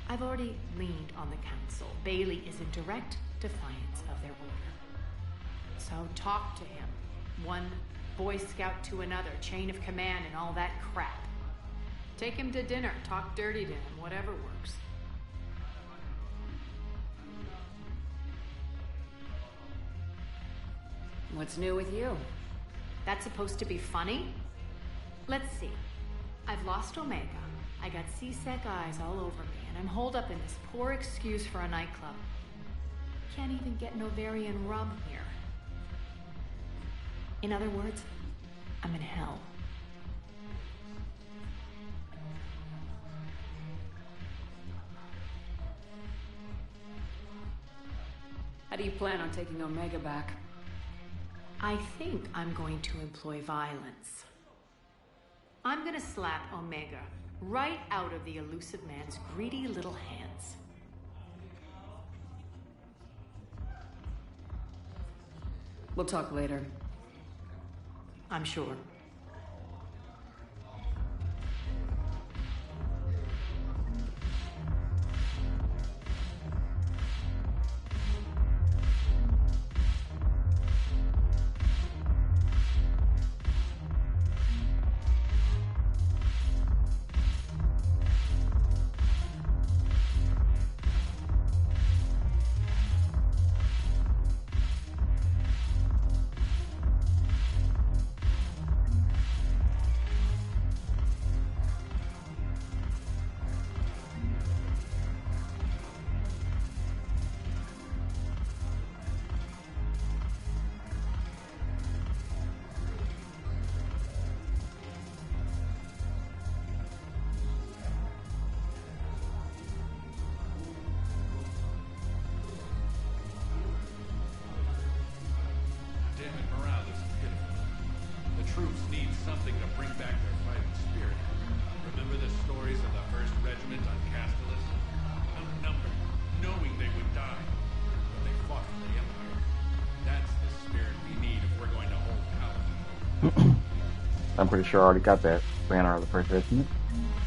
I've already leaned on the council. Bailey is in direct defiance of their order. So talk to him. One Boy Scout to another, chain of command and all that crap. Take him to dinner, talk dirty to him, whatever works. What's new with you? That's supposed to be funny? Let's see. I've lost Omega. I got C-Sec eyes all over me, and I'm holed up in this poor excuse for a nightclub. Can't even get Novarian rum here. In other words, I'm in hell. How do you plan on taking Omega back? I think I'm going to employ violence. I'm gonna slap Omega right out of the elusive man's greedy little hands. We'll talk later. I'm sure. Troops need something to bring back their fighting spirit. Remember I'm pretty sure I already got that banner of the first regiment.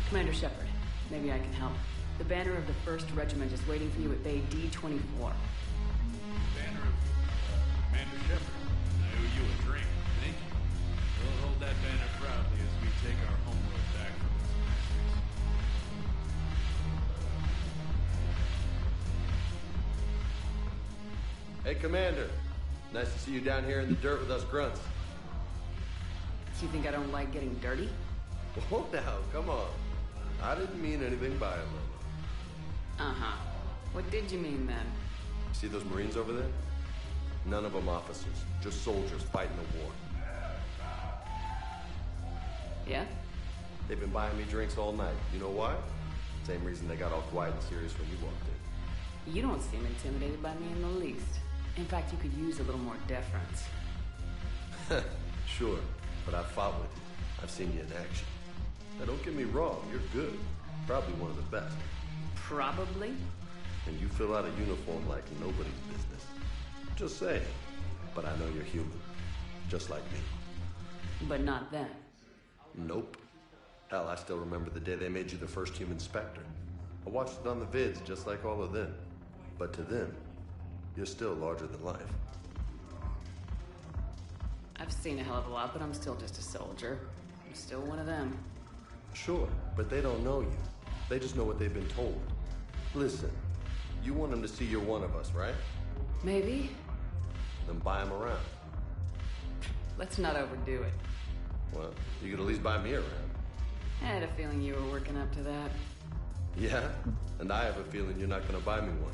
Commander Shepard, maybe I can help. The banner of the 1st Regiment is waiting for you at Bay D-24. Banner of Commander Shepard. I owe you a drink. Thank you. We'll hold that banner proudly as we take our homeworld back from its masters. Hey, Commander. Nice to see you down here in the dirt with us grunts. Do you think I don't like getting dirty? Oh, now, come on. I didn't mean anything by it, Lola. Uh-huh. What did you mean, then? See those Marines over there? None of them officers, just soldiers fighting a war. Yeah? They've been buying me drinks all night. You know why? Same reason they got all quiet and serious when you walked in. You don't seem intimidated by me in the least. In fact, you could use a little more deference. Sure, but I've fought with you. I've seen you in action. Now, don't get me wrong, you're good. Probably one of the best. Probably? And you fill out a uniform like nobody's business. Just saying. But I know you're human. Just like me. But not then. Nope. Hell, I still remember the day they made you the first human Spectre. I watched it on the vids just like all of them. But to them, you're still larger than life. I've seen a hell of a lot, but I'm still just a soldier. I'm still one of them. Sure, but they don't know you. They just know what they've been told. Listen, you want them to see you're one of us, right? Maybe. Then buy them around. Let's not overdo it. Well, you could at least buy me around. I had a feeling you were working up to that. Yeah? And I have a feeling you're not gonna buy me one.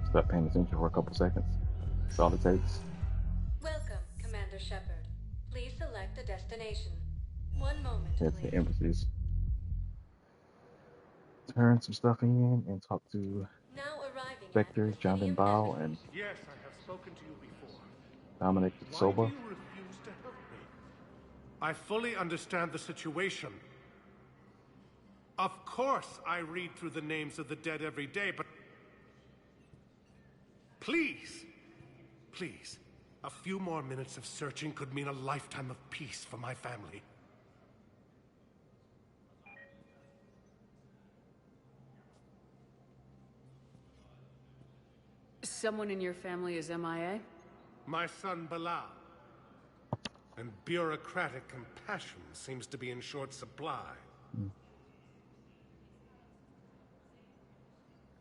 Stop paying attention for a couple seconds. That's all it takes. Welcome, Commander Shepard. Please select a destination. One moment, Head to please. the embassies. Turn some stuff in and talk to Now arriving Spectre, Jonathan Bao, and Yes, I have spoken to you before. Dominic Soba. Why do you refuse to help me? I fully understand the situation. Of course, I read through the names of the dead every day, but please, please, a few more minutes of searching could mean a lifetime of peace for my family. Someone in your family is MIA? My son Bilal. And bureaucratic compassion seems to be in short supply.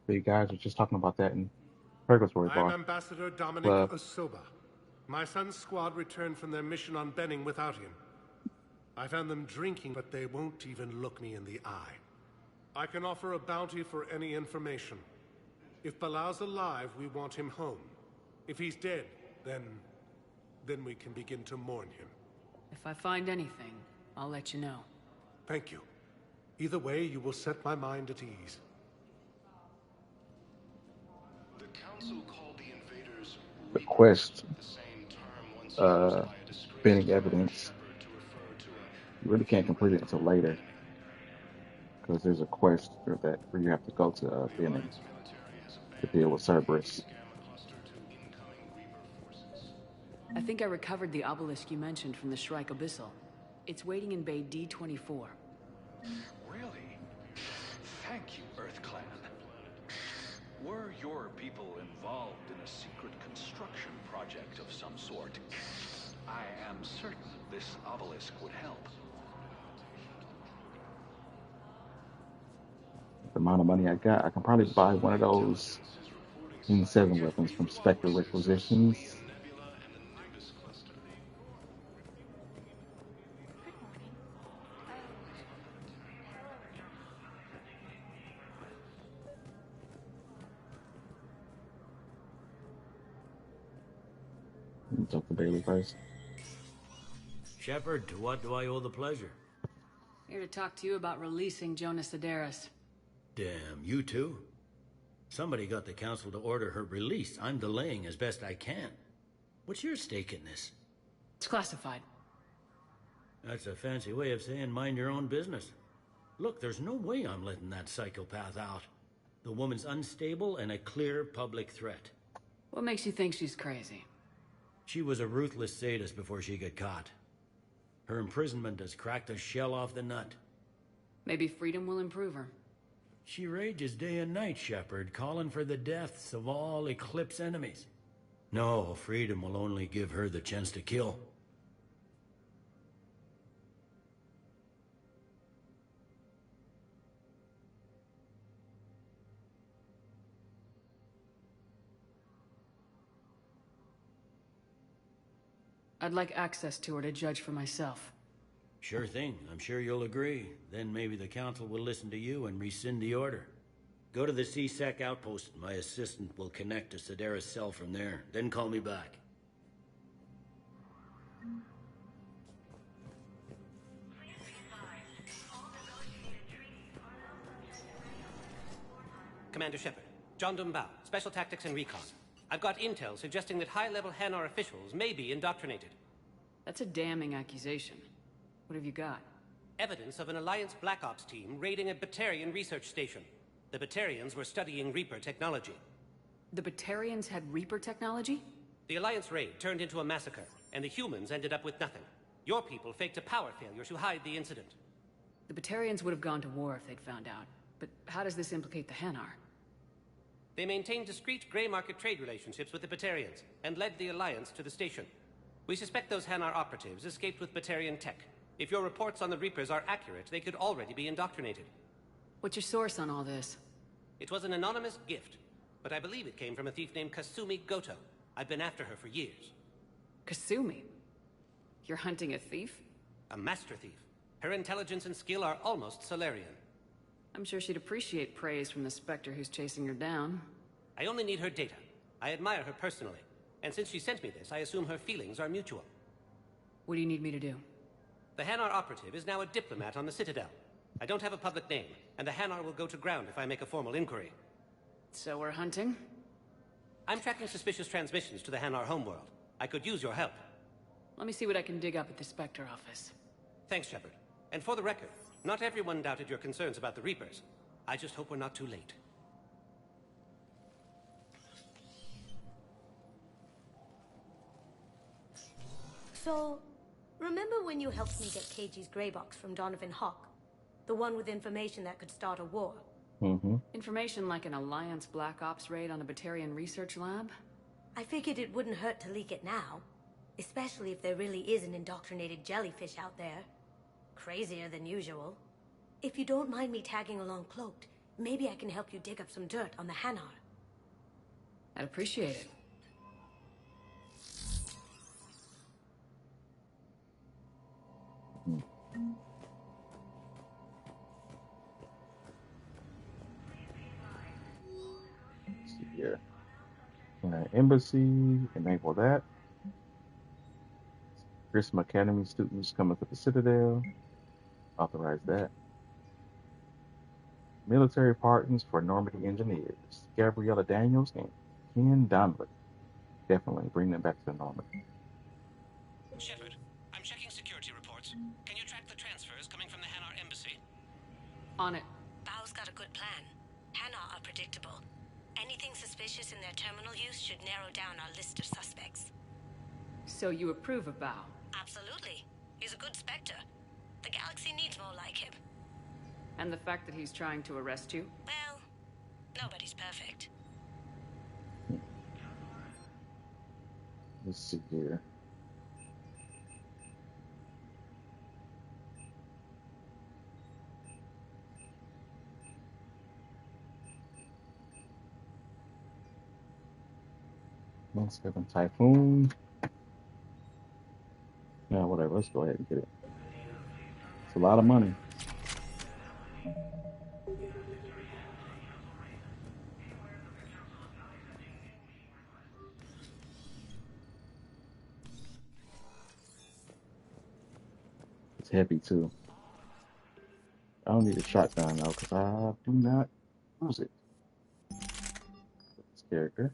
The guys were just talking about that in Purgatory I am Bar. Ambassador Dominic Club. Osoba. My son's squad returned from their mission on Benning without him. I found them drinking, but they won't even look me in the eye. I can offer a bounty for any information. If Bilal's alive, we want him home. If he's dead, then we can begin to mourn him. If I find anything, I'll let you know. Thank you. Either way, you will set my mind at ease. The council called the invaders Request Benning evidence. You really can't complete it until later, because there's a quest for that where you have to go to Benning to deal with Cerberus. I think I recovered the obelisk you mentioned from the Shrike Abyssal. It's waiting in Bay D-24. Really? Thank you, Earth Clan. Were your people involved in a secret construction project of some sort, I am certain this obelisk would help. The amount of money I got, I can probably buy one of those and 7 weapons from Spectre requisitions. Talk to Bailey first. Shepard, to what do I owe the pleasure? Here to talk to you about releasing Jonas Sederis. Damn, you too? Somebody got the council to order her release. I'm delaying as best I can. What's your stake in this? It's classified. That's a fancy way of saying mind your own business. Look, there's no way I'm letting that psychopath out. The woman's unstable and a clear public threat. What makes you think she's crazy? She was a ruthless sadist before she got caught. Her imprisonment has cracked the shell off the nut. Maybe freedom will improve her. She rages day and night, Shepard, calling for the deaths of all Eclipse enemies. No, freedom will only give her the chance to kill. I'd like access to her to judge for myself. Sure thing. I'm sure you'll agree. Then maybe the council will listen to you and rescind the order. Go to the C-Sec outpost. My assistant will connect to Sederis' cell from there. Then call me back. Commander Shepard, John Dumbao, Special Tactics and Recon. I've got intel suggesting that high-level Hanar officials may be indoctrinated. That's a damning accusation. What have you got? Evidence of an Alliance Black Ops team raiding a Batarian research station. The Batarians were studying Reaper technology. The Batarians had Reaper technology? The Alliance raid turned into a massacre, and the humans ended up with nothing. Your people faked a power failure to hide the incident. The Batarians would have gone to war if they'd found out. But how does this implicate the Hanar? They maintained discreet gray market trade relationships with the Batarians, and led the Alliance to the station. We suspect those Hanar operatives escaped with Batarian tech. If your reports on the Reapers are accurate, they could already be indoctrinated. What's your source on all this? It was an anonymous gift, but I believe it came from a thief named Kasumi Goto. I've been after her for years. Kasumi? You're hunting a thief? A master thief. Her intelligence and skill are almost Solarian. I'm sure she'd appreciate praise from the Spectre who's chasing her down. I only need her data. I admire her personally. And since she sent me this, I assume her feelings are mutual. What do you need me to do? The Hanar operative is now a diplomat on the Citadel. I don't have a public name, and the Hanar will go to ground if I make a formal inquiry. So we're hunting? I'm tracking suspicious transmissions to the Hanar homeworld. I could use your help. Let me see what I can dig up at the Spectre office. Thanks, Shepard. And for the record, not everyone doubted your concerns about the Reapers. I just hope we're not too late. So, remember when you helped me get KG's grey box from Donovan Hawk? The one with information that could start a war? Mm-hmm. Information like an Alliance Black Ops raid on a Batarian research lab? I figured it wouldn't hurt to leak it now. Especially if there really is an indoctrinated jellyfish out there. Crazier than usual. If you don't mind me tagging along cloaked, maybe I can help you dig up some dirt on the Hanar. I'd appreciate it. Let's see here. Embassy, enable that. Grissom Academy students coming to the Citadel. Authorize that. Military pardons for Normandy engineers. Gabriella Daniels and Ken Donnelly. Definitely bring them back to Normandy. Shepard, I'm checking security reports. Can you track the transfers coming from the Hanar embassy? On it. Bao's got a good plan. Hanar are predictable. Anything suspicious in their terminal use should narrow down our list of suspects. So you approve of Bao? Absolutely. He's a good Spectre. The galaxy needs more like him. And the fact that he's trying to arrest you? Well, nobody's perfect. Let's see here. 7 Typhoon. Yeah, whatever. Let's go ahead and get it. It's a lot of money. It's heavy too. I don't need a shotgun though, because I do not use it. This character.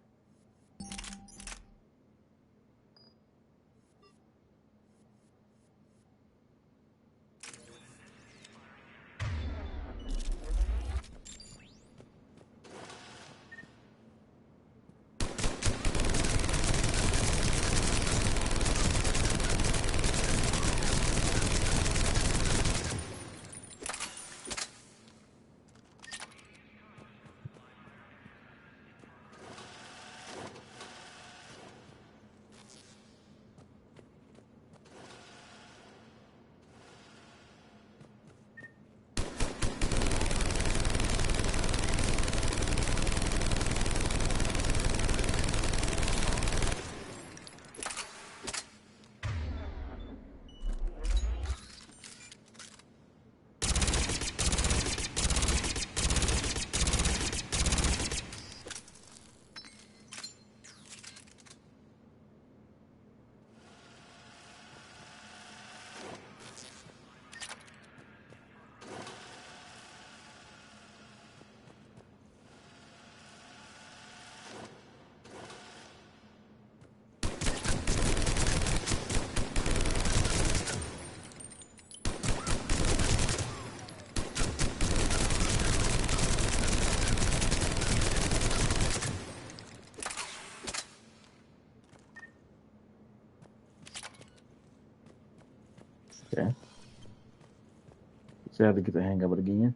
Okay. So I have to get the hang of it again.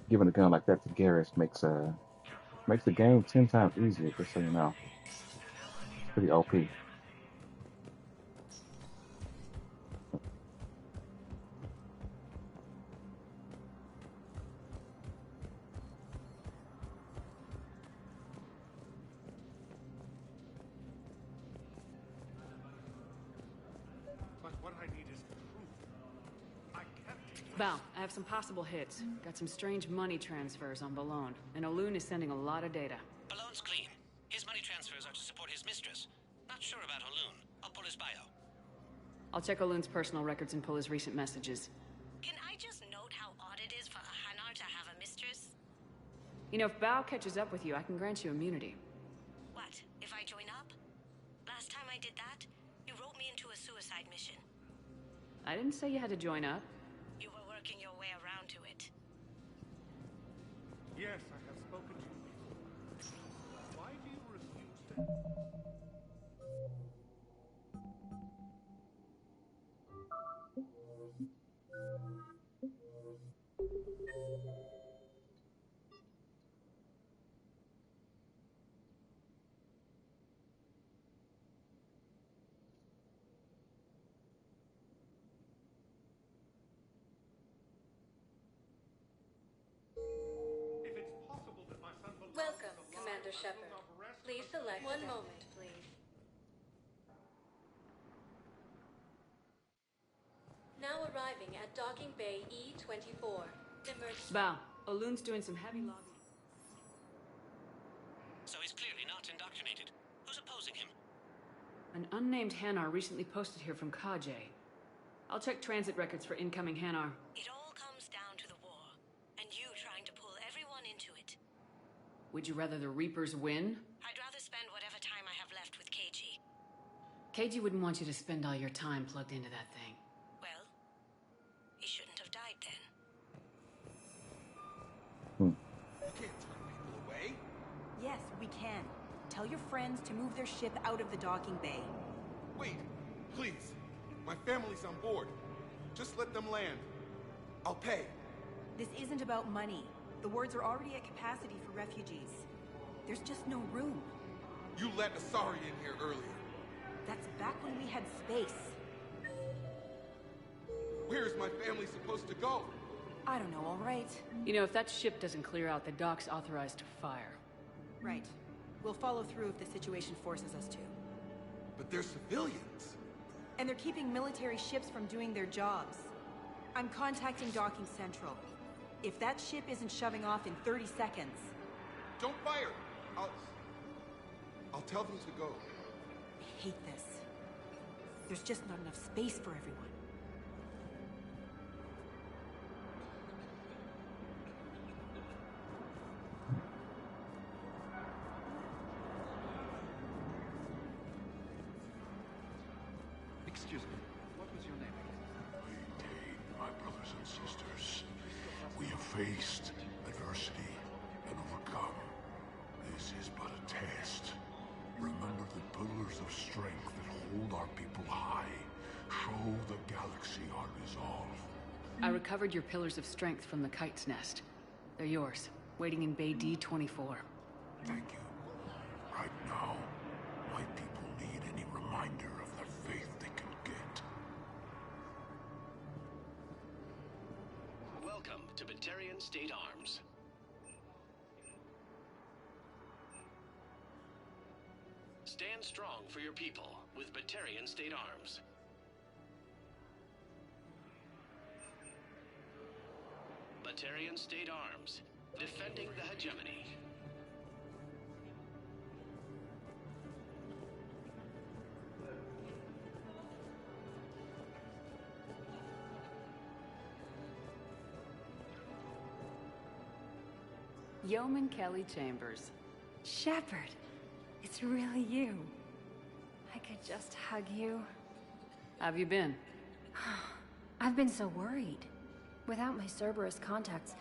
Giving a gun like that to Garrus makes the game 10 times easier, just so you know. It's pretty OP. Val, I have some possible hits. Got some strange money transfers on Balone, and Olun is sending a lot of data. Balone's clean. His money transfers are to support his mistress. Not sure about Olun. I'll pull his bio. I'll check Olun's personal records and pull his recent messages. Can I just note how odd it is for a Hanar to have a mistress? You know, if Bao catches up with you, I can grant you immunity. What, if I join up? Last time I did that, you wrote me into a suicide mission. I didn't say you had to join up. You were working your way around to it. Yes, I have spoken to you before. Why do you refuse to... Welcome, Commander Shepard. Please select one moment, please. Now arriving at Docking Bay E-24. Bao, Olun's doing some heavy logging. So he's clearly not indoctrinated. Who's opposing him? An unnamed Hanar recently posted here from Kajay. I'll check transit records for incoming Hanar. It all comes down to the war, and you trying to pull everyone into it. Would you rather the Reapers win? I'd rather spend whatever time I have left with KG. KG wouldn't want you to spend all your time plugged into that thing. Well, he shouldn't have died then. You can't turn people away. Yes, we can. Tell your friends to move their ship out of the docking bay. Wait, please. My family's on board. Just let them land. I'll pay. This isn't about money. The wards are already at capacity for refugees. There's just no room. You let Asari in here earlier. That's back when we had space. Where is my family supposed to go? I don't know, all right? You know, if that ship doesn't clear out, the dock's authorized to fire. Right. We'll follow through if the situation forces us to. But they're civilians. And they're keeping military ships from doing their jobs. I'm contacting Docking Central. If that ship isn't shoving off in 30 seconds... Don't fire! I'll tell them to go. I hate this. There's just not enough space for everyone. Excuse me, what was your name? Maintain, my brothers and sisters. We have faced adversity and overcome. This is but a test. Remember the pillars of strength that hold our people high. Show the galaxy our resolve. I recovered your pillars of strength from the kite's nest. They're yours, waiting in Bay D-24. Thank you. Right now, my people need any reminder of the faith they can get. Welcome to Batarian State Arms. Stand strong for your people with Batarian State Arms. Batarian State Arms, defending the hegemony. Yeoman Kelly Chambers. Shepard, it's really you. I could just hug you. How've you been? I've been so worried. Without my Cerberus contacts,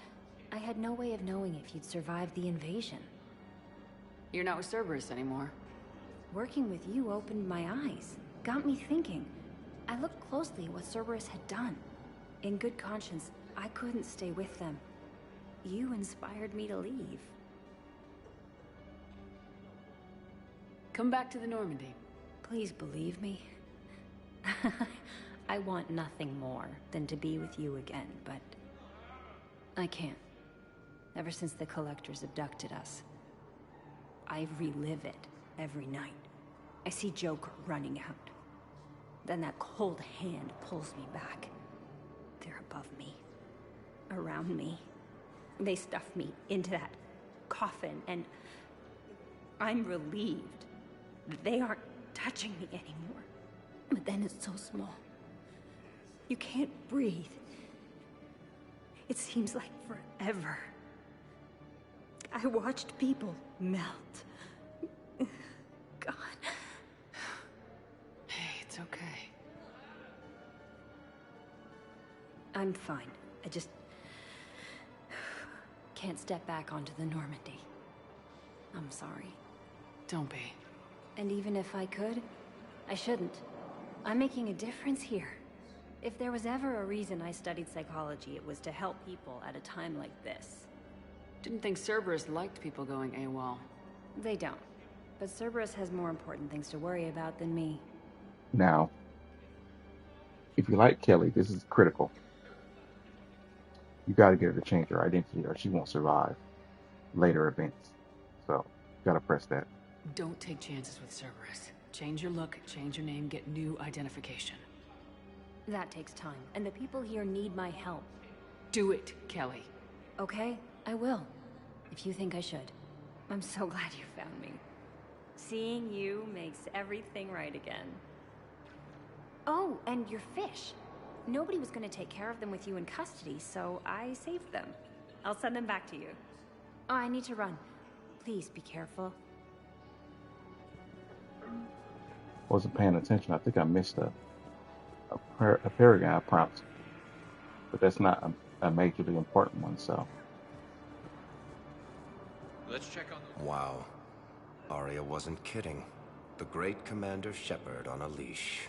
I had no way of knowing if you'd survived the invasion. You're not with Cerberus anymore. Working with you opened my eyes, got me thinking. I looked closely at what Cerberus had done. In good conscience, I couldn't stay with them. You inspired me to leave. Come back to the Normandy. Please believe me. I want nothing more than to be with you again, but I can't. Ever since the Collectors abducted us, I relive it every night. I see Joker running out. Then that cold hand pulls me back. They're above me, around me. They stuff me into that coffin, and I'm relieved that they aren't touching me anymore. But then it's so small. You can't breathe. It seems like forever. I watched people melt. God. Hey, it's okay. I'm fine. I just can't step back onto the Normandy. I'm sorry. Don't be. And even if I could, I shouldn't. I'm making a difference here. If there was ever a reason I studied psychology, it was to help people at a time like this. Didn't think Cerberus liked people going AWOL. They don't. But Cerberus has more important things to worry about than me. Now, if you like Kelly, this is critical. You gotta get her to change her identity or she won't survive later events. So, gotta press that. Don't take chances with Cerberus. Change your look, change your name, get new identification. That takes time, and the people here need my help. Do it, Kelly. Okay, I will. If you think I should. I'm so glad you found me. Seeing you makes everything right again. Oh, and your fish. Nobody was going to take care of them with you in custody, so I saved them. I'll send them back to you. Oh, I need to run. Please be careful. Wasn't paying attention. I think I missed a Paragon prompt, but that's not a majorly important one. So Let's check on the... Wow. Arya wasn't kidding. The great Commander Shepard on a leash.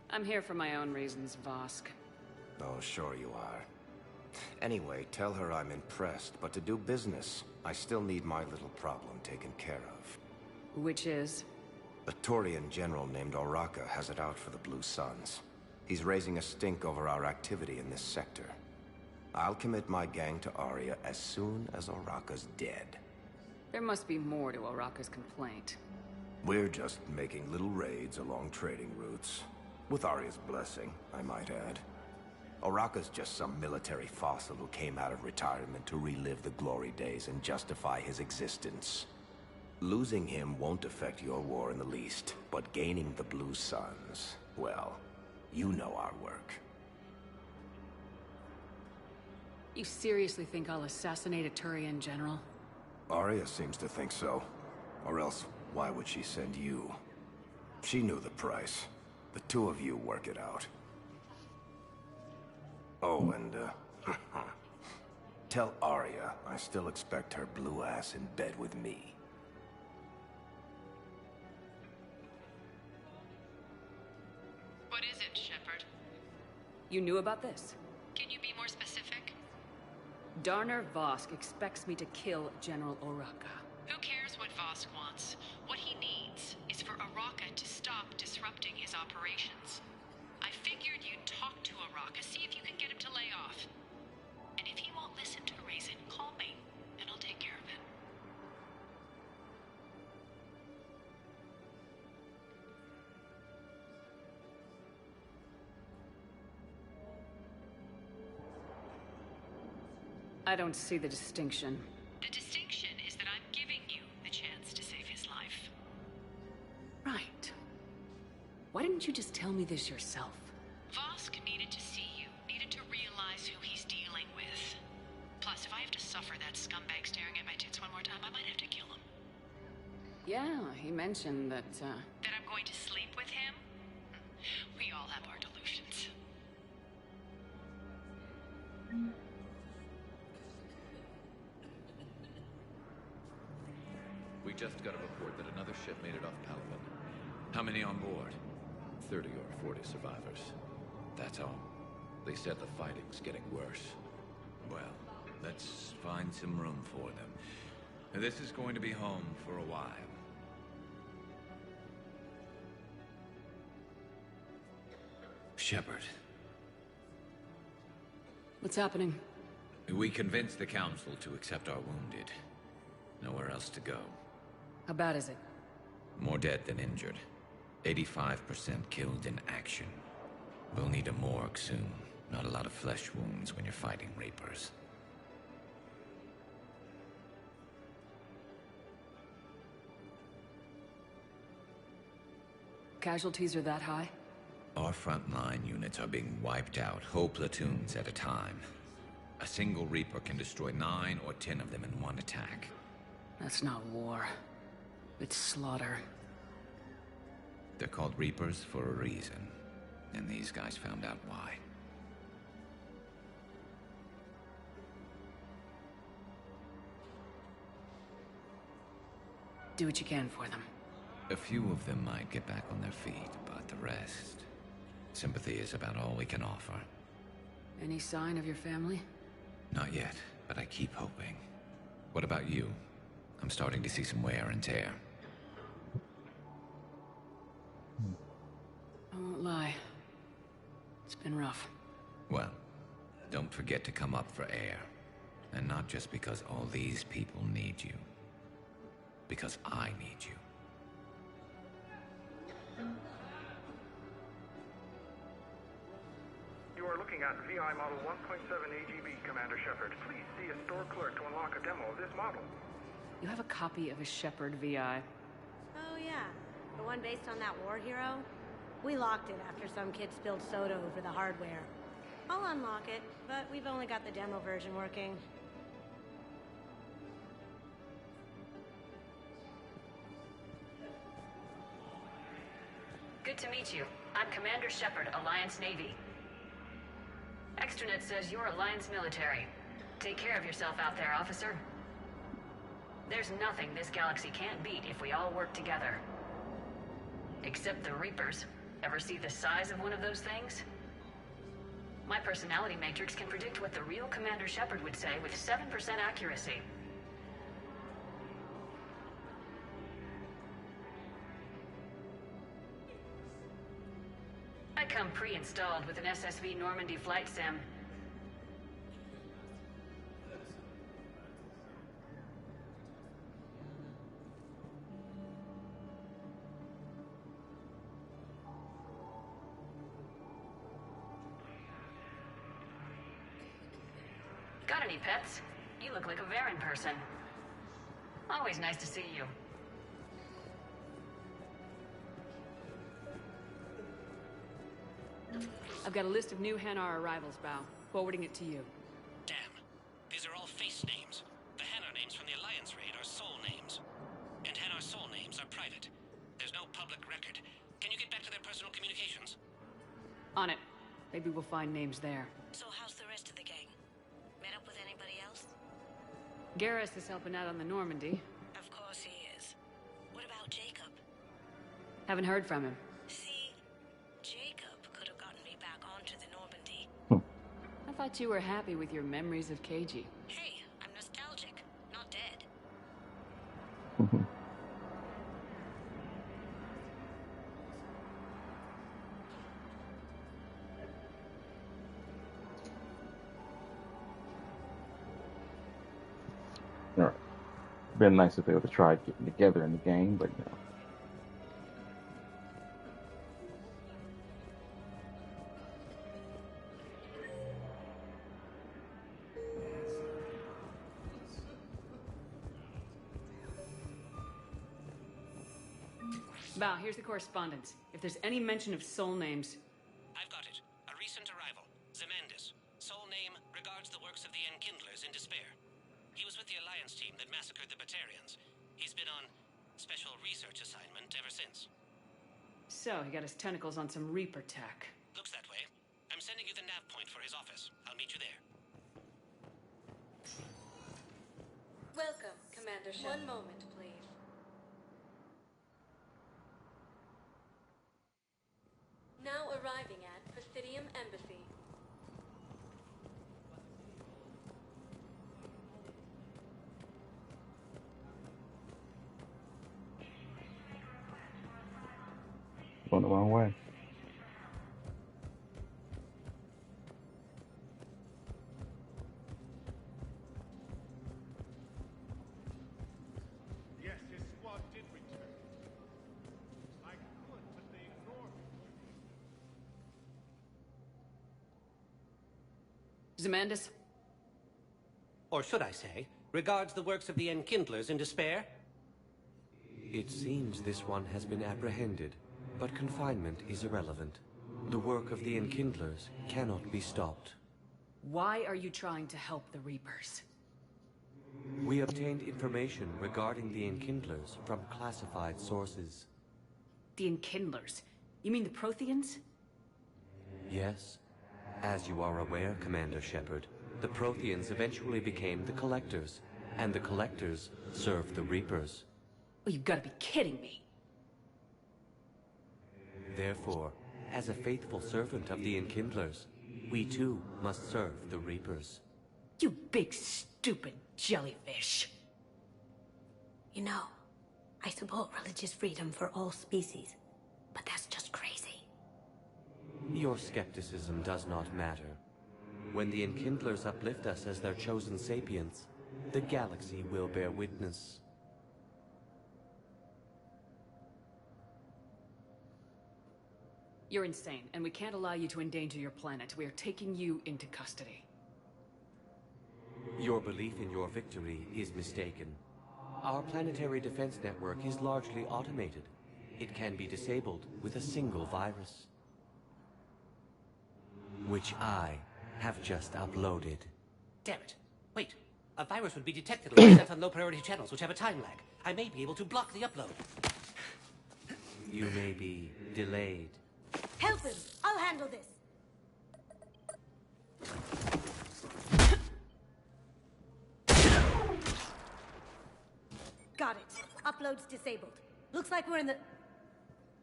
I'm here for my own reasons, Vosk. Oh, sure you are. Anyway, tell her I'm impressed, but to do business, I still need my little problem taken care of. Which is? A Turian general named Oraka has it out for the Blue Suns. He's raising a stink over our activity in this sector. I'll commit my gang to Arya as soon as Oraka's dead. There must be more to Oraka's complaint. We're just making little raids along trading routes. With Arya's blessing, I might add. Oraka's just some military fossil who came out of retirement to relive the glory days and justify his existence. Losing him won't affect your war in the least, but gaining the Blue Suns, well, you know our work. You seriously think I'll assassinate a Turian general? Arya seems to think so. Or else, why would she send you? She knew the price. The two of you work it out. Oh, and, tell Arya I still expect her blue ass in bed with me. What is it, Shepard? You knew about this? Can you be more specific? Darner Vosk expects me to kill General Oraka. Who cares what Vosk wants? What he needs is for Oraka to stop disrupting his operations. I figured you'd talk to Oraka, see if you can get him to lay off. And if he won't listen to reason, call me, and I'll take care of it. I don't see the distinction. The distinction is that I'm giving you the chance to save his life. Right. Why didn't you just tell me this yourself? Vosk needed to see you, needed to realize who he's dealing with. Plus, if I have to suffer that scumbag staring at my tits one more time, I might have to kill him. Yeah, he mentioned that, That I'm going to sleep with him? We all have our delusions. We just got a report that another ship made it off Palaven. How many on board? 30 or 40 survivors. That's all. They said the fighting's getting worse. Well, let's find some room for them. This is going to be home for a while. Shepard. What's happening? We convinced the Council to accept our wounded. Nowhere else to go. How bad is it? More dead than injured. 85% killed in action. We'll need a morgue soon. Not a lot of flesh wounds when you're fighting Reapers. Casualties are that high? Our frontline units are being wiped out, whole platoons at a time. A single Reaper can destroy 9 or 10 of them in one attack. That's not war. It's slaughter. They're called Reapers for a reason. And these guys found out why. Do what you can for them. A few of them might get back on their feet, but the rest... Sympathy is about all we can offer. Any sign of your family? Not yet, but I keep hoping. What about you? I'm starting to see some wear and tear. I won't lie. It's been rough. Well, don't forget to come up for air. And not just because all these people need you. Because I need you. You are looking at VI Model 1.7 AGB, Commander Shepard. Please see a store clerk to unlock a demo of this model. You have a copy of a Shepard VI. Oh yeah, the one based on that war hero? We locked it after some kid spilled soda over the hardware. I'll unlock it, but we've only got the demo version working. Good to meet you. I'm Commander Shepard, Alliance Navy. Extranet says you're Alliance military. Take care of yourself out there, officer. There's nothing this galaxy can't beat if we all work together. Except the Reapers. Ever see the size of one of those things? My personality matrix can predict what the real Commander Shepard would say with 7% accuracy. I come pre-installed with an SSV Normandy flight sim. Got any pets? You look like a Varen person. Always nice to see you. I've got a list of new Hanar arrivals, Bao. Forwarding it to you. Damn. These are all face names. The Hanar names from the Alliance raid are soul names. And Hanar soul names are private. There's no public record. Can you get back to their personal communications? On it. Maybe we'll find names there. So how's the rest of the gang? Met up with anybody else? Garrus is helping out on the Normandy. Of course he is. What about Jacob? Haven't heard from him. See, Jacob could have gotten me back onto the Normandy. I thought you were happy with your memories of KG. Hey, I'm nostalgic, not dead. Alright. Been nice if they would have tried getting together in the game, but no. Bao, here's the correspondence. If there's any mention of soul names... I've got it. A recent arrival. Zemandis. Soul name regards the works of the Enkindlers in despair. He was with the Alliance team that massacred the Batarians. He's been on special research assignment ever since. So, he got his tentacles on some Reaper tech. Looks that way. I'm sending you the nav point for his office. I'll meet you there. Welcome, Commander Shepard. One moment, please. Now arriving at Presidium Embassy. Going the wrong way. Yes, his squad did return. I could, but they ignored me. Zemandis? Or should I say, regards the works of the Enkindlers in despair? It seems this one has been apprehended, but confinement is irrelevant. The work of the Enkindlers cannot be stopped. Why are you trying to help the Reapers? We obtained information regarding the Enkindlers from classified sources. The Enkindlers? You mean the Protheans? Yes. As you are aware, Commander Shepard, the Protheans eventually became the Collectors, and the Collectors served the Reapers. Oh, you've got to be kidding me. Therefore, as a faithful servant of the Enkindlers, we too must serve the Reapers. You big stupid jellyfish. You know, I support religious freedom for all species, but that's just crazy. Your skepticism does not matter. When the Enkindlers uplift us as their chosen sapients, the galaxy will bear witness. You're insane, and we can't allow you to endanger your planet. We are taking you into custody. Your belief in your victory is mistaken. Our planetary defense network is largely automated. It can be disabled with a single virus, which I have just uploaded. Damn it. Wait. A virus would be detected when sent on low-priority channels, which have a time lag. I may be able to block the upload. You may be delayed. Help him! I'll handle this! Got it. Upload's disabled. Looks like we're in the...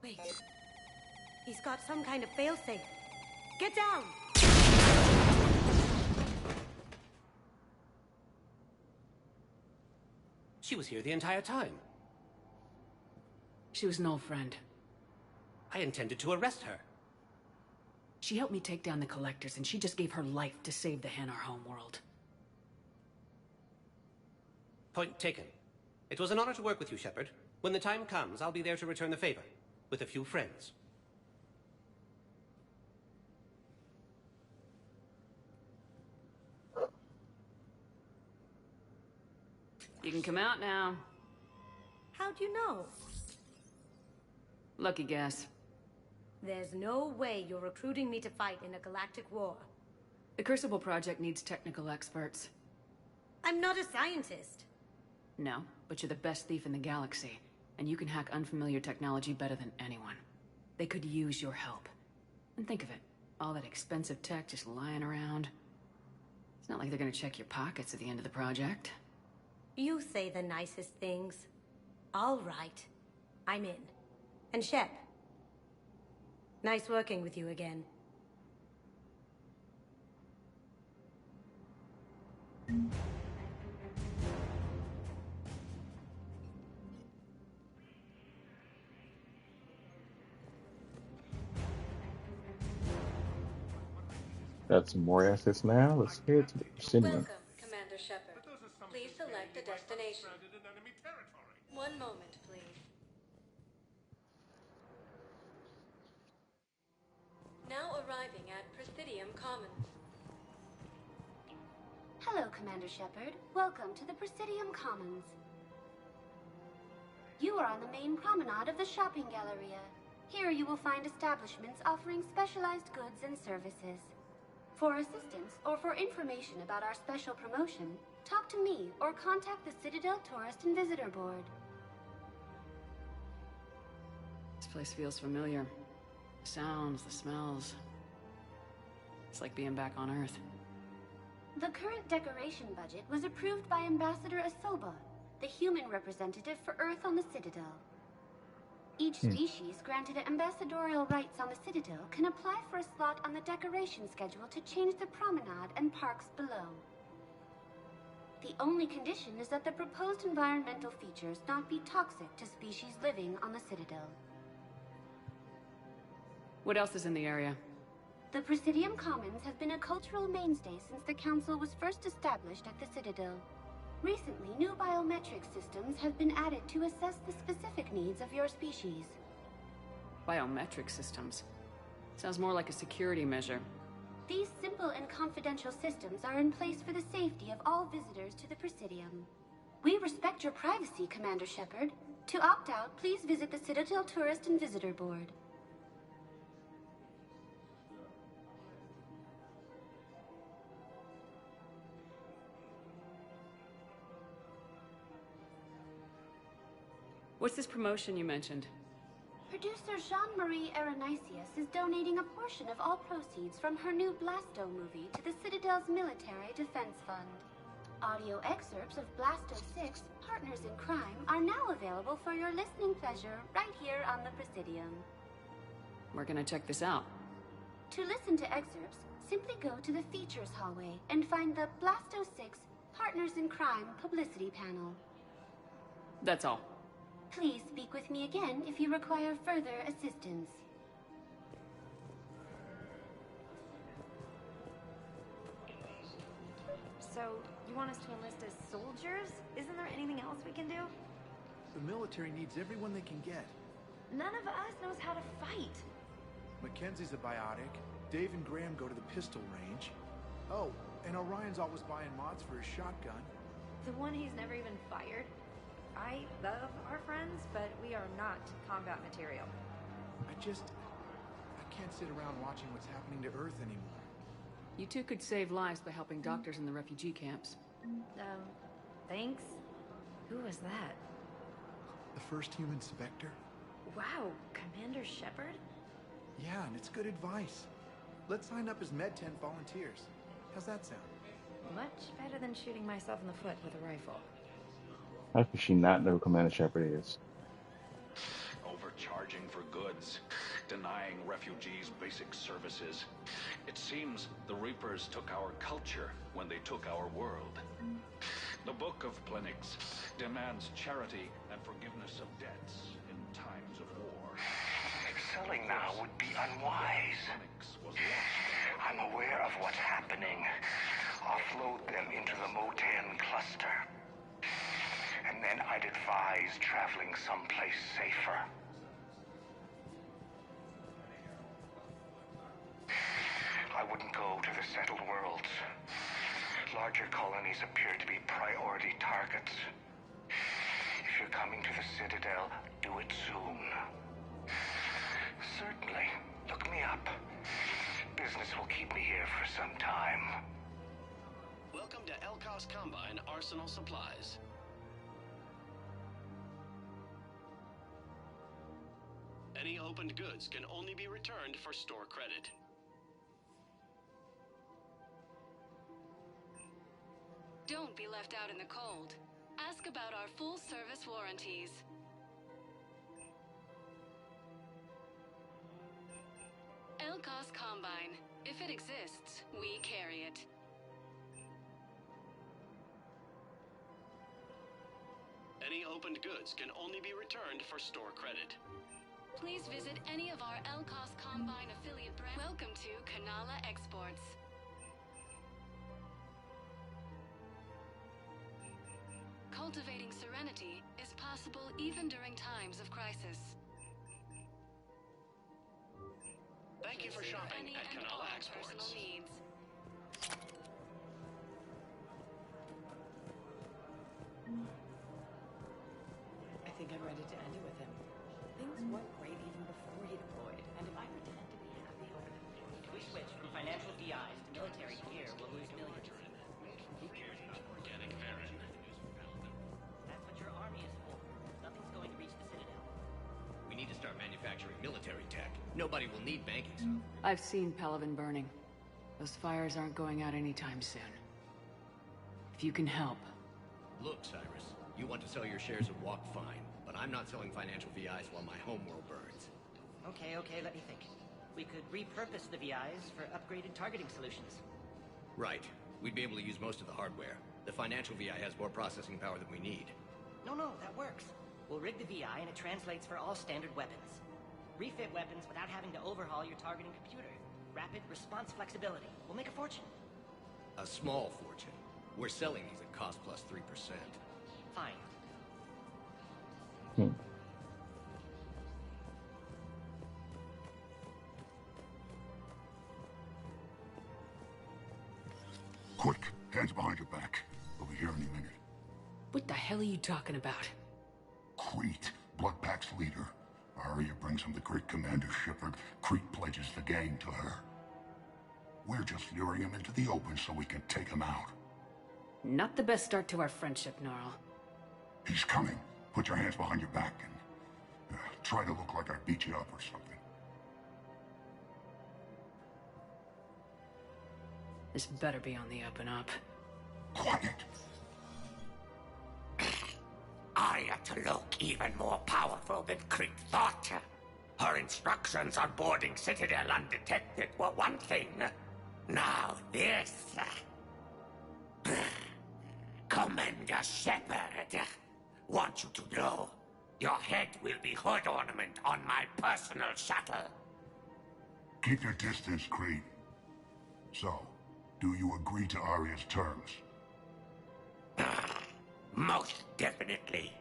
Wait. He's got some kind of failsafe. Get down! She was here the entire time. She was an old friend. I intended to arrest her. She helped me take down the Collectors, and she just gave her life to save the Hanar homeworld. Point taken. It was an honor to work with you, Shepard. When the time comes, I'll be there to return the favor. With a few friends. You can come out now. How'd you know? Lucky guess. There's no way you're recruiting me to fight in a galactic war. The Crucible Project needs technical experts. I'm not a scientist. No, but you're the best thief in the galaxy, and you can hack unfamiliar technology better than anyone. They could use your help. And think of it, all that expensive tech just lying around. It's not like they're gonna check your pockets at the end of the project. You say the nicest things. All right. I'm in. And Shep. Nice working with you again. Got some more assets now. Let's head to the Presidium. Welcome, Commander Shepard. Please select a destination. 1 moment, please. Now arriving at Presidium Commons. Hello, Commander Shepard. Welcome to the Presidium Commons. You are on the main promenade of the shopping galleria. Here you will find establishments offering specialized goods and services. For assistance or for information about our special promotion, talk to me or contact the Citadel Tourist and Visitor Board. This place feels familiar. The sounds, the smells. It's like being back on Earth. The current decoration budget was approved by Ambassador Asoba, the human representative for Earth on the Citadel. Each species granted ambassadorial rights on the Citadel can apply for a slot on the decoration schedule to change the promenade and parks below. The only condition is that the proposed environmental features not be toxic to species living on the Citadel. What else is in the area? The Presidium Commons have been a cultural mainstay since the Council was first established at the Citadel. Recently, new biometric systems have been added to assess the specific needs of your species. Biometric systems. Sounds more like a security measure. These simple and confidential systems are in place for the safety of all visitors to the Presidium. We respect your privacy, Commander Shepard. To opt out, please visit the Citadel Tourist and Visitor Board. What's this promotion you mentioned? Producer Jean-Marie Aronisius is donating a portion of all proceeds from her new Blasto movie to the Citadel's Military Defense Fund. Audio excerpts of Blasto 6, Partners in Crime, are now available for your listening pleasure right here on the Presidium. We're gonna check this out. To listen to excerpts, simply go to the Features hallway and find the Blasto 6, Partners in Crime publicity panel. That's all. Please speak with me again if you require further assistance. So, you want us to enlist as soldiers? Isn't there anything else we can do? The military needs everyone they can get. None of us knows how to fight. Mackenzie's a biotic. Dave and Graham go to the pistol range. Oh, and Orion's always buying mods for his shotgun. The one he's never even fired? I love our friends, but we are not combat material. I can't sit around watching what's happening to Earth anymore. You two could save lives by helping doctors in the refugee camps. Thanks? Who was that? The first human Spectre? Wow, Commander Shepard? Yeah, and it's good advice. Let's sign up as Med-10 volunteers. How's that sound? Much better than shooting myself in the foot with a rifle. How could she not know who Commander Shepard is? Overcharging for goods, denying refugees basic services. It seems the Reapers took our culture when they took our world. The Book of Plenix demands charity and forgiveness of debts in times of war. Selling now would be unwise. I'm aware of what's happening. Offload them into the Motan cluster. And then I'd advise traveling someplace safer. I wouldn't go to the settled worlds. Larger colonies appear to be priority targets. If you're coming to the Citadel, do it soon. Certainly. Look me up. Business will keep me here for some time. Welcome to Elkos Combine Arsenal Supplies. Any opened goods can only be returned for store credit. Don't be left out in the cold. Ask about our full-service warranties. Elkos Combine. If it exists, we carry it. Any opened goods can only be returned for store credit. Please visit any of our Elkos Combine affiliate brands. Welcome to Kanala Exports. Cultivating serenity is possible even during times of crisis. Thank you for shopping Any at and Kanala all Exports. personal needs. I think I'm ready to end it with him. Things weren't great even before he deployed, and if I pretend to be happy over the thing... If we switch from financial VIs to military gear, we'll lose millions. Who cares about organic Varen? That's what your army is for. Nothing's going to reach the Citadel. We need to start manufacturing military tech. Nobody will need banking software. I've seen Palaven burning. Those fires aren't going out anytime soon. If you can help. Look, Cyrus, you want to sell your shares of Walk fine, but I'm not selling financial VIs while my homeworld burns. Okay, let me think. We could repurpose the VIs for upgraded targeting solutions. Right. We'd be able to use most of the hardware. The financial VI has more processing power than we need. No, that works. We'll rig the VI and it translates for all standard weapons. Refit weapons without having to overhaul your targeting computer. Rapid response flexibility. We'll make a fortune. A small fortune. We're selling these at cost plus 3%. Fine. Quick, hands behind your back. We'll be here any minute. What the hell are you talking about? Crete, Bloodpack's leader. Arya brings him the great Commander Shepard. Crete pledges the gang to her. We're just luring him into the open so we can take him out. Not the best start to our friendship, Gnarl. He's coming. Put your hands behind your back and try to look like I beat you up or something. This better be on the up and up. Quiet. Arya to look even more powerful than Crete thought. Her instructions on boarding Citadel undetected were one thing. Now this. Commander Shepard, want you to know, your head will be hood ornament on my personal shuttle. Keep your distance, Crete. So, do you agree to Arya's terms? Most definitely.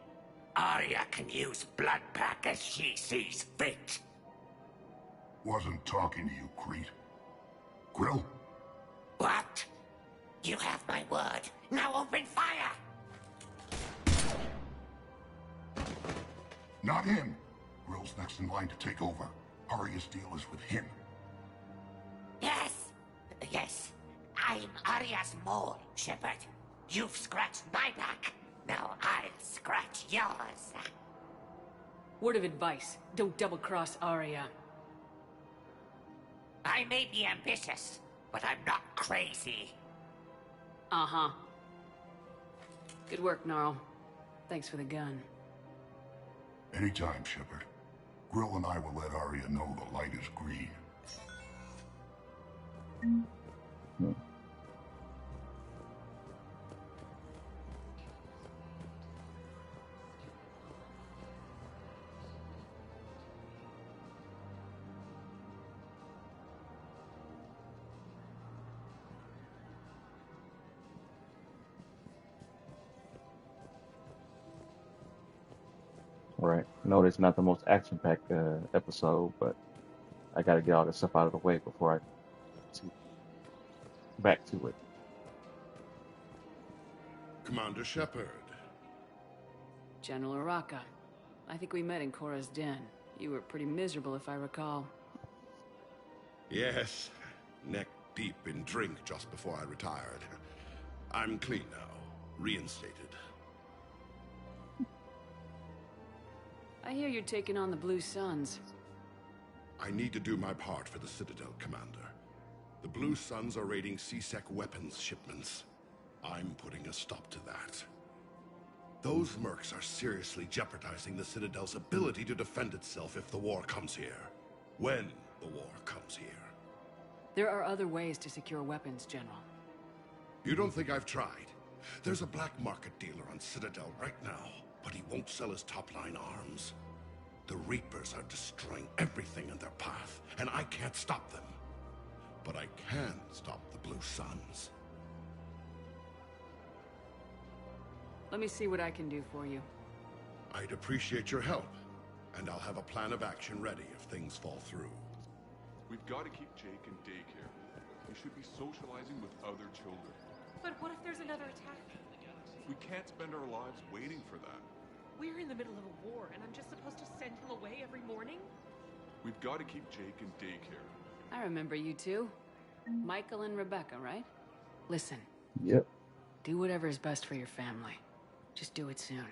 Arya can use Bloodpack as she sees fit. Wasn't talking to you, Crete. Grill? What? You have my word. Now open fire! Not him. Grill's next in line to take over. Arya's deal is with him. Yes. I'm Arya's mole, Shepard. You've scratched my back. Now I'll scratch yours. Word of advice, don't double-cross Arya. I may be ambitious, but I'm not crazy. Uh-huh. Good work, Gnarl. Thanks for the gun. Anytime, Shepard. Grill and I will let Arya know the light is green. Right. No, it's not the most action-packed episode, but I gotta get all this stuff out of the way before I back to it. Commander Shepard. General Araka. I think we met in Korra's den. You were pretty miserable, if I recall. Yes, neck deep in drink just before I retired. I'm clean now, reinstated. I hear you're taking on the Blue Suns. I need to do my part for the Citadel, Commander. The Blue Suns are raiding C-Sec weapons shipments. I'm putting a stop to that. Those mercs are seriously jeopardizing the Citadel's ability to defend itself if the war comes here. When the war comes here. There are other ways to secure weapons, General. You don't think I've tried? There's a black market dealer on Citadel right now, but he won't sell his top-line arms. The Reapers are destroying everything in their path, and I can't stop them. But I can stop the Blue Suns. Let me see what I can do for you. I'd appreciate your help, and I'll have a plan of action ready if things fall through. We've got to keep Jake in daycare. He should be socializing with other children. But what if there's another attack? We can't spend our lives waiting for that. We're in the middle of a war, and I'm just supposed to send him away every morning? We've got to keep Jake in daycare. I remember you two. Michael and Rebecca, right? Listen. Yep. Do whatever is best for your family. Just do it soon.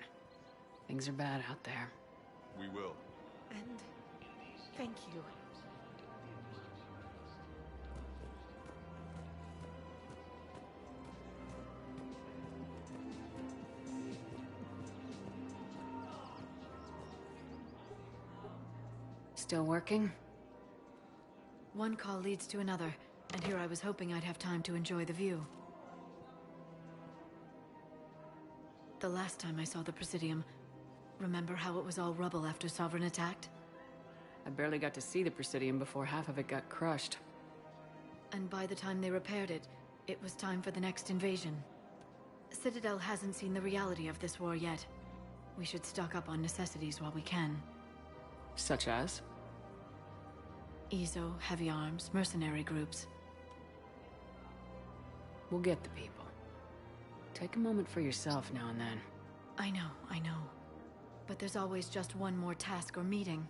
Things are bad out there. We will. And thank you. Still working? One call leads to another, and here I was hoping I'd have time to enjoy the view. The last time I saw the Presidium, remember how it was all rubble after Sovereign attacked? I barely got to see the Presidium before half of it got crushed. And by the time they repaired it, it was time for the next invasion. Citadel hasn't seen the reality of this war yet. We should stock up on necessities while we can. Such as? Ezo, heavy arms, mercenary groups. We'll get the people. Take a moment for yourself now and then. I know. But there's always just one more task or meeting.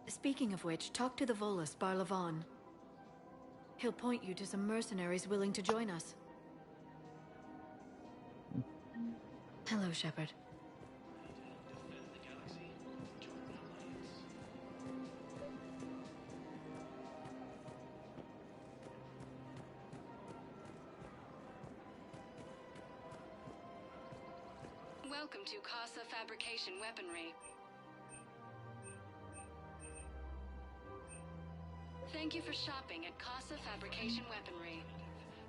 Speaking of which, talk to the Volus, Barlavon. He'll point you to some mercenaries willing to join us. Hello, Shepard. Welcome to Casa Fabrication Weaponry. Thank you for shopping at Casa Fabrication Weaponry.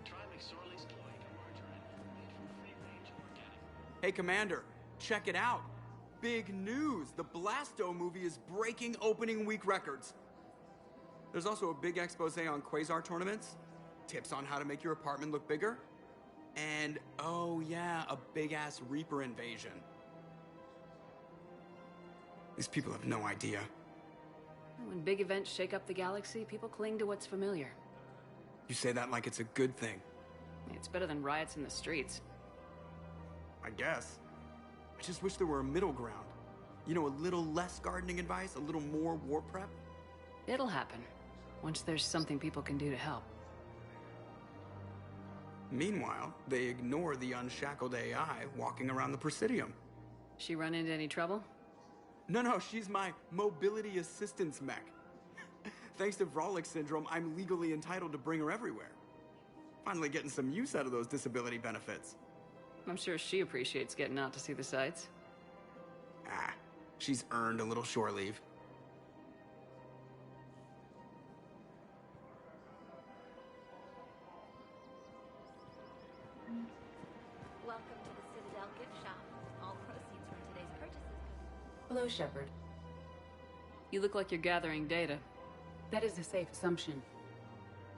Try McSorley's toy converter and made from free-range organic. Hey, Commander, check it out. Big news! The Blasto movie is breaking opening week records. There's also a big expose on Quasar tournaments, tips on how to make your apartment look bigger, and, oh yeah, a big-ass Reaper invasion. These people have no idea. When big events shake up the galaxy, people cling to what's familiar. You say that like it's a good thing. It's better than riots in the streets. I guess. I just wish there were a middle ground. You know, a little less gardening advice, a little more war prep. It'll happen, once there's something people can do to help. Meanwhile, they ignore the unshackled AI walking around the Presidium. She run into any trouble? No, she's my mobility assistance mech. Thanks to Vrolic syndrome, I'm legally entitled to bring her everywhere. Finally getting some use out of those disability benefits. I'm sure she appreciates getting out to see the sights. Ah, she's earned a little shore leave. Welcome to the Citadel gift shop. All proceeds from today's purchases. Hello, Shepard. You look like you're gathering data. That is a safe assumption.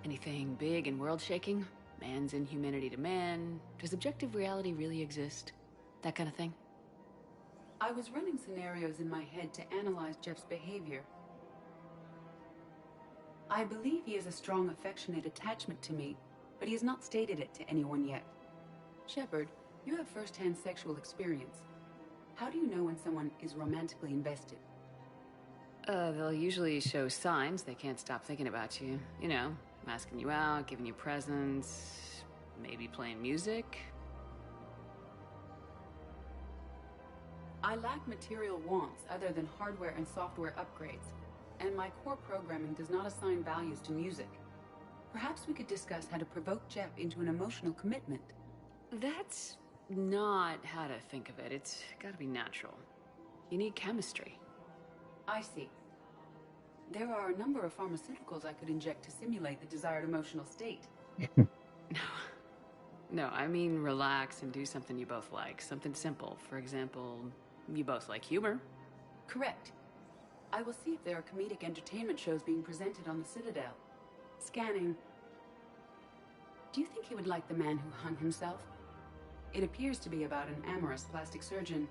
Anything big and world-shaking? Man's inhumanity to man? Does objective reality really exist? That kind of thing? I was running scenarios in my head to analyze Jeff's behavior. I believe he has a strong affectionate attachment to me, but he has not stated it to anyone yet. Shepard, you have first-hand sexual experience. How do you know when someone is romantically invested? They'll usually show signs they can't stop thinking about you. You know, asking you out, giving you presents, maybe playing music. I lack material wants other than hardware and software upgrades, and my core programming does not assign values to music. Perhaps we could discuss how to provoke Jep into an emotional commitment. That's not how to think of it. It's gotta be natural. You need chemistry. I see. There are a number of pharmaceuticals I could inject to simulate the desired emotional state. No, I mean relax and do something you both like. Something simple. For example, you both like humor. Correct. I will see if there are comedic entertainment shows being presented on the Citadel. Scanning. Do you think he would like The Man Who Hung Himself? It appears to be about an amorous plastic surgeon.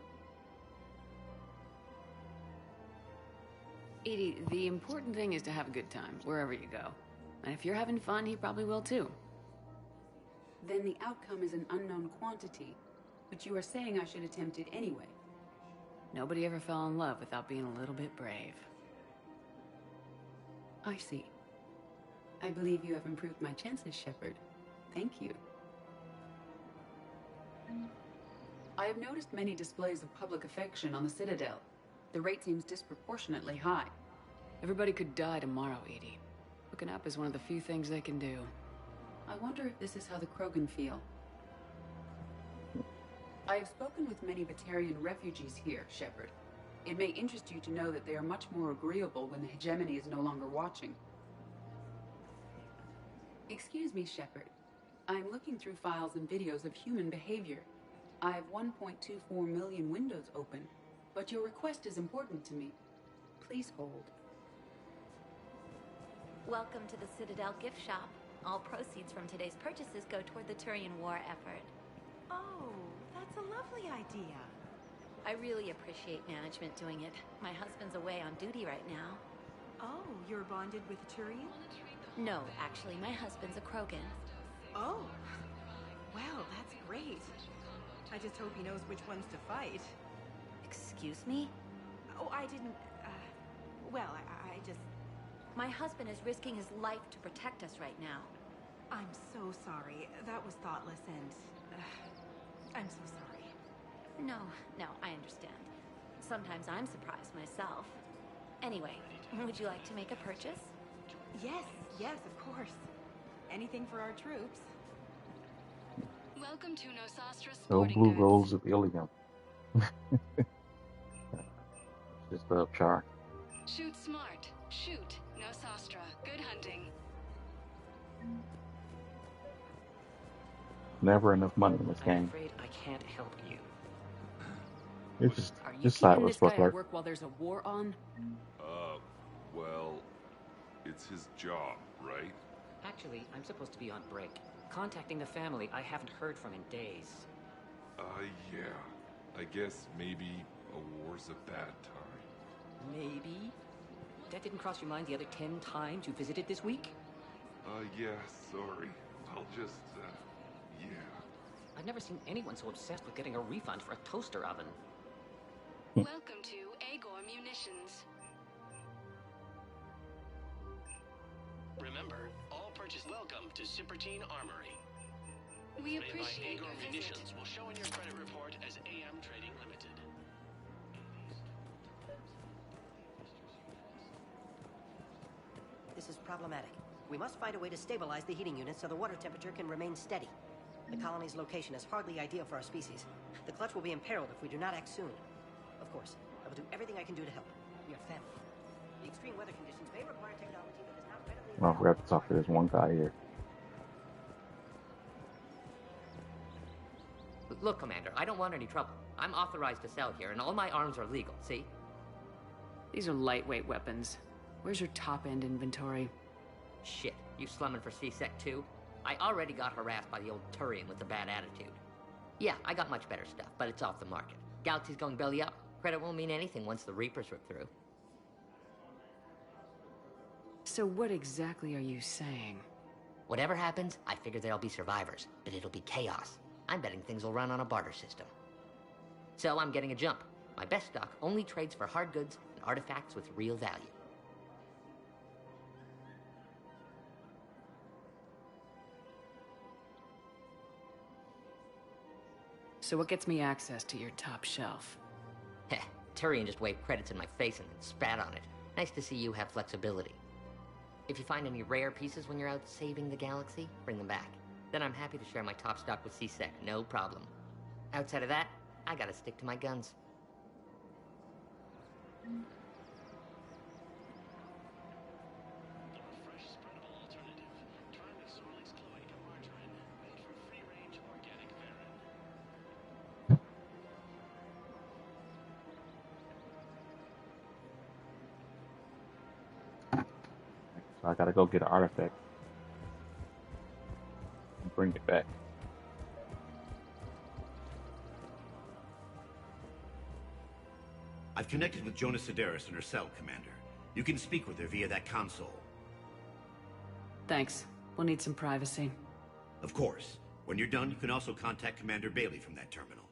Edie, the important thing is to have a good time, wherever you go. And if you're having fun, he probably will too. Then the outcome is an unknown quantity, but you are saying I should attempt it anyway. Nobody ever fell in love without being a little bit brave. I see. I believe you have improved my chances, Shepard. Thank you. I have noticed many displays of public affection on the Citadel. The rate seems disproportionately high. Everybody could die tomorrow, Edie. Hooking up is one of the few things they can do. I wonder if this is how the Krogan feel. I have spoken with many Batarian refugees here, Shepard. It may interest you to know that they are much more agreeable when the hegemony is no longer watching. Excuse me, Shepard. I am looking through files and videos of human behavior. I have 1.24 million windows open, but your request is important to me. Please hold. Welcome to the Citadel gift shop. All proceeds from today's purchases go toward the Turian war effort. Oh, that's a lovely idea. I really appreciate management doing it. My husband's away on duty right now. Oh, you're bonded with Turian? No, actually, my husband's a Krogan. Oh, well, that's great. I just hope he knows which ones to fight. Excuse me? Oh, I didn't, well, I just... My husband is risking his life to protect us right now. I'm so sorry. That was thoughtless and... I'm so sorry. No, I understand. Sometimes I'm surprised myself. Anyway, would you like to make a purchase? Yes, of course. Anything for our troops. Welcome to Nosastra No Sporting blue Goods. rolls of ilium. Just the char. Shoot smart. Shoot Nosastra. Good hunting. Never enough money in this I'm game. afraid I can't help you. It's just Are you just keeping Silas this guy Butler. at work while there's a war on? Well, it's his job, right? Actually, I'm supposed to be on break. Contacting the family I haven't heard from in days. Yeah. I guess maybe a war's a bad time. Maybe? That didn't cross your mind the other 10 times you visited this week? Yeah, sorry. I'll just, yeah. I've never seen anyone so obsessed with getting a refund for a toaster oven. Welcome to Agor Munitions. Remember, all purchase welcome to Cipertine Armory. We Made by appreciate Agor your visit. Munitions will show in your credit report as AM Trading Limited. This is problematic. We must find a way to stabilize the heating unit so the water temperature can remain steady. The colony's location is hardly ideal for our species. The clutch will be imperiled if we do not act soon. Of course, I will do everything I can do to help. We are family. The extreme weather conditions may require technology that is not readily Oh, I forgot to talk to this one guy here. Look, Commander, I don't want any trouble. I'm authorized to sell here, and all my arms are legal, see? These are lightweight weapons. Where's your top-end inventory? Shit, you slumming for C-Sec too? I already got harassed by the old Turian with the bad attitude. Yeah, I got much better stuff, but it's off the market. Galaxy's going belly up. Credit won't mean anything once the Reapers rip through. So what exactly are you saying? Whatever happens, I figure there'll be survivors, but it'll be chaos. I'm betting things will run on a barter system. So I'm getting a jump. My best stock only trades for hard goods and artifacts with real value. So what gets me access to your top shelf? Heh, Turian just waved credits in my face and then spat on it. Nice to see you have flexibility. If you find any rare pieces when you're out saving the galaxy, bring them back. Then I'm happy to share my top stock with C-Sec, no problem. Outside of that, I gotta stick to my guns. So I gotta go get an artifact and bring it back. I've connected with Jonah Sedaris and her cell, Commander. You can speak with her via that console. Thanks. We'll need some privacy. Of course. When you're done, you can also contact Commander Bailey from that terminal.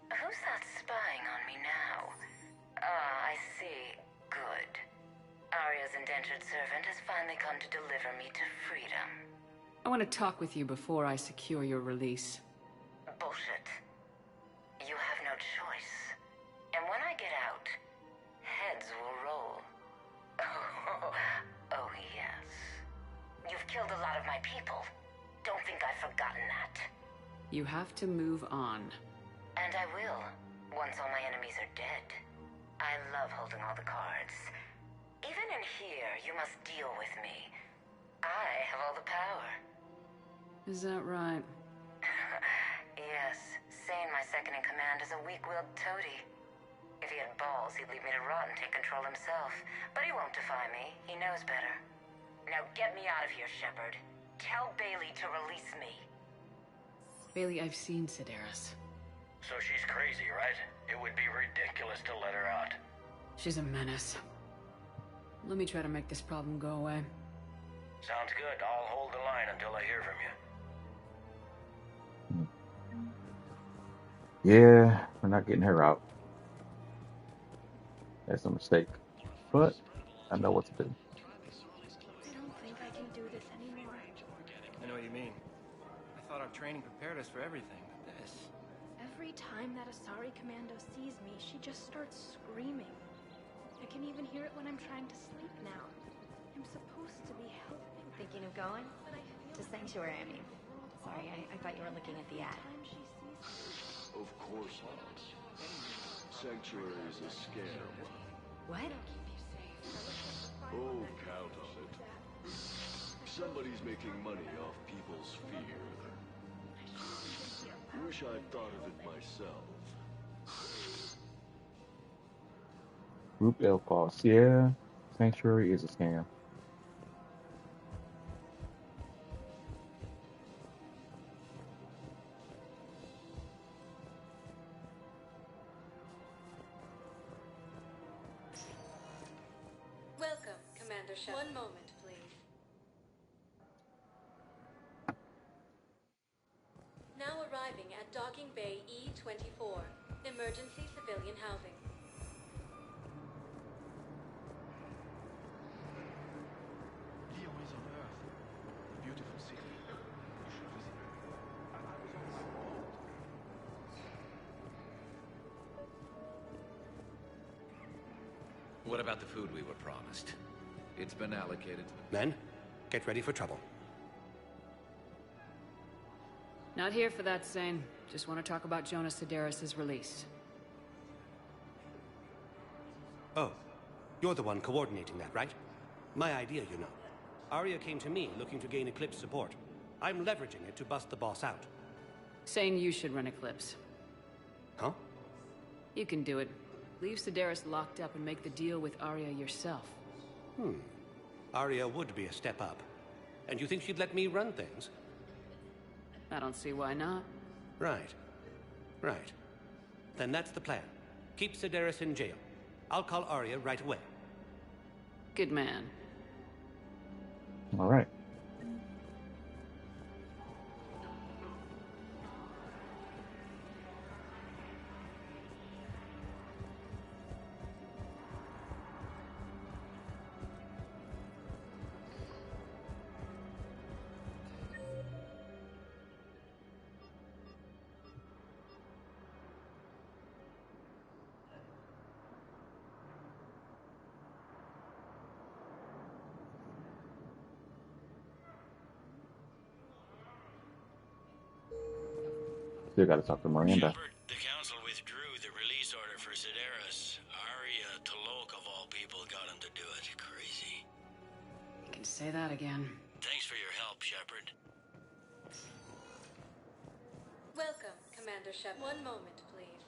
Who's that spying on me now? Ah, I see. Good. Arya's indentured servant has finally come to deliver me to freedom. I want to talk with you before I secure your release. Bullshit. You have no choice. And when I get out, heads will roll. Oh, yes. You've killed a lot of my people. Don't think I've forgotten that. You have to move on. And I will, once all my enemies are dead. I love holding all the cards. Even in here, you must deal with me. I have all the power. Is that right? Yes, Sane, my second-in-command, is a weak-willed toady. If he had balls, he'd leave me to rot and take control himself. But he won't defy me. He knows better. Now get me out of here, Shepard. Tell Bailey to release me. Bailey, I've seen Sedaris. So she's crazy, right? It would be ridiculous to let her out. She's a menace. Let me try to make this problem go away. Sounds good. I'll hold the line until I hear from you. Yeah, we're not getting her out. That's a mistake. But I know what to do. I don't think I can do this anymore. I know what you mean. I thought our training prepared us for everything, but this... Every time that Asari Commando sees me, she just starts screaming. I can even hear it when I'm trying to sleep now. I'm supposed to be helping. Thinking of going? To Sanctuary, I mean. Sorry, I thought you were looking at the ad. Of course not. Sanctuary is a scam. What? Oh, count on it. Somebody's making money off people's fear. Wish I'd thought of it myself. Group L cost. Yeah, Sanctuary is a scam. Welcome, Commander Shepard. One moment, please. Now arriving at Docking Bay E-24, emergency civilian housing. Lyon is on Earth. A beautiful city. You should visit it. I was on my boat. What about the food we were promised? It's been allocated. Men, get ready for trouble. Not here for that, Sane. Just want to talk about Jonah Sedaris' release. Oh, you're the one coordinating that, right? My idea, you know. Arya came to me looking to gain Eclipse support. I'm leveraging it to bust the boss out. Sane, you should run Eclipse. Huh? You can do it. Leave Sedaris locked up and make the deal with Arya yourself. Arya would be a step up. And you think she'd let me run things? I don't see why not. Right. Right. Then that's the plan. Keep Sedaris in jail. I'll call Arya right away. Good man. All right. Still got to talk to Miranda. Shepard, the Council withdrew the release order for Sedaris. Arya Tolok, of all people, got him to do it. Crazy. You can say that again. Thanks for your help, Shepard. Welcome, Commander Shep. One moment, please.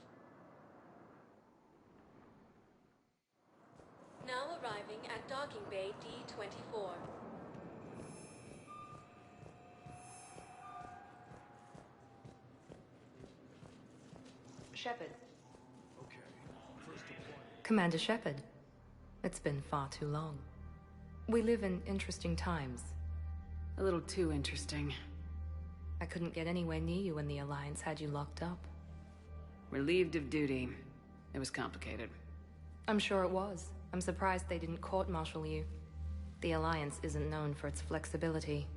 Now arriving at Docking Bay D-24. Shepard. Commander Shepard. It's been far too long. We live in interesting times. A little too interesting. I couldn't get anywhere near you when the Alliance had you locked up. Relieved of duty. It was complicated. I'm sure it was. I'm surprised they didn't court-martial you. The Alliance isn't known for its flexibility.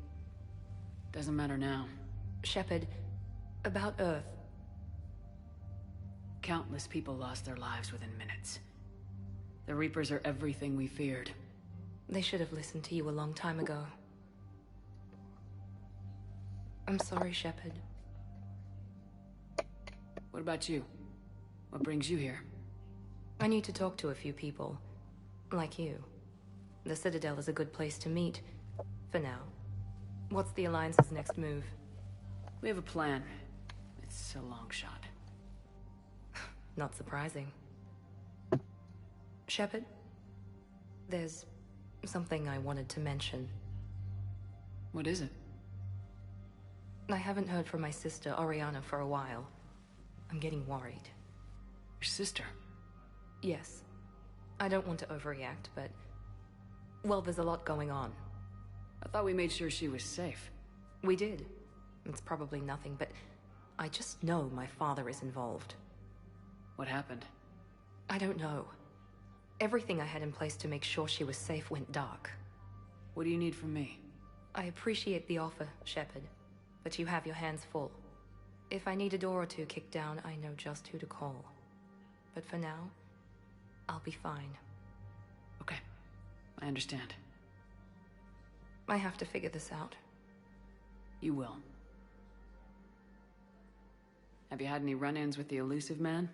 Doesn't matter now. Shepard, about Earth. Countless people lost their lives within minutes. The Reapers are everything we feared. They should have listened to you a long time ago. I'm sorry, Shepard. What about you? What brings you here? I need to talk to a few people. Like you. The Citadel is a good place to meet. For now. What's the Alliance's next move? We have a plan. It's a long shot. Not surprising. Shepard? There's something I wanted to mention. What is it? I haven't heard from my sister, Oriana, for a while. I'm getting worried. Your sister? Yes. I don't want to overreact, but... well, there's a lot going on. I thought we made sure she was safe. We did. It's probably nothing, but I just know my father is involved. What happened? I don't know. Everything I had in place to make sure she was safe went dark. What do you need from me? I appreciate the offer, Shepard, but you have your hands full. If I need a door or two kicked down, I know just who to call. But for now, I'll be fine. Okay. I understand. I have to figure this out. You will. Have you had any run-ins with the Elusive Man?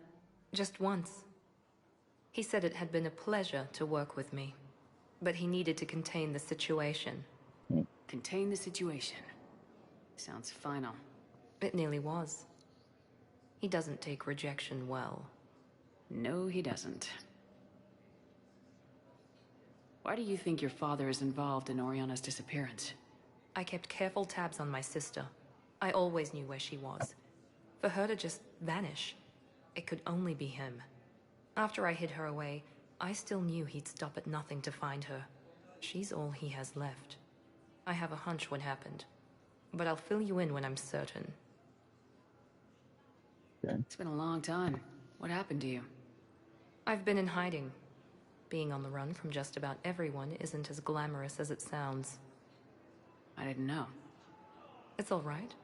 Just once. He said it had been a pleasure to work with me, but he needed to contain the situation. Contain the situation. Sounds final. It nearly was. He doesn't take rejection well. No, he doesn't. Why do you think your father is involved in Oriana's disappearance? I kept careful tabs on my sister. I always knew where she was. For her to just vanish, it could only be him. After I hid her away, I still knew he'd stop at nothing to find her. She's all he has left. I have a hunch what happened, but I'll fill you in when I'm certain. Okay. It's been a long time. What happened to you? I've been in hiding. Being on the run from just about everyone isn't as glamorous as it sounds. I didn't know. It's all right.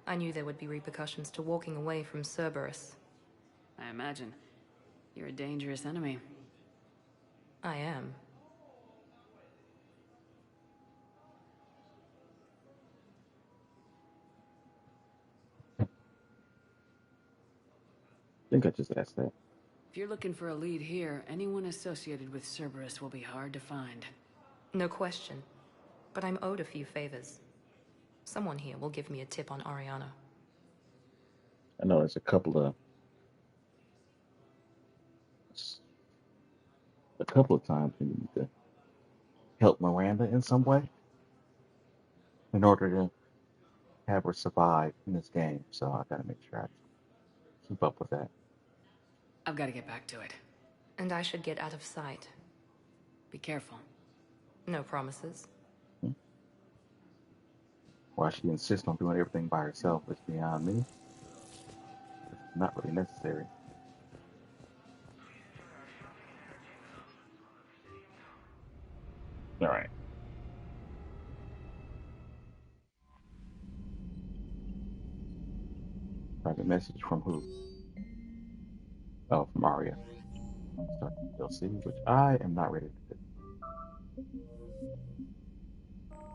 I knew there would be repercussions to walking away from Cerberus. I imagine. You're a dangerous enemy. I am. I think I just asked that. If you're looking for a lead here, anyone associated with Cerberus will be hard to find. No question. But I'm owed a few favors. Someone here will give me a tip on Oriana. I know there's a couple of times when you need to help Miranda in some way in order to have her survive in this game. So I gotta make sure I keep up with that. I've got to get back to it. And I should get out of sight. Be careful. No promises. Why she insists on doing everything by herself is beyond me. It's not really necessary. All right. Private message from who? Oh, from Arya. Start DLC, which I am not ready to do.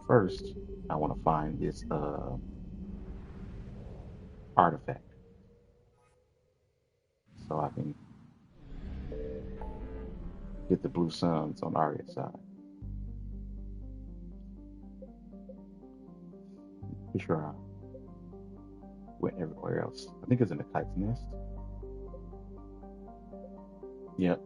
First, I want to find this artifact. so I can get the Blue Suns on Arya's side. Be sure I went everywhere else. I think it's in the Kite's Nest. Yep.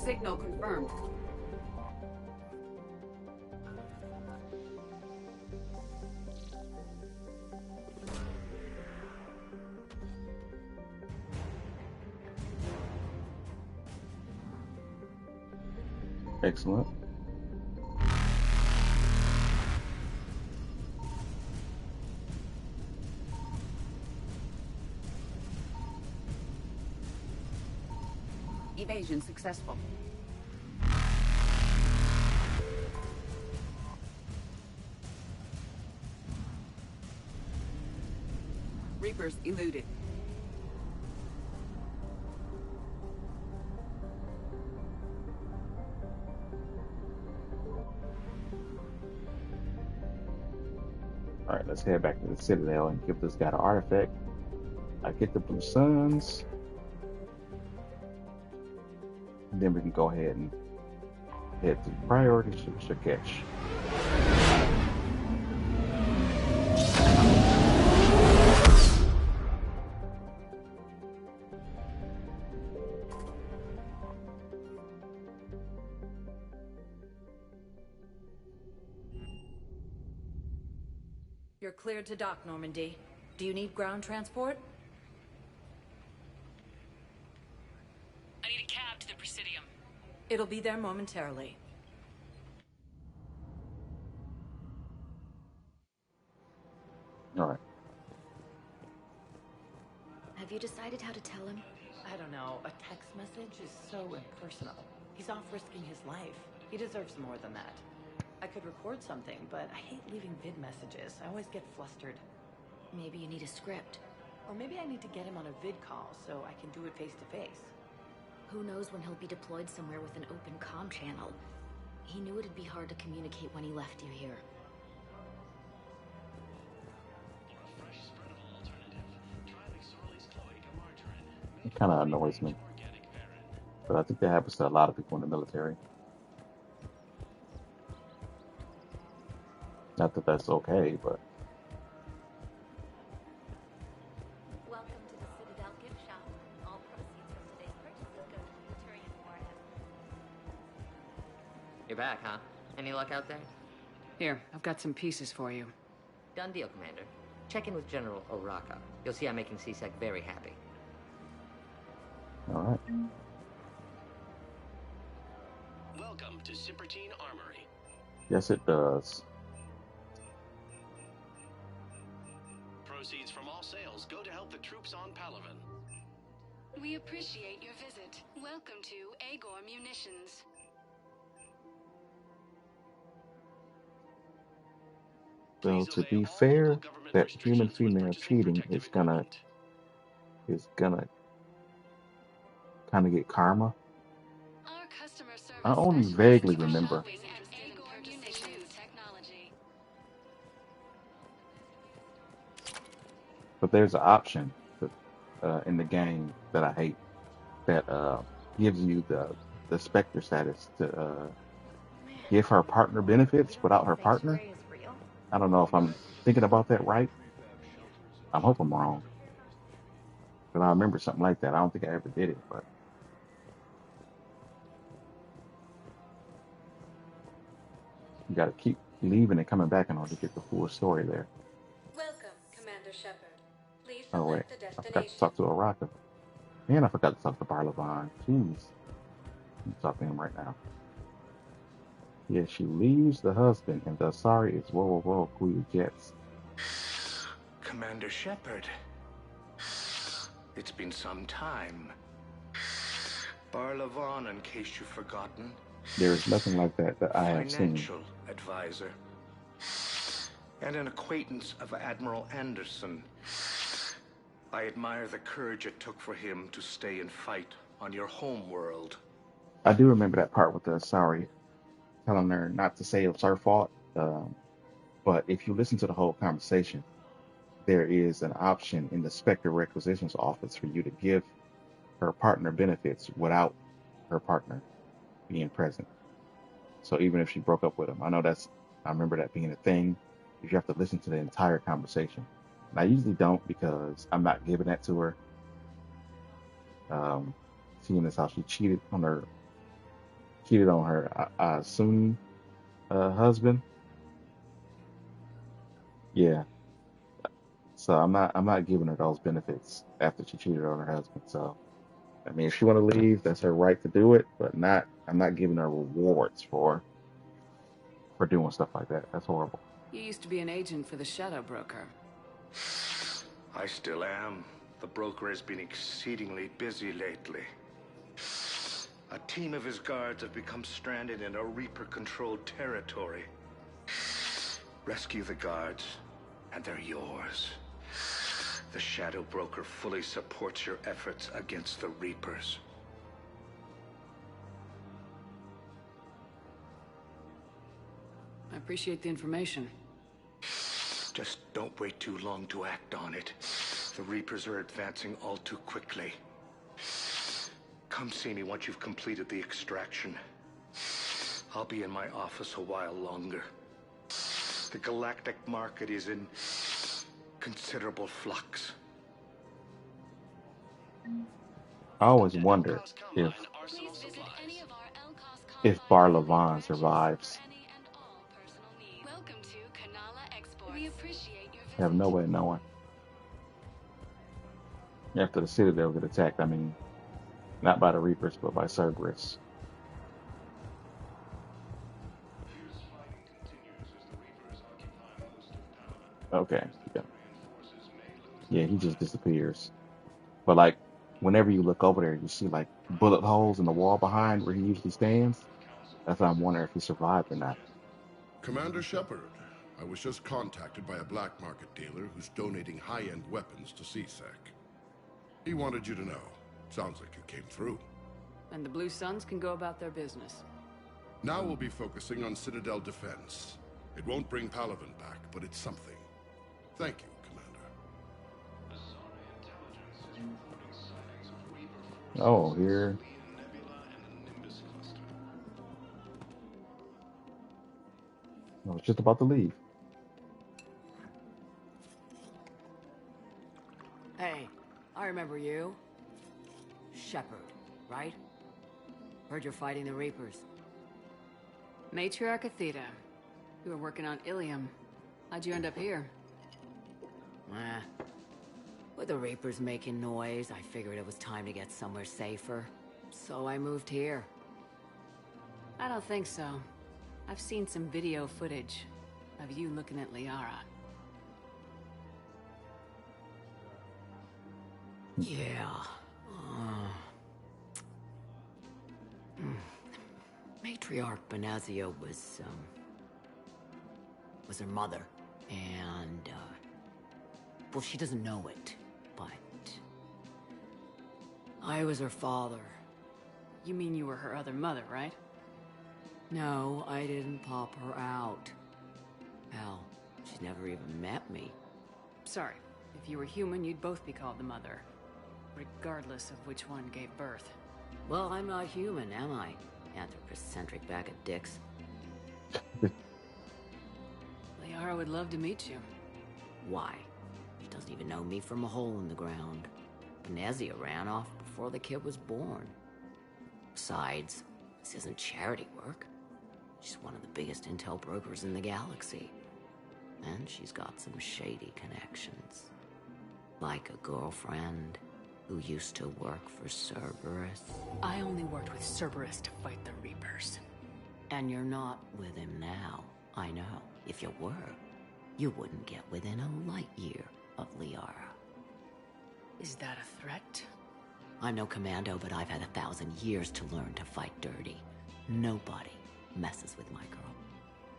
Signal confirmed. Excellent. Evasion successful. Reapers eluded. All right, let's head back to the Citadel and give this guy the artifact. I get the Blue Suns. Then we can go ahead and head to Priority Shakesh. You're cleared to dock, Normandy. Do you need ground transport? I need a cab to the Presidium. It'll be there momentarily. All right. Have you decided how to tell him? I don't know. A text message is so impersonal. He's off risking his life. He deserves more than that. I could record something, but I hate leaving vid messages. I always get flustered. Maybe you need a script. Or maybe I need to get him on a vid call so I can do it face to face. Who knows when he'll be deployed somewhere with an open comm channel. He knew it'd be hard to communicate when he left you here. It kind of annoys me, but I think that happens to a lot of people in the military. Not that that's okay, but Welcome to the Citadel gift shop. All proceeds from today's purchases go to the Turian War effort. You're back, huh? Any luck out there? Here, I've got some pieces for you. Done deal, Commander. Check in with General Oraka. You'll see I'm making CSEC very happy. all right. Welcome to Sippertine Armory. Yes, it does. Proceeds from all sales go to help the troops on Palaven. We appreciate your visit. Welcome to Agor Munitions. So to be fair, that human female cheating is gonna kind of get karma. Our customer service I only specialists vaguely are remember always interested in purchasing new technology. but there's an option in the game that I hate that gives you the Spectre status to give her partner benefits without her partner. I don't know if I'm thinking about that right. I hope I'm wrong. But I remember something like that. I don't think I ever did it, but you got to keep leaving and coming back in order to get the full story there. Welcome, Commander Shepard. Please Oh wait, select the I forgot to destination. talk to Araka. And I forgot to talk to Barlavan. Jeez. I'm talking to him right now. Yeah, she leaves the husband, and the Asari is whoa, cool your jets. Commander Shepard. It's been some time. Barlavan, in case you've forgotten, There's nothing like that that I have seen. Financial advisor, and an acquaintance of Admiral Anderson. I admire the courage it took for him to stay and fight on your home world. I do remember that part with the Asari telling her not to say it was her fault. But if you listen to the whole conversation, there is an option in the Spectre Requisitions office for you to give her partner benefits without her partner being present. So even if she broke up with him, I remember that being a thing. You have to listen to the entire conversation. And I usually don't because I'm not giving that to her. Seeing as how she cheated on her soon husband. Yeah. So I'm not giving her those benefits after she cheated on her husband. So I mean, if she want to leave, that's her right to do it. But I'm not giving her rewards for doing stuff like that. That's horrible. You used to be an agent for the Shadow Broker. I still am. The broker has been exceedingly busy lately. A team of his guards have become stranded in a Reaper-controlled territory. Rescue the guards, and they're yours. The Shadow Broker fully supports your efforts against the Reapers. I appreciate the information. Just don't wait too long to act on it. The Reapers are advancing all too quickly. Come see me once you've completed the extraction. I'll be in my office a while longer. The galactic market is in considerable flux. I always wonder if Bar Levon survives. I have no way of knowing. After the Citadel get attacked, I mean, not by the Reapers, but by Cerberus. Okay. Yeah, he just disappears. But like, whenever you look over there, you see like bullet holes in the wall behind where he usually stands. That's why I'm wondering if he survived or not. Commander Shepard, I was just contacted by a black market dealer who's donating high-end weapons to CSEC. He wanted you to know. Sounds like it came through. And the Blue Suns can go about their business. Now we'll be focusing on Citadel defense. It won't bring Palaven back, but it's something. Thank you, Commander. Oh, here. I was just about to leave. Hey, I remember you. Shepard, right? Heard you're fighting the Reapers. Matriarch Athena. You were working on Ilium. How'd you end up here? With the Reapers making noise, I figured it was time to get somewhere safer. So I moved here. I don't think so. I've seen some video footage of you looking at Liara. Yeah. Matriarch Benazio was her mother. And, well, she doesn't know it, but I was her father. You mean you were her other mother, right? No, I didn't pop her out. Hell, she's never even met me. Sorry. If you were human, you'd both be called the mother. Regardless of which one gave birth. Well, I'm not human, am I? Anthropocentric bag of dicks. Liara would love to meet you. Why? She doesn't even know me from a hole in the ground. Benazia ran off before the kid was born. Besides, this isn't charity work. She's one of the biggest intel brokers in the galaxy. And she's got some shady connections. Like a girlfriend who used to work for Cerberus. I only worked with Cerberus to fight the Reapers. And you're not with him now. I know. If you were, you wouldn't get within a light year of Liara. Is that a threat? I'm no commando, but I've had 1,000 years to learn to fight dirty. Nobody messes with my girl.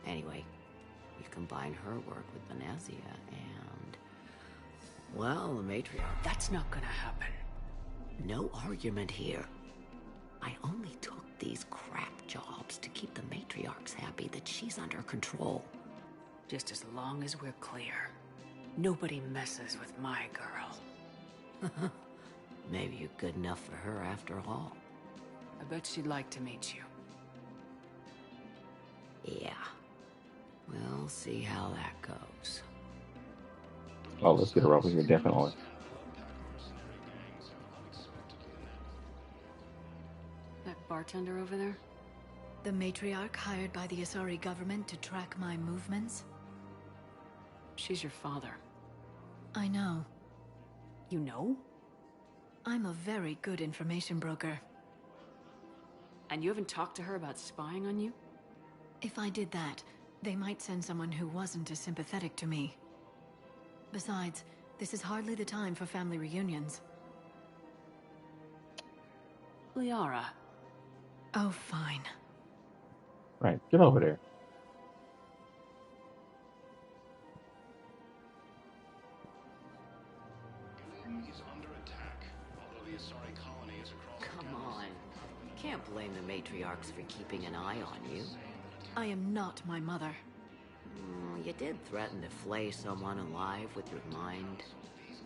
Anyway, you combine her work with Venezia and... well, the matriarch... That's not gonna happen. No argument here. I only took these crap jobs to keep the matriarchs happy that she's under control. Just as long as we're clear. Nobody messes with my girl. Maybe you're good enough for her after all. I bet she'd like to meet you. Yeah. We'll see how that goes. Oh, let's get her over here, definitely. That bartender over there? The matriarch hired by the Asari government to track my movements? She's your father. I know. You know? I'm a very good information broker. And you haven't talked to her about spying on you? If I did that, they might send someone who wasn't as sympathetic to me. Besides, this is hardly the time for family reunions. Liara. Oh, fine. Right, get over there. Is under attack, although the Asari colony is across. Come on. You can't blame the matriarchs for keeping an eye on you. I am not my mother. You did threaten to flay someone alive with your mind.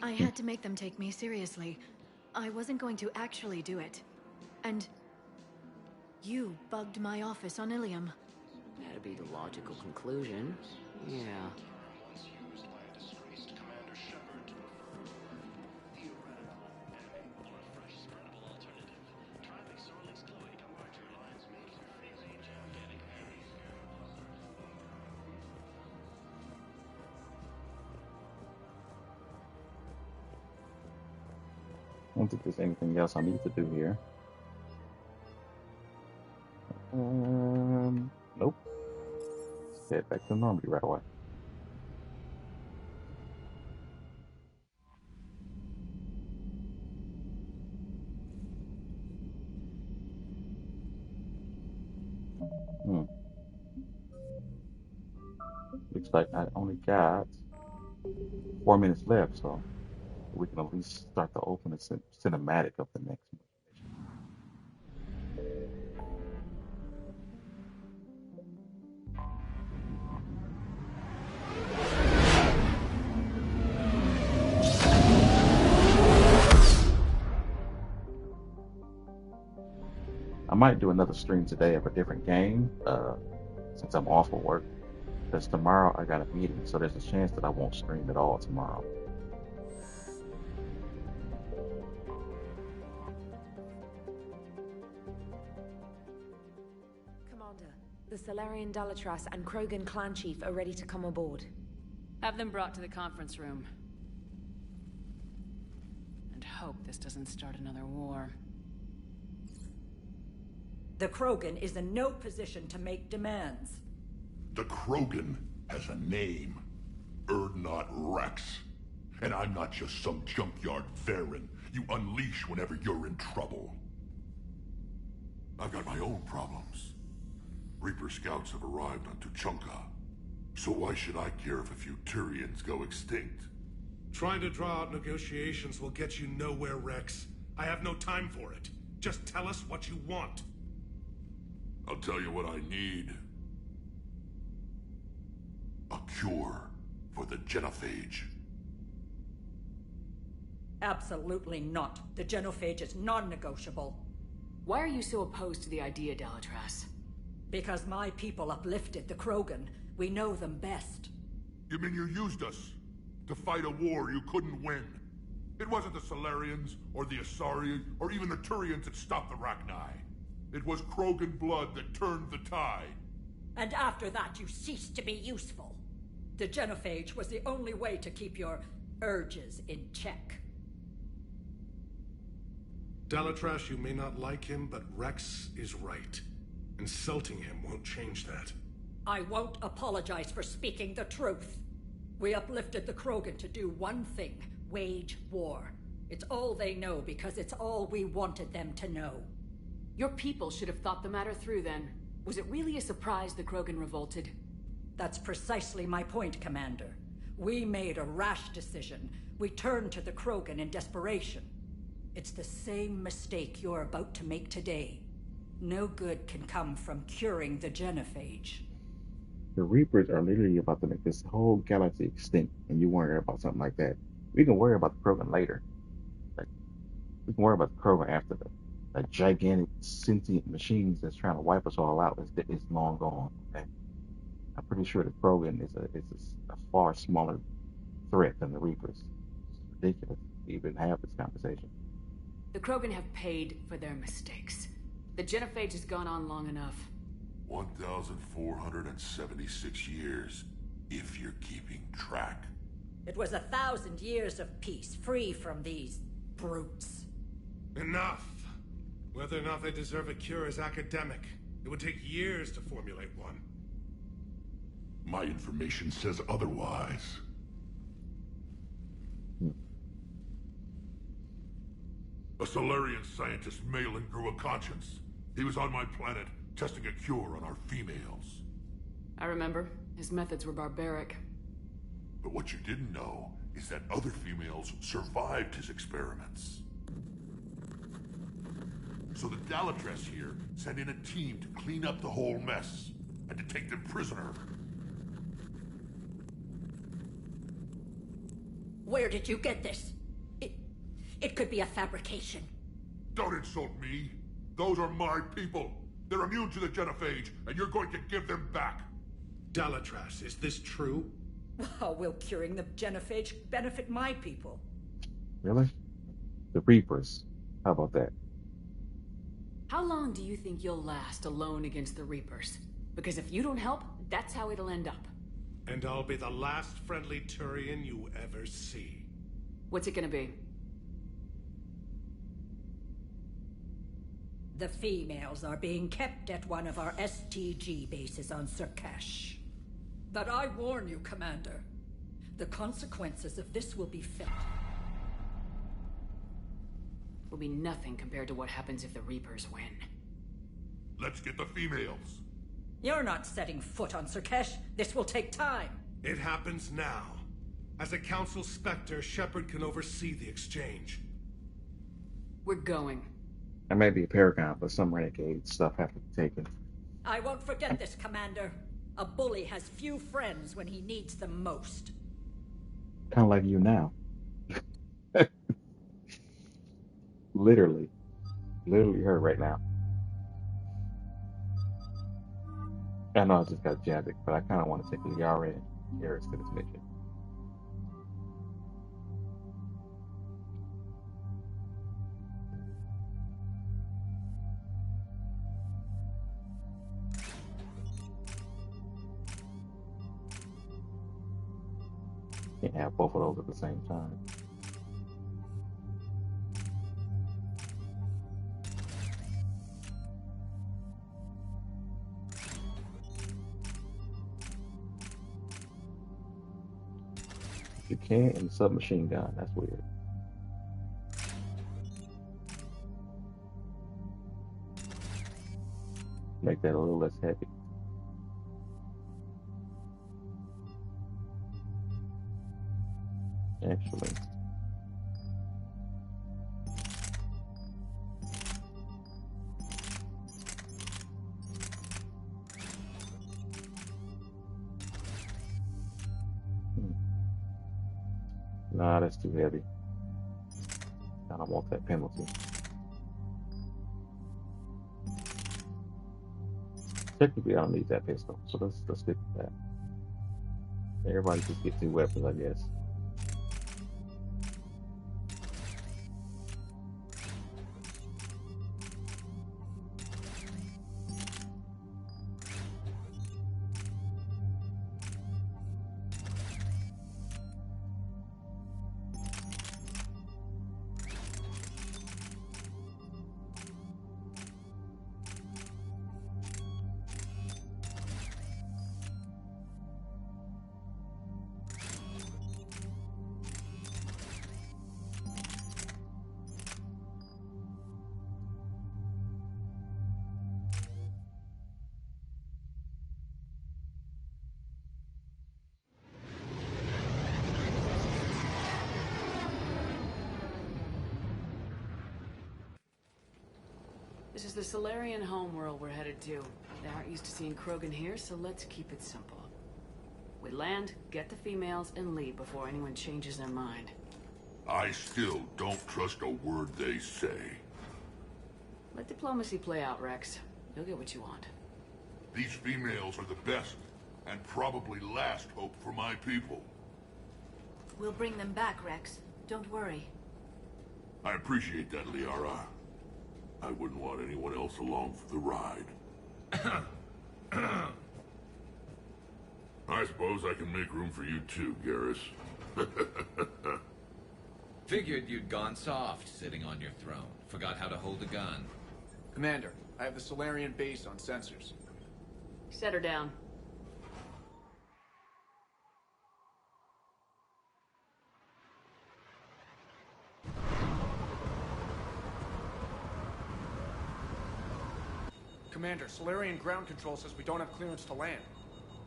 I had to make them take me seriously. I wasn't going to actually do it. And... you bugged my office on Ilium. That'd be the logical conclusion. Yeah. I don't think there's anything else I need to do here. Nope. Let's head back to Normandy right away. Looks like I only got 4 minutes left, so we can at least start to open the cinematic of the next one. I might do another stream today of a different game, since I'm off of work. Because tomorrow I got a meeting, so there's a chance that I won't stream at all tomorrow. Commander, the Salarian Dalatras and Krogan clan chief are ready to come aboard. Have them brought to the conference room. And hope this doesn't start another war. The Krogan is in no position to make demands. The Krogan has a name. Urdnot Rex. And I'm not just some junkyard Varen you unleash whenever you're in trouble. I've got my own problems. Reaper scouts have arrived on Tuchanka. So why should I care if a few Turians go extinct? Trying to draw out negotiations will get you nowhere, Rex. I have no time for it. Just tell us what you want. I'll tell you what I need. A cure for the genophage. Absolutely not. The genophage is non-negotiable. Why are you so opposed to the idea, Dalatras? Because my people uplifted the Krogan. We know them best. You mean you used us to fight a war you couldn't win? It wasn't the Salarians, or the Asari, or even the Turians that stopped the Rachni. It was Krogan blood that turned the tide. And after that, you ceased to be useful. The genophage was the only way to keep your urges in check. Dalatras, you may not like him, but Rex is right. Insulting him won't change that. I won't apologize for speaking the truth. We uplifted the Krogan to do one thing: wage war. It's all they know because it's all we wanted them to know. Your people should have thought the matter through then. Was it really a surprise the Krogan revolted? That's precisely my point, Commander. We made a rash decision. We turned to the Krogan in desperation. It's the same mistake you're about to make today. No good can come from curing the genophage. The Reapers are literally about to make this whole galaxy extinct, and you worry about something like that. We can worry about the Krogan later. Like, we can worry about the Krogan after the gigantic sentient machines that's trying to wipe us all out is long gone. Okay? I'm pretty sure the Krogan is a far smaller threat than the Reapers. It's ridiculous to even have this conversation. The Krogan have paid for their mistakes. The genophage has gone on long enough. 1,476 years, if you're keeping track. It was 1,000 years of peace, free from these brutes. Enough! Whether or not they deserve a cure is academic. It would take years to formulate one. My information says otherwise. A Solarian scientist, Malin, grew a conscience. He was on my planet, testing a cure on our females. I remember. His methods were barbaric. But what you didn't know is that other females survived his experiments. So the Dalatress here sent in a team to clean up the whole mess, and to take them prisoner. Where did you get this? It could be a fabrication. Don't insult me. Those are my people. They're immune to the genophage, and you're going to give them back. Dalatrass, is this true? How will curing the genophage benefit my people? Really? The Reapers. How about that? How long do you think you'll last alone against the Reapers? Because if you don't help, that's how it'll end up. And I'll be the last friendly Turian you ever see. What's it gonna be? The females are being kept at one of our STG bases on Surkash. But I warn you, Commander, the consequences of this will be felt. Will be nothing compared to what happens if the Reapers win. Let's get the females. You're not setting foot on Surkash. This will take time. It happens now. As a Council Spectre, Shepard can oversee the exchange. We're going. I may be a Paragon, but some renegade stuff have to be taken. I won't forget this, Commander. A bully has few friends when he needs them most. Kind of like you now. Literally her right now. I know I just got Javik, but I kind of want to take Liara and Garrus to this mission. Can't have both of those at the same time. You can't in the submachine gun. That's weird. Make that a little less heavy. Actually. Nah, that's too heavy. I don't want that penalty. Technically, I don't need that pistol, so let's stick with that. Everybody just get 2 weapons, I guess. This is the Solarian homeworld we're headed to. They aren't used to seeing Krogan here, so let's keep it simple. We land, get the females, and leave before anyone changes their mind. I still don't trust a word they say. Let diplomacy play out, Rex. You'll get what you want. These females are the best, and probably last hope for my people. We'll bring them back, Rex. Don't worry. I appreciate that, Liara. I wouldn't want anyone else along for the ride. I suppose I can make room for you too, Garrus. Figured you'd gone soft sitting on your throne. Forgot how to hold a gun. Commander, I have the Solarian base on sensors. Set her down. Commander, Solarian ground control says we don't have clearance to land.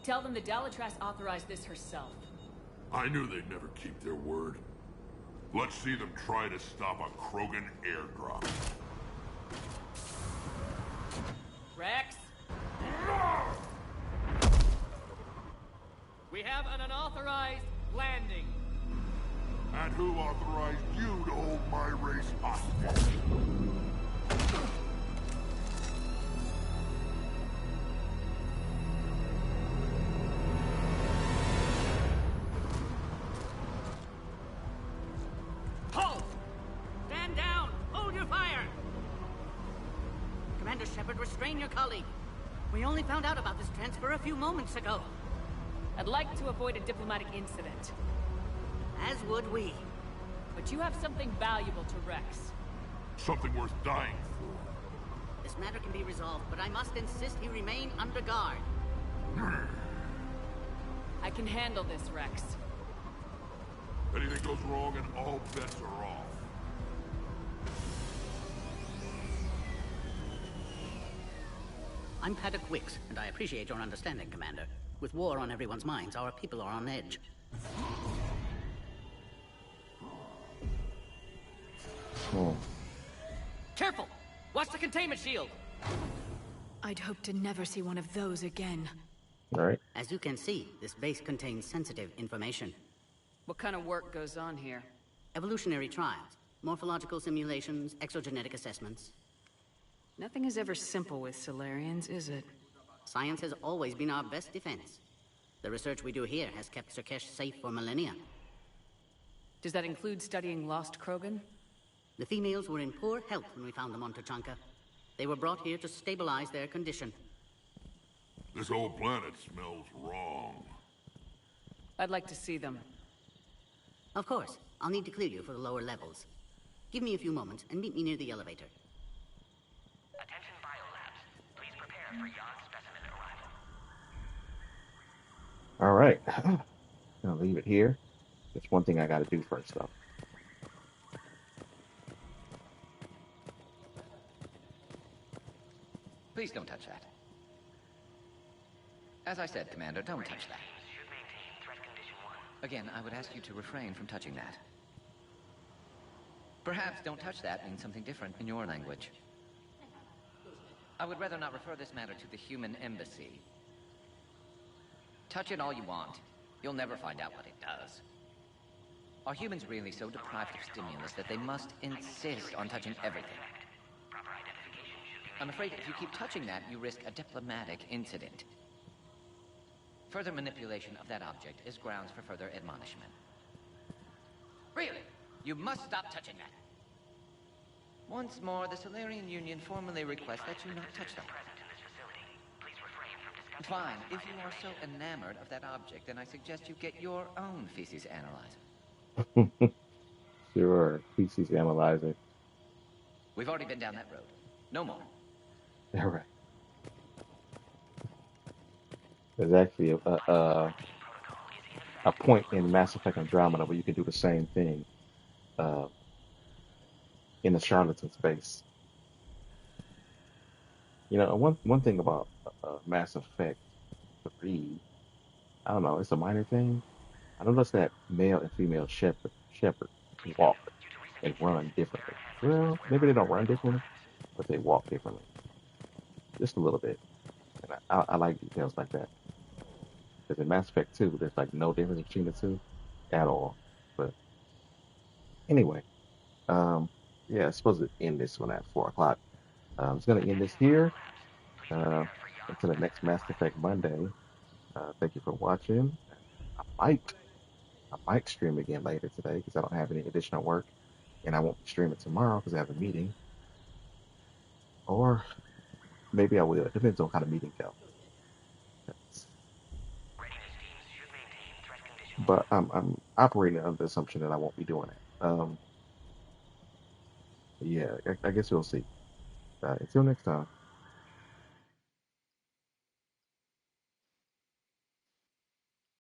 Tell them the Dalatrass authorized this herself. I knew they'd never keep their word. Let's see them try to stop a Krogan airdrop. Rex? We have an unauthorized landing. And who authorized you to hold my race hostage? Halt! Stand down! Hold your fire! Commander Shepard, restrain your colleague. We only found out about this transfer a few moments ago. I'd like to avoid a diplomatic incident. As would we. But you have something valuable to Rex. Something worth dying for. This matter can be resolved, but I must insist he remain under guard. I can handle this, Rex. Anything goes wrong and all bets are off. I'm Paddock Wicks, and I appreciate your understanding, Commander. With war on everyone's minds, our people are on edge. Oh. Careful! Watch the containment shield! I'd hope to never see one of those again. All right. As you can see, this base contains sensitive information. What kind of work goes on here? Evolutionary trials, morphological simulations, exogenetic assessments. Nothing is ever simple with Solarians, is it? Science has always been our best defense. The research we do here has kept Surkesh safe for millennia. Does that include studying lost Krogan? The females were in poor health when we found them on Tuchanka. They were brought here to stabilize their condition. This whole planet smells wrong. I'd like to see them. Of course. I'll need to clear you for the lower levels. Give me a few moments and meet me near the elevator. Attention biolabs. Please prepare for yacht specimen arrival. All right. I'll leave it here. There's one thing I got to do first, though. Please don't touch that. As I said, Commander, don't touch that. Again, I would ask you to refrain from touching that. Perhaps don't touch that means something different in your language. I would rather not refer this matter to the human embassy. Touch it all you want. You'll never find out what it does. Are humans really so deprived of stimulus that they must insist on touching everything? I'm afraid if you keep touching that, you risk a diplomatic incident. Further manipulation of that object is grounds for further admonishment. Really? You must stop touching that. Once more, the Solarian Union formally requests that you not touch that. Fine. If you are so enamored of that object, then I suggest you get your own feces analyzer. Sure, feces analyzer. We've already been down that road. No more. All right. There's actually a point in Mass Effect Andromeda where you can do the same thing in the charlatan space. You know, one thing about Mass Effect 3, I don't know, it's a minor thing. I noticed that male and female Shepard walk and run differently. Well, maybe they don't run differently, but they walk differently, just a little bit. And I like details like that. Because in Mass Effect 2, there's like no difference between the two at all. But anyway, yeah, it's supposed to end this one at 4 o'clock. It's gonna end this here. Until the next Mass Effect Monday. Thank you for watching. I might stream again later today because I don't have any additional work, and I won't be streaming tomorrow because I have a meeting. Or maybe I will. It depends on what kind of meeting goes. But I'm operating under the assumption that I won't be doing it. Yeah, I guess we'll see. Until next time.